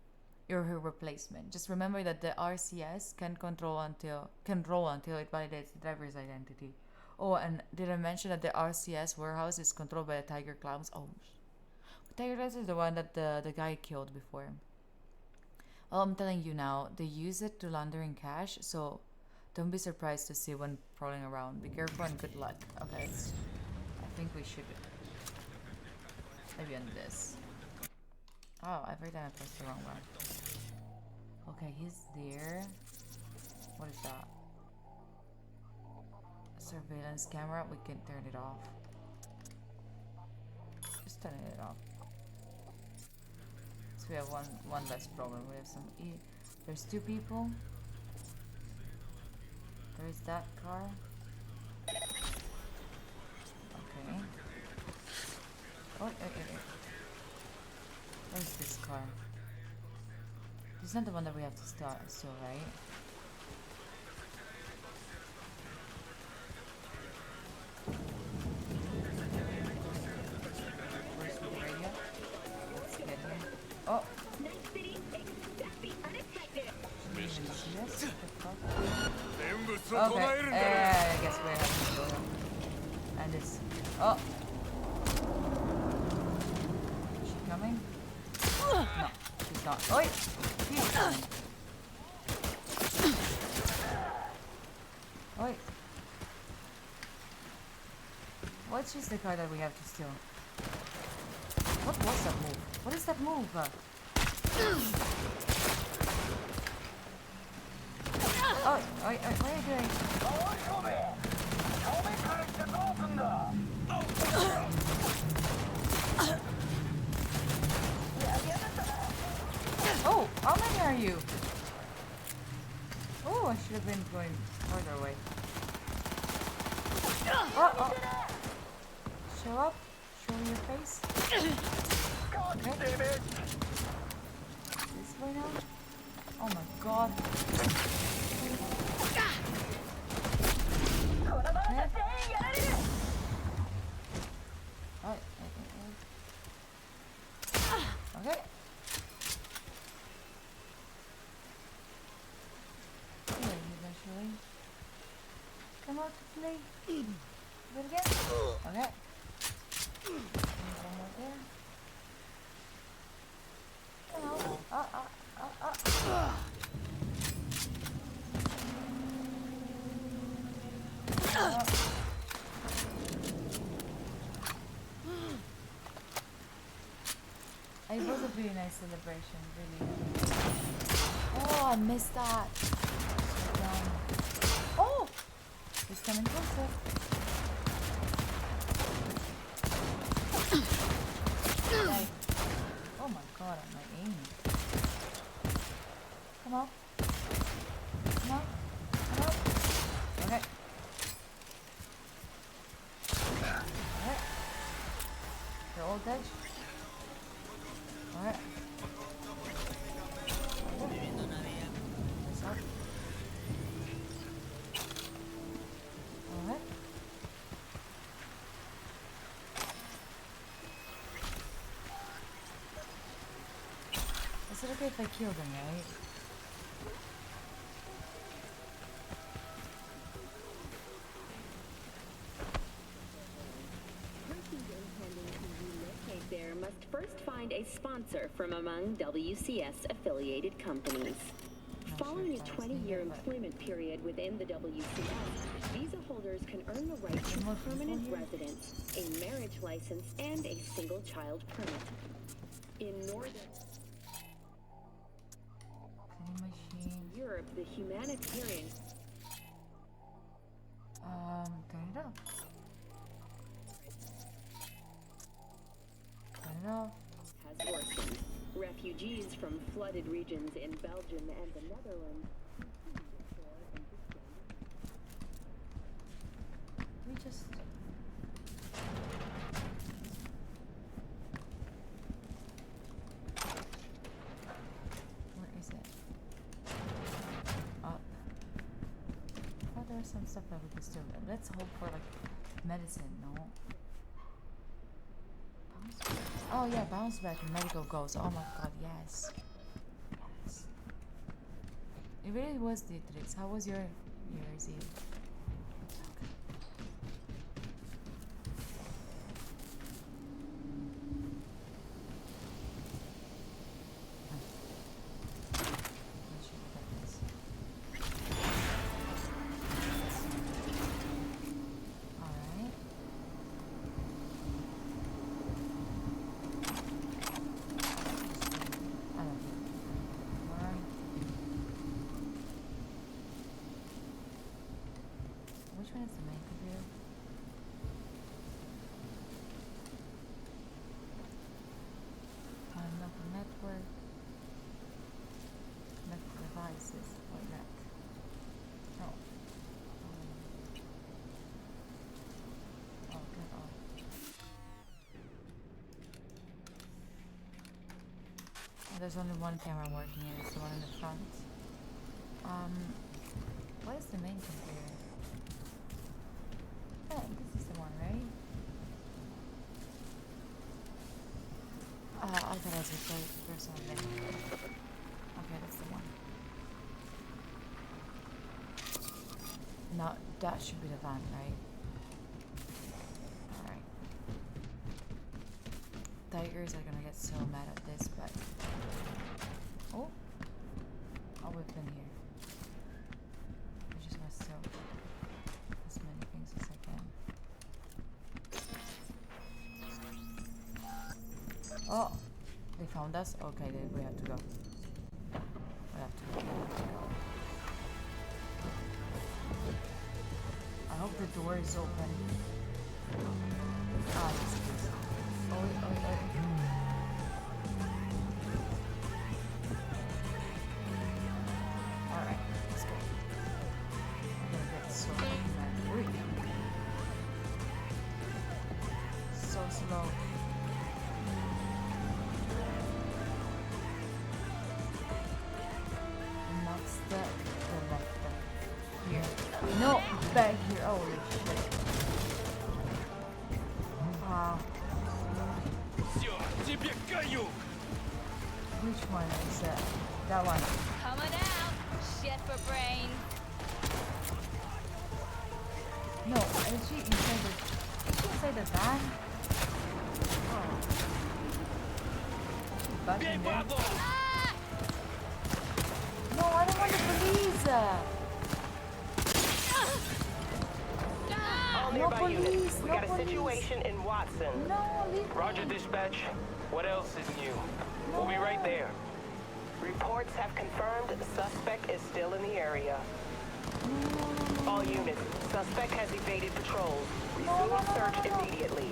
You're her replacement. Just remember that the RCS can roll until it validates the driver's identity. Oh, and did I mention that the RCS warehouse is controlled by the Tiger Clowns? Oh, Tiger Clowns is the one that the guy killed before. Well, I'm telling you now, they use it to laundering cash, so don't be surprised to see one prowling around. Be careful and good luck. Okay, I think we should maybe on this. Oh, every time I press the wrong one. Okay, he's there. What is that? Surveillance camera. We can turn it off. Just turn it off. So we have one less problem. We have some. There's two people. There is that car. Okay. Oh, where's this car? It's not the one that we have to start still, right? Where's the radio? Let's get here. Oh! Okay, I guess we have to go. And it's... Oh! Is she coming? No, she's not. Oi! She's coming. Oi! What's just the car that we have to steal? What was that move? What is that move? Oh, what are you doing? Oh, how many are you? Oh, I should have been going further away. Oh. Show up. Show your face. Okay. This way now? Oh my god. Okay. Eventually. Come out to play. Do it again. Okay. One more there. Hello. I both of really nice celebration, really. Oh, I missed that. Oh! He's coming closer. Like, oh my god, my aim. Come on. Come on. Come on. Okay. Alright. They're all dead. Alright. Alright. Is it okay if I kill them, right? There must first find a sponsor from among WCS affiliated companies. Following a 20-year employment period within the WCS, visa holders can earn the right to permanent residence, a marriage license, and a single-child permit. In Northern Europe, the humanitarian turn it up. Turn it off. Has worsened. Refugees from flooded regions in Belgium and the Netherlands. We just where is it? Up. Oh, there's some stuff that we can still do. Let's hope for like medicine, no? Oh yeah, bounce back and medical goals. Oh my god, yes. Yes. It really was Dietrich. How was your Year's Eve? Which one is the main computer? Unlock the network. Connect devices. Like that. No. Oh, get off. Oh, there's only one camera working and it's the one in the front. What is the main computer? Oh, this is the one, right? I thought I was the first one there. Okay, that's the one. No, that should be the van, right? Alright. Tigers are gonna get so mad at this, but... Oh! Oh, we've been here. I just want to steal as many things as I can. Oh! They found us? Okay, then we have to go. We have to go. I hope the door is open. Ah, yes, it is. Oh. Alright, let's go. I'm gonna get so mad. So slow. Not stuck. Go back here. No, back here. Holy shit. Wow. Which one is that? That one. Coming out. Shit for brains. No, is she inside the... Is she inside the van? Oh. Is she back in there? Ah! No, I don't want the police! All No nearby police, units. We no got a police. situation in Watson. No, leave Roger, dispatch. What else is new? We'll be right there. Reports have confirmed the suspect is still in the area. All units, suspect has evaded patrols. Resume search immediately.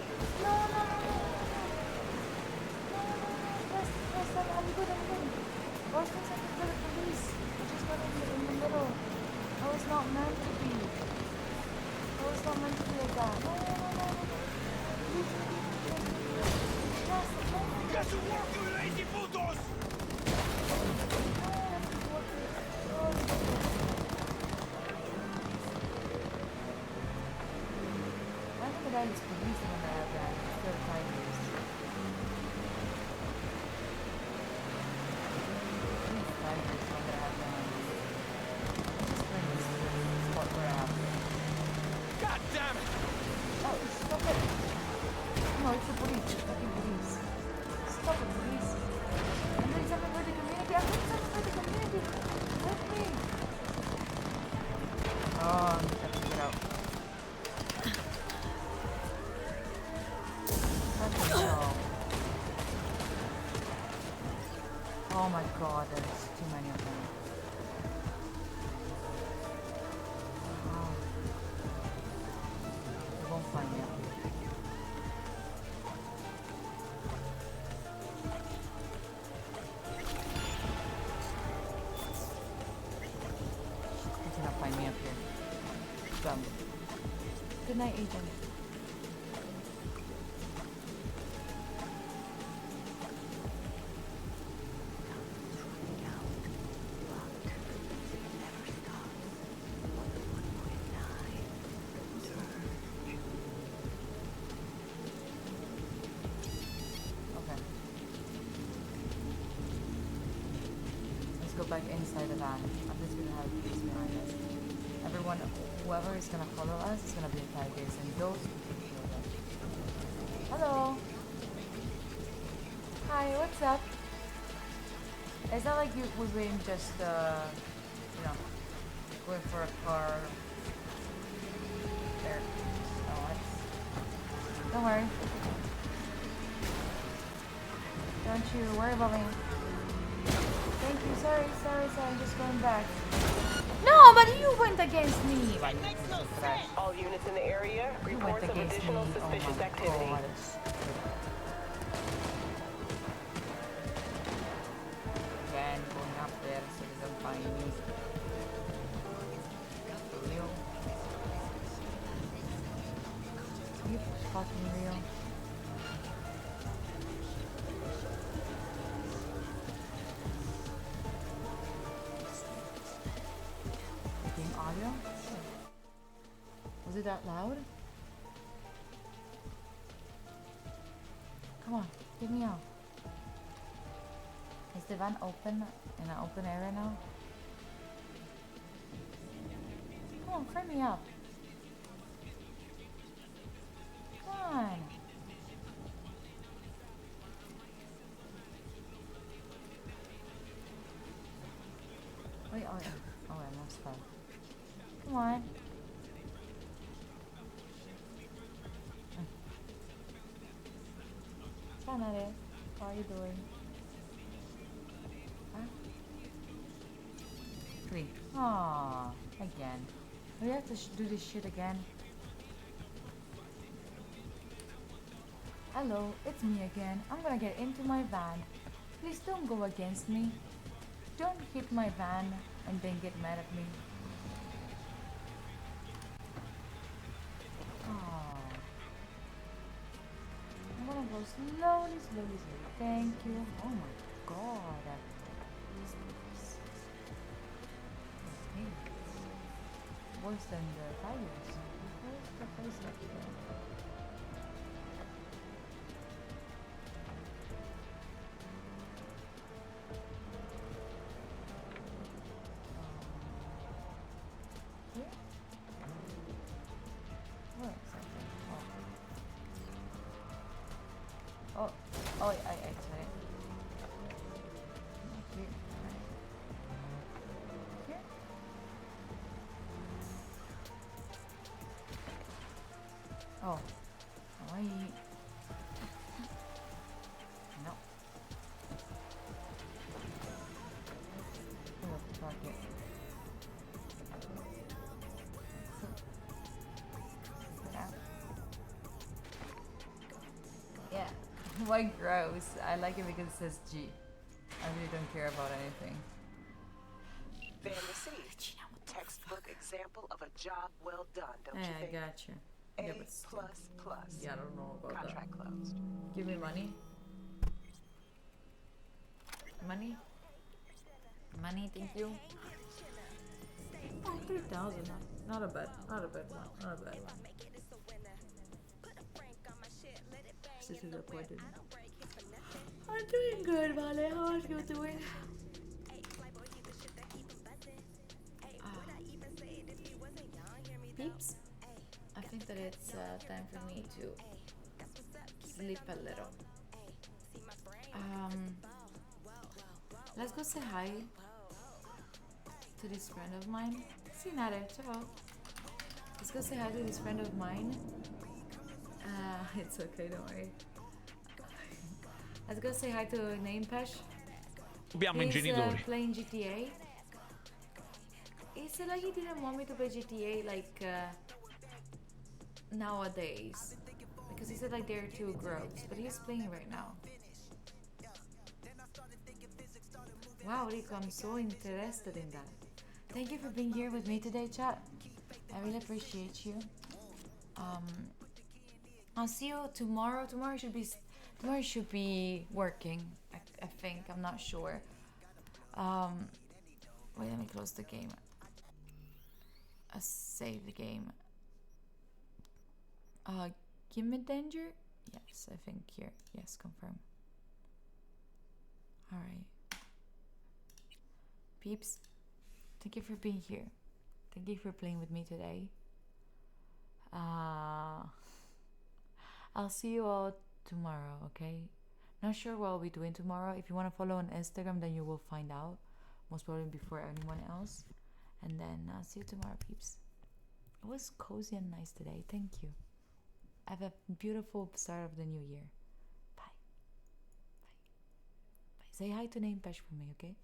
I'm good. Where's the second for the police? I just got in the middle. I was not meant to be. I was not meant to be like that. No. I think the guy is police when they have that. They're tigers. These tigers when they have that. Just bring this to what we're at. God damn it! Oh, stop it! No, it's the police. It's fucking police. Stop it, police. I'm doing something for the community. I'm doing something for the community. Help me. Oh, I'm just have to get out. Oh my god, there's too many of them. Oh. They won't find me out. They cannot find me up here. Dumb. Good night, Agent. Back inside the van. I'm just gonna have these behind us. Everyone, whoever is gonna follow us is gonna be tigers, and those we can kill them. Hello. Hi, what's up? It's not like we've been just, you know, going for a car. There. Oh, don't worry. Don't you worry about me. Thank you. Sorry. I'm just going back. No, but you went against me. All units in the area, reports of additional suspicious activity. God. Again, going up there so they don't find me. For real? Are you fucking real? Audio? Was it that loud? Come on, get me out. Is the van open in an open area now? Come on, frame me up. Come on. Wait, oh yeah, that's fine. Come on. Sanare, how are you doing? Huh? 3. Aww, again. We have to do this shit again. Hello, it's me again. I'm gonna get into my van. Please don't go against me. Don't hit my van and then get mad at me. I'm gonna go slowly. Thank you. Oh my god. Worse than the tigers. Where's the place up there? Here? Where exactly? Oh, I actually. Here. Here? Oh. Wait. No. Why gross? I like it because it says G. I really don't care about anything. Fantasy. Textbook example of a job well done, don't you think? I gotcha. Yeah, but still. plus. Yeah, I don't know about Contract closed. Give me money. Money? Money, thank you. Oh, 3,000. Not a bad one. Not a bad one. This is disappointed. I'm doing good, Vale. How are you doing? Peeps, I think that it's time for me to sleep a little. Let's go say hi to this friend of mine. See Nare, ciao. Let's go say hi to this friend of mine. It's okay, don't worry. Let's go say hi to Namepesh. Abbiamo i genitori. Playing GTA. He said like he didn't want me to play GTA like nowadays because he said like they're too gross, but he's playing it right now. Wow, Rico, I'm so interested in that. Thank you for being here with me today, chat. I really appreciate you. I'll see you tomorrow. Tomorrow should be working. I think. I'm not sure. Wait, let me close the game. Save the game. Give me danger? Yes, I think here. Yes, confirm. Alright. Peeps, thank you for being here. Thank you for playing with me today. I'll see you all tomorrow, okay? Not sure what I'll be doing tomorrow. If you want to follow on Instagram, then you will find out. Most probably before anyone else. And then I'll see you tomorrow, peeps. It was cozy and nice today. Thank you. Have a beautiful start of the new year. Bye. Bye. Bye. Say hi to Namepesh for me, okay?